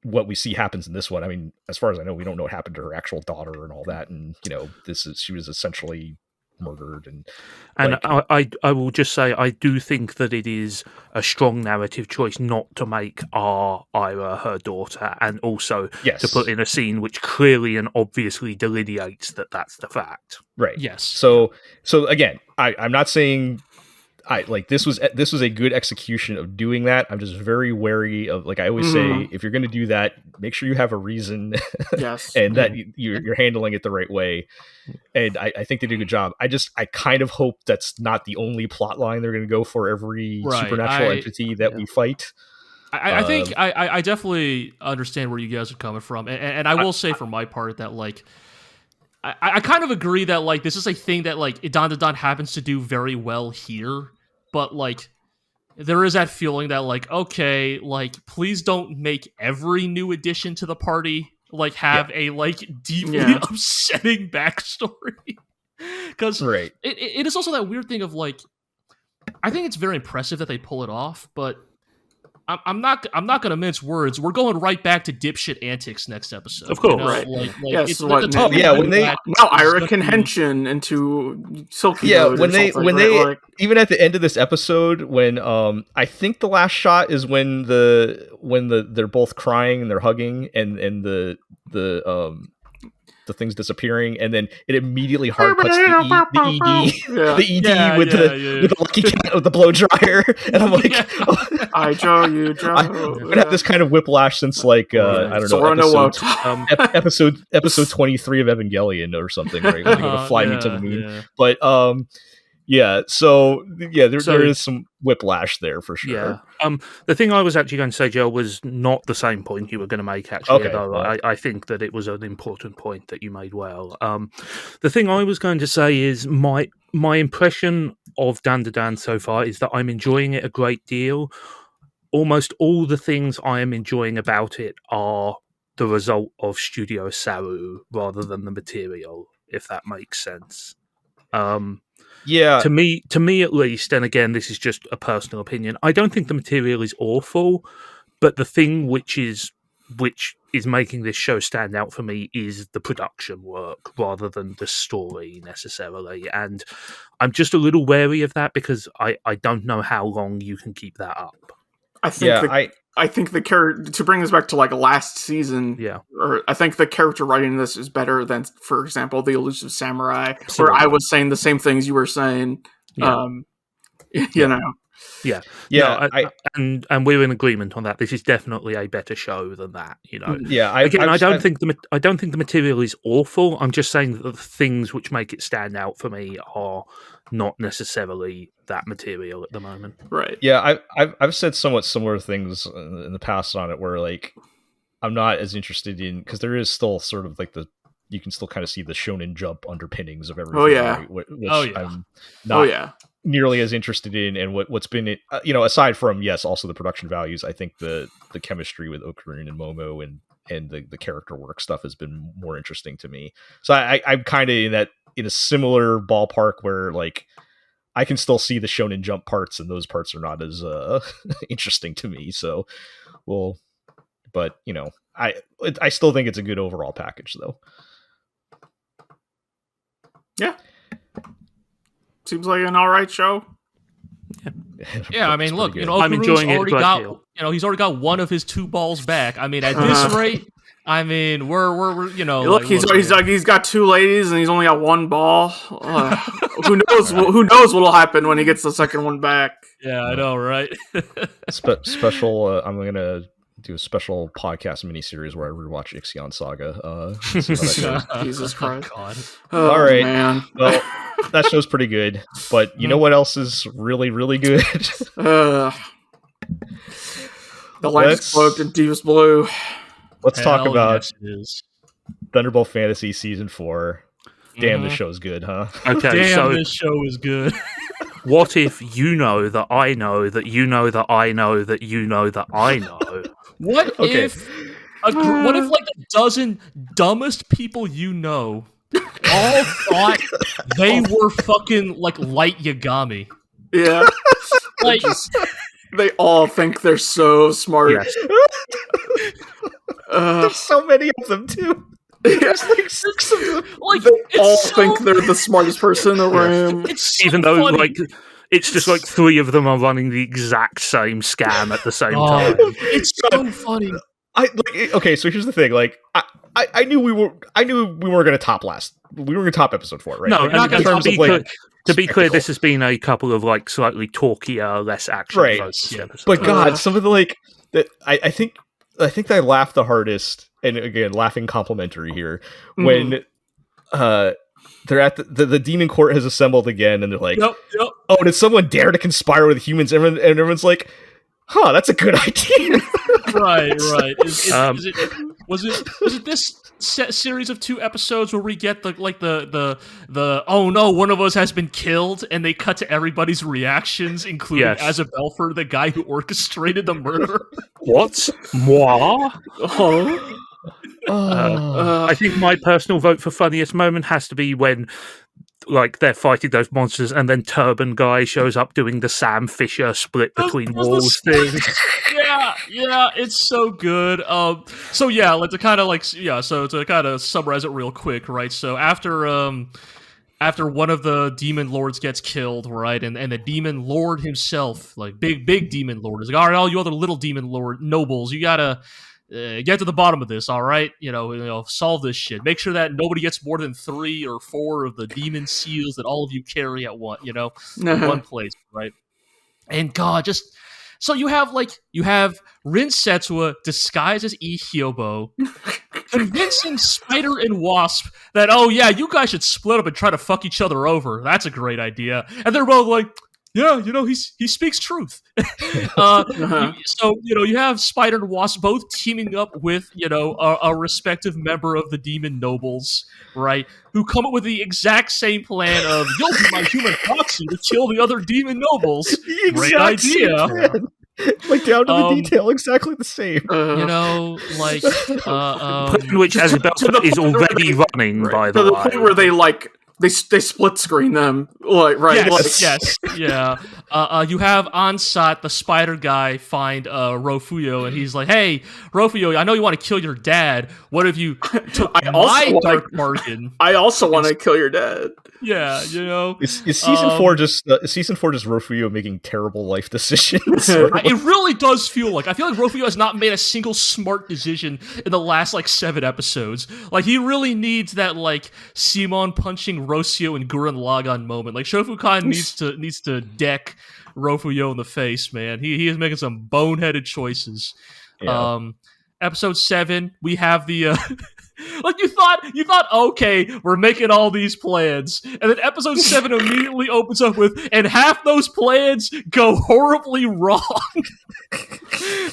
what we see happens in this one. I mean, as far as I know, we don't know what happened to her actual daughter and all that, and she was essentially murdered. And I will just say, I do think that it is a strong narrative choice not to make Ira her daughter, and also to put in a scene which clearly and obviously delineates that that's the fact. Right. Yes. So again, I'm not saying this was a good execution of doing that. I'm just very wary of, like I always say, if you're going to do that, make sure you have a reason, yes, and that you're handling it the right way. And I think they did a good job. I kind of hope that's not the only plot line they're going to go for every supernatural entity that we fight. I think I definitely understand where you guys are coming from, and I will say for my part that I kind of agree that this is a thing that Dandadan happens to do very well here, but there is that feeling that okay, please don't make every new addition to the party have a deeply upsetting backstory, because it is also that weird thing of I think it's very impressive that they pull it off, but I'm not going to mince words. We're going right back to dipshit antics next episode. Of course, right? It's when they Ira can henshin into Silky. Yeah, when they even at the end of this episode, when I think the last shot is when they're both crying and they're hugging, and the thing's disappearing, and then it immediately hard cuts the ED with the lucky cat with the blow dryer, and I'm like, I draw you, draw. I've had this kind of whiplash since I don't know, episode 23 of Evangelion or something, right? When they go to fly me to the moon, but there is some whiplash there for sure. Yeah. The thing I was actually going to say, Joe, was not the same point you were going to make, actually. Okay, although I think that it was an important point that you made well. The thing I was going to say is my impression of Dandadan so far is that I'm enjoying it a great deal. Almost all the things I am enjoying about it are the result of Studio Saru rather than the material, if that makes sense. Yeah, to me at least, and again, this is just a personal opinion, I don't think the material is awful, but the thing which is making this show stand out for me is the production work rather than the story necessarily, and I'm just a little wary of that because I don't know how long you can keep that up. I think the character, to bring this back to last season, or I think the character writing this is better than, for example, The Elusive Samurai, where I was saying the same things you were saying. And we're in agreement on that. This is definitely a better show than that. I don't think the material is awful. I'm just saying that the things which make it stand out for me are not necessarily that material at the moment. Right. Yeah, I've said somewhat similar things in the past on it, where I'm not as interested in, because there is still sort of you can still kind of see the Shonen Jump underpinnings of everything. Right? Which I'm not nearly as interested in, and what's been aside from also the production values, I think the chemistry with Okarun and Momo and the character work stuff has been more interesting to me. So I'm kind of in a similar ballpark where I can still see the Shonen Jump parts, and those parts are not as interesting to me. So, but I still think it's a good overall package, though. Yeah. seems like an alright show. Yeah, I mean, look, I'm enjoying it. He's already got one of his 2 balls back. I mean, at this rate, I mean, we're look, he's got 2 ladies and he's only got 1 ball. Who knows? Who knows what'll happen when he gets the second one back? Yeah, I know, right? Special. I'm gonna do a special podcast miniseries where I rewatch Ixion Saga. Jesus Christ! God. Oh, all right, man. Well, that show's pretty good, but you know what else is really, really good? The Light Explode in Deepest Blue. Let's talk about Thunderbolt Fantasy Season 4. Damn, this show's good, huh? Okay, damn, this show is good. What if you know that I know that you know that I know that you know that I know? What if like the dozen dumbest people you know all thought they were fucking like Light Yagami? Yeah. Like they all think they're so smart. Yes. There's so many of them too. There's like 6 of them. Like they all think they're the smartest person in the room. Even though like it's just like 3 of them are running the exact same scam at the same time. It's so funny. Okay, so here's the thing. Like, I knew we weren't going to top last. We were going to top episode 4, right? No, like, in terms of to be clear, this has been a couple of like slightly talkier, less action. Right. Episodes. But God, some of the like that I think I laughed the hardest, and again, laughing complimentary here when they're at the demon court has assembled again, and they're like, yep. "Oh, did someone dare to conspire with humans?" And everyone's like, "Huh, that's a good idea." Right. Was it this series of 2 episodes where we get the oh no, one of us has been killed, and they cut to everybody's reactions, including Azabelfer, the guy who orchestrated the murder? What? Moi? I think my personal vote for funniest moment has to be when like they're fighting those monsters and then Turban Guy shows up doing the Sam Fisher split between walls thing. Yeah, it's so good. So to kind of summarize it real quick, right? So after one of the demon lords gets killed, right, and the demon lord himself, like big demon lord, is like, all right, all you other little demon lord nobles, you gotta get to the bottom of this, all right? You know, solve this shit. Make sure that nobody gets more than 3 or 4 of the demon seals that all of you carry at one, in one place, right? And God, just so you have Rin Setsua disguised as Ihyobo, convincing Spider and Wasp that, oh yeah, you guys should split up and try to fuck each other over. That's a great idea. And they're both like, yeah, he speaks truth. So you have Spider and Wasp both teaming up with a respective member of the demon nobles, right? Who come up with the exact same plan of you'll be my human proxy to kill the other demon nobles. Great idea. Like down to the detail, exactly the same. Which Azabel is already running, by the way. To the point where they split screen them, Yes. You have Ansat, the spider guy, find Rofuyo, and he's like, "Hey, Rofuyo, I know you want to kill your dad. What if you took my dark bargain? I also want to kill your dad." Yeah, Is season 4 just Rofuyo making terrible life decisions? It really does feel like. I feel like Rofuyo has not made a single smart decision in the last 7 episodes. Like he really needs that Simon punching Rocio and Gurren Lagann moment. Like Shofukan needs to deck Rofuyo in the face, man. He is making some boneheaded choices. Yeah. Episode 7, we have the you thought okay, we're making all these plans, and then episode 7 immediately opens up with, and half those plans go horribly wrong.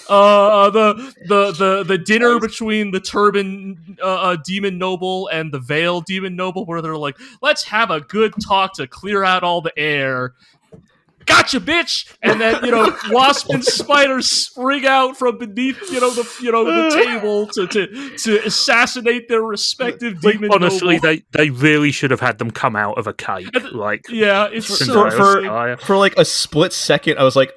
The dinner between the turban demon noble and the veil demon noble, where they're like, let's have a good talk to clear out all the air. Gotcha, bitch! And then Wasp and Spider spring out from beneath the table to assassinate their respective demon. Honestly, noble. They really should have had them come out of a cave. It's for a split second. I was like,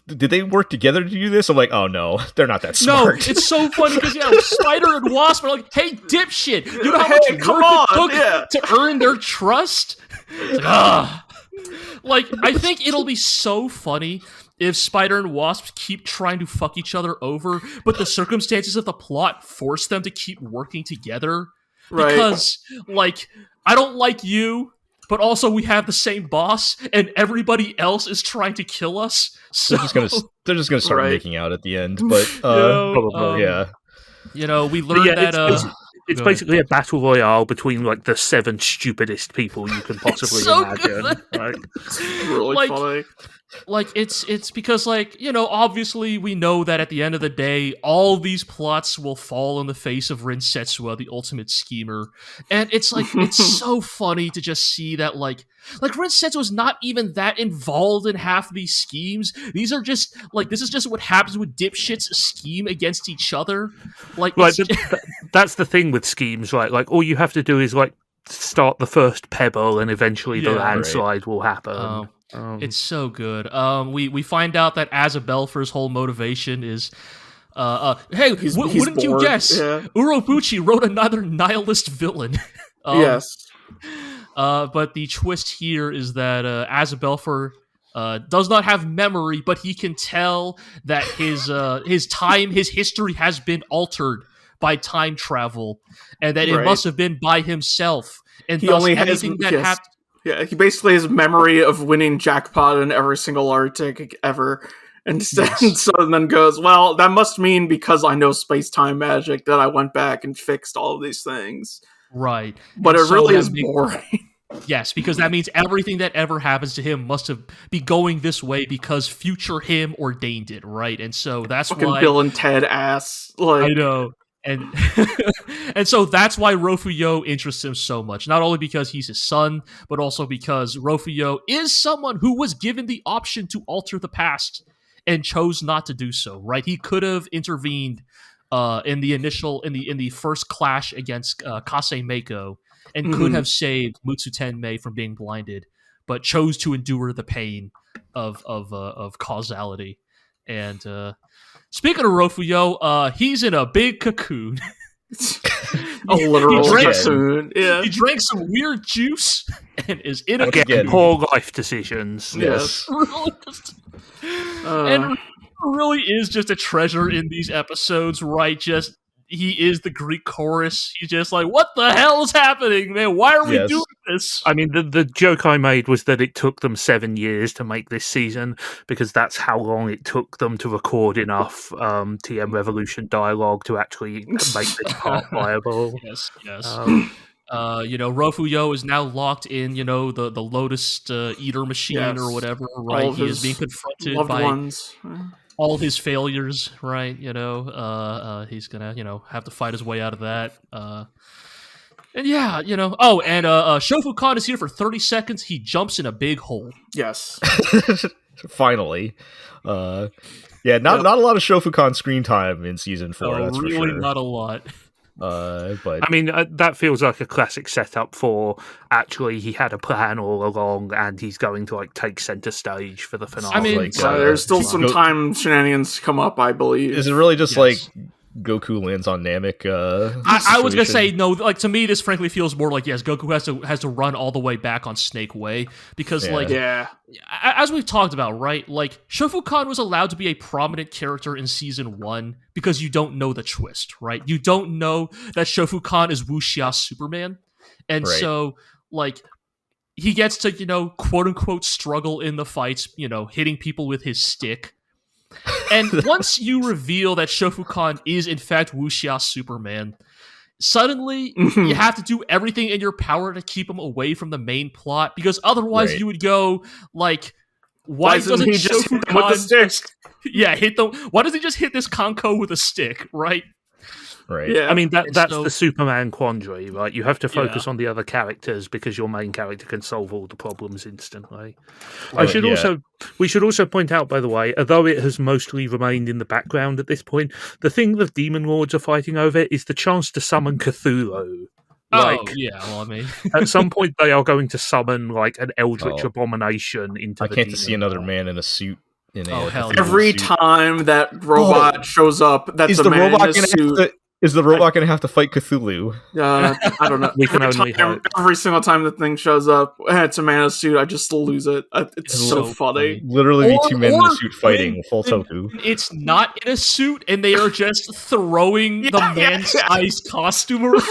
did they work together to do this? I'm like, oh no, they're not that smart. No, it's so funny because Spider and Wasp are like, hey, dipshit, you know how much work it took to earn their trust? It's like, Like, I think it'll be so funny if Spider and Wasp keep trying to fuck each other over, but the circumstances of the plot force them to keep working together. Right. Because, like, I don't like you, but also we have the same boss, and everybody else is trying to kill us. So they're just gonna start making out at the end. But we learned that it's basically a battle royale between like the 7 stupidest people you can possibly imagine. Right? It's really funny. Like, it's because, like, obviously we know that at the end of the day, all these plots will fall in the face of Rin Setsua, the ultimate schemer. And it's like, it's so funny to just see that, like Rin Setsua's not even that involved in half these schemes. These are just, like, this is just what happens when dipshits scheme against each other. Like, right, that's the thing with schemes, right? Like, all you have to do is, like, start the first pebble and eventually the landslide will happen. It's so good. We find out that Azabelfer's whole motivation is, hey, wouldn't you guess? Yeah. Urobuchi wrote another nihilist villain. Yes. But the twist here is that Azabelfer does not have memory, but he can tell that his history has been altered by time travel, and that it must have been by himself. And he thus only anything that happened. Yeah, he basically has memory of winning jackpot in every single lottery ticket ever. And then goes, well, that must mean because I know space-time magic that I went back and fixed all of these things. Right. But it really is boring. Yes, because that means everything that ever happens to him must be going this way because future him ordained it, right? And so that's fucking why... Bill and Ted ass. Like... I know. And and so that's why Rofuyo interests him so much. Not only because he's his son, but also because Rofuyo is someone who was given the option to alter the past and chose not to do so. Right? He could have intervened in the first clash against Kase Meiko and could have saved Mutsutenmei from being blinded, but chose to endure the pain of causality. And speaking of Rofuyo, he's in a big cocoon. A literal cocoon. He drank some weird juice and is in a cocoon. Poor life decisions. Yes. And really is just a treasure in these episodes, right? Just he is the Greek chorus. He's just like, what the hell is happening, man? Why are we doing this? I mean, the joke I made was that it took them 7 years to make this season because that's how long it took them to record enough TM Revolution dialogue to actually make this part viable. Yes. Rofuyo is now locked in, the Lotus Eater machine or whatever, right? He is being confronted by all his failures, right? He's gonna, have to fight his way out of that. And Shofukan is here for 30 seconds. He jumps in a big hole. Yes. Finally. Not a lot of Shofukan screen time in season 4, that's really for sure. Not a lot. But I mean, that feels like a classic setup for actually he had a plan all along and he's going to take center stage for the finale. I mean, there's still some time shenanigans to come up, I believe. Is it really just like Goku lands on Namek? I was gonna say no. Like, to me, this frankly feels more like Goku has to run all the way back on Snake Way because as we've talked about, right? Like, Shofukan was allowed to be a prominent character in season 1 because you don't know the twist, right? You don't know that Shofukan is Wuxia Superman, and so like he gets to quote unquote struggle in the fights, hitting people with his stick. And once you reveal that Shofukan is in fact Wuxia Superman, suddenly you have to do everything in your power to keep him away from the main plot, because otherwise you would go like, why doesn't he just hit them with a stick? Hit them. Why does he just hit this Kanko with a stick, right? Right. Yeah. I mean, that's the Superman quandary, right? You have to focus on the other characters because your main character can solve all the problems instantly. We should also point out, by the way, although it has mostly remained in the background at this point, the thing the Demon Lords are fighting over is the chance to summon Cthulhu. At some point they are going to summon an eldritch abomination into the I can't see another man in a suit. Every time that robot shows up, that's a man in a suit. Is the robot going to have to fight Cthulhu? I don't know. We can only hope. Every single time the thing shows up, and it's a man in a suit, I just lose it. It's so funny. Literally be two men in a suit fighting full toku. It's not in a suit, and they are just throwing the man-sized costume around.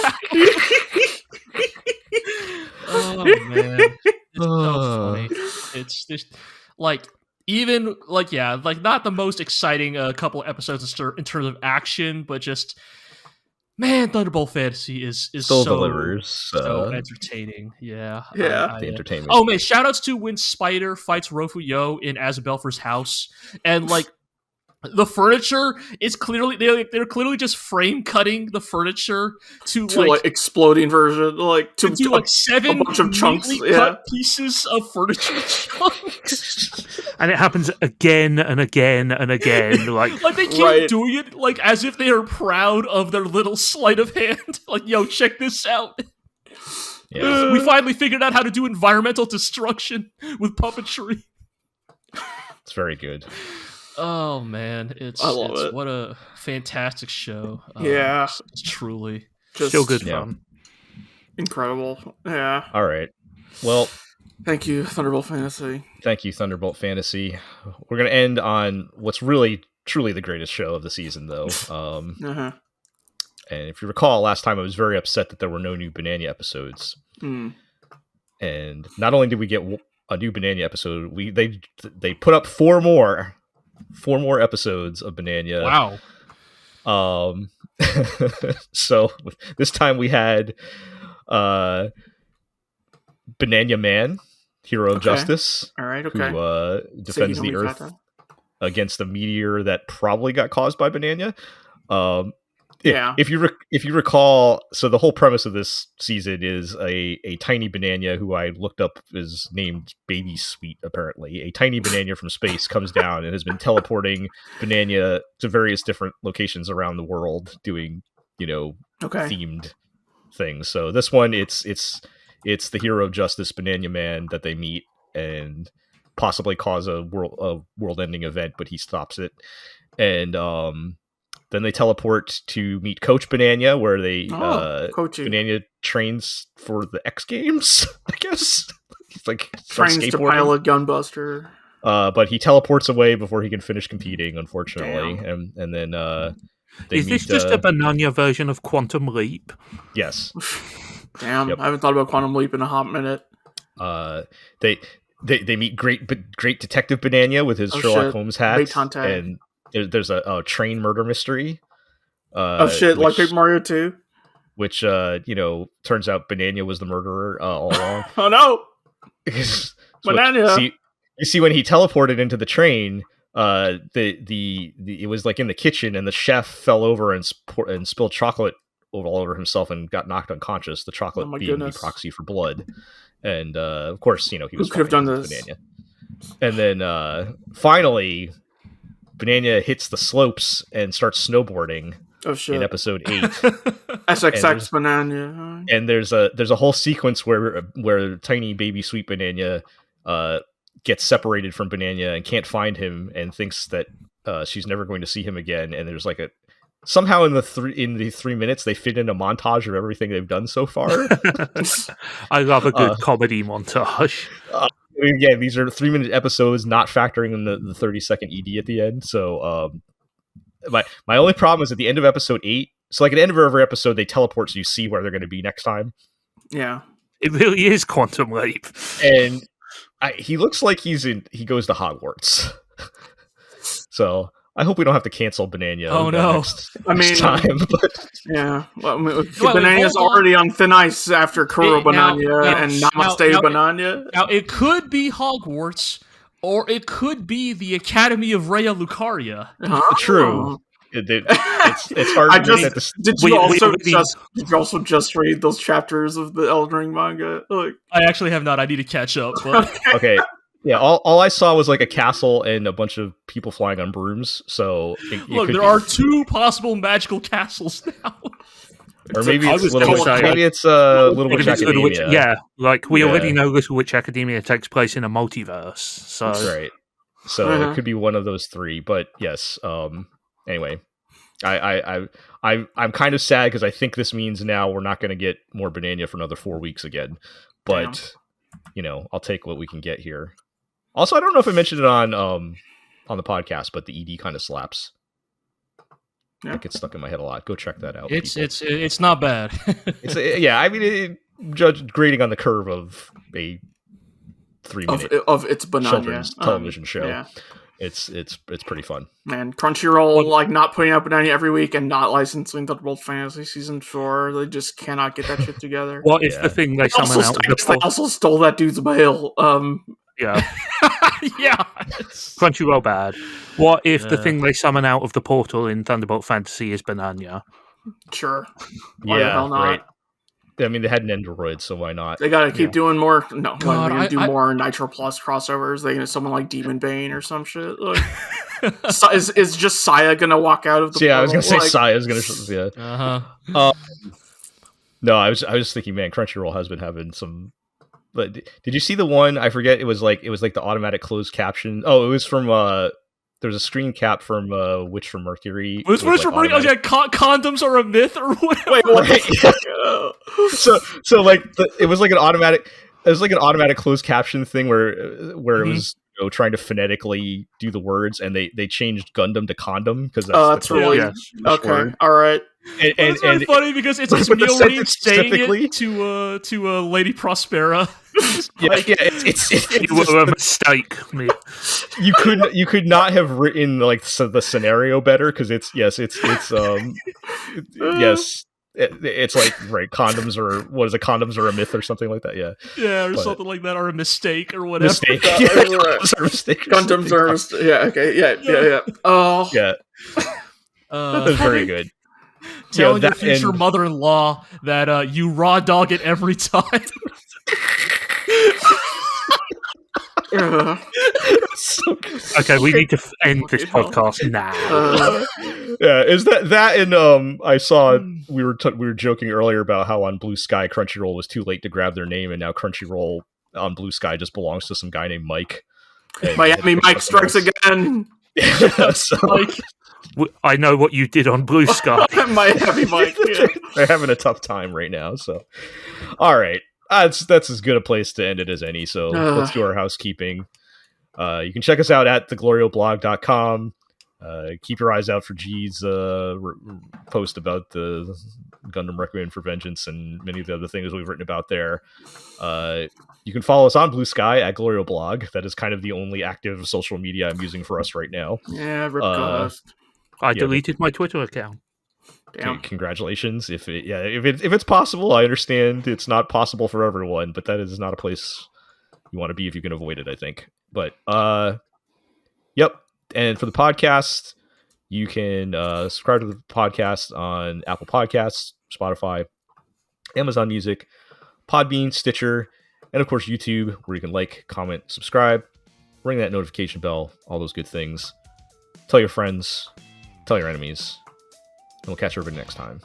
Oh man, it's so funny. It's just like even like not the most exciting couple episodes in terms of action, but just man, Thunderbolt Fantasy is still so delivers so entertaining. Yeah. The entertainment. Oh man, shout outs to when Spider fights Rofuyo in Azabelfer's house, and like the furniture is clearly they're clearly just frame cutting the furniture to like exploding version, like to like 7 a bunch of chunks, cut pieces of furniture chunks. And it happens again and again and again, like they keep doing it like as if they are proud of their little sleight of hand. Like, yo, check this out. Yeah. We finally figured out how to do environmental destruction with puppetry. It's very good. Oh man, I love it. What a fantastic show. It's truly just still good fun. Incredible. Yeah. All right. Well, thank you, Thunderbolt Fantasy. Thank you, Thunderbolt Fantasy. We're going to end on what's really, truly the greatest show of the season, though. And if you recall, last time I was very upset that there were no new Bananya episodes. And not only did we get a new Bananya episode, they put up four more episodes of Bananya. Wow. So this time we had Bananya Man, Hero of Justice. All right, okay. Who defends the Earth against a meteor that probably got caused by Bananya. If you recall, so the whole premise of this season is a tiny Bananya who I looked up is named Baby Sweet. Apparently, a tiny Bananya from space comes down and has been teleporting Bananya to various different locations around the world, doing themed things. So this one, it's the Hero of Justice Bananya Man that they meet and possibly cause a world-ending event, but he stops it. And then they teleport to meet Coach Bananya, where Bananya trains for the X Games, I guess. He's like trains to pilot Gunbuster. But he teleports away before he can finish competing, unfortunately. And then is this just a Bananya version of Quantum Leap? Yes. Damn, yep. I haven't thought about Quantum Leap in a hot minute. They meet great Detective Bananya with his Sherlock Holmes hat, and there's a train murder mystery. Like Paper Mario 2? Which, turns out Bananya was the murderer all along. Oh no! Bananya! You see, when he teleported into the train, it was like in the kitchen, and the chef fell over and spilled chocolate all over himself and got knocked unconscious. The chocolate being the proxy for blood. And, of course, he was could have done this. Bananya. And then, finally, Bananya hits the slopes and starts snowboarding in episode 8. SXX Bananya. And there's a whole sequence where tiny baby sweet Bananya gets separated from Bananya and can't find him and thinks that she's never going to see him again. And there's like somehow in the 3 minutes they fit in a montage of everything they've done so far. I love a good comedy montage. Again, these are 3-minute episodes, not factoring in the 30-second ED at the end. So my only problem is at the end of episode 8. So like at the end of every episode, they teleport so you see where they're going to be next time. Yeah, it really is Quantum Leap. And he looks like he goes to Hogwarts. So I hope we don't have to cancel Bananya. Oh no! Next time, but... yeah. Well, Bananya's already on thin ice after Kuro Bananya and Namaste Bananya. Now it could be Hogwarts, or it could be the Academy of Rhea Lucaria. True. It's hard to get that. Did you also just read those chapters of the Elden Ring manga? I actually have not. I need to catch up. But... Okay. Yeah, all I saw was like a castle and a bunch of people flying on brooms. So there are 2 possible magical castles now. Or maybe it's Little Witch Academia. Yeah, like we already know Little Witch Academia takes place in a multiverse. So that's right. So it could be one of those 3. But yes. Anyway, I'm kind of sad because I think this means now we're not going to get more Bananya for another 4 weeks again. But I'll take what we can get here. Also, I don't know if I mentioned it on the podcast, but the ED kind of slaps. Yeah. It gets stuck in my head a lot. Go check that out. It's not bad. Judge grading on the curve of a 3-minute of its Bananya children's television show. Yeah. It's pretty fun. Man, Crunchyroll not putting out Bananya every week and not licensing Thunderbolt Fantasy Season 4. They just cannot get that shit together. What if the thing they summon out? They also stole that dude's mail. Yeah. Yeah. Crunchyroll bad. What if the thing they summon out of the portal in Thunderbolt Fantasy is Bananya? Sure. Why the hell not? Right. I mean, they had an Android, so why not? They gotta keep doing more. No, they're gonna do more Nitro Plus crossovers. They're gonna someone like Demon Bane or some shit. Like, is just Saya gonna walk out of the? Yeah, I was gonna say Saya's gonna. Yeah. No, I was thinking, man, Crunchyroll has been having some. But did you see the one? I forget. It was like the automatic closed caption. Oh, it was from there's a screen cap from Witch from Mercury. It was Witch from Mercury. Oh, yeah, condoms are a myth or whatever. Wait, so like it was like an automatic. It was like an automatic closed caption thing where it was trying to phonetically do the words, and they changed Gundam to condom because that's really okay. Word. All right. And it's really funny because it's Mio saying it to Lady Prospera. It was a mistake. You could not have written like the scenario better because it's like right, condoms are what is it? Condoms are a myth or something like that. Or something like that, or a mistake or whatever. Condoms are a mistake. Condoms are yeah. Oh yeah. That's very good. Telling your future mother-in-law that you raw dog it every time. Okay, we need to end this podcast now. Is that and I saw we were joking earlier about how on Blue Sky Crunchyroll was too late to grab their name, and now Crunchyroll on Blue Sky just belongs to some guy named Mike. Miami Mike strikes again. I know what you did on Blue Sky. Miami Mike. Yeah. They're having a tough time right now. So, all right, that's as good a place to end it as any. So let's do our housekeeping. You can check us out at theglorioblog.com. Keep your eyes out for G's post about the Gundam Requiem for Vengeance and many of the other things we've written about there. You can follow us on Blue Sky at GLORIO blog. That is kind of the only active social media I'm using for us right now. Yeah, rip Ghost. I deleted my Twitter account. Damn. Congratulations. If it's possible, I understand it's not possible for everyone, but that is not a place you want to be if you can avoid it, I think. But yep. And for the podcast, you can subscribe to the podcast on Apple Podcasts, Spotify, Amazon Music, Podbean, Stitcher, and of course YouTube, where you can like, comment, subscribe, ring that notification bell, all those good things. Tell your friends, tell your enemies, and we'll catch everybody next time.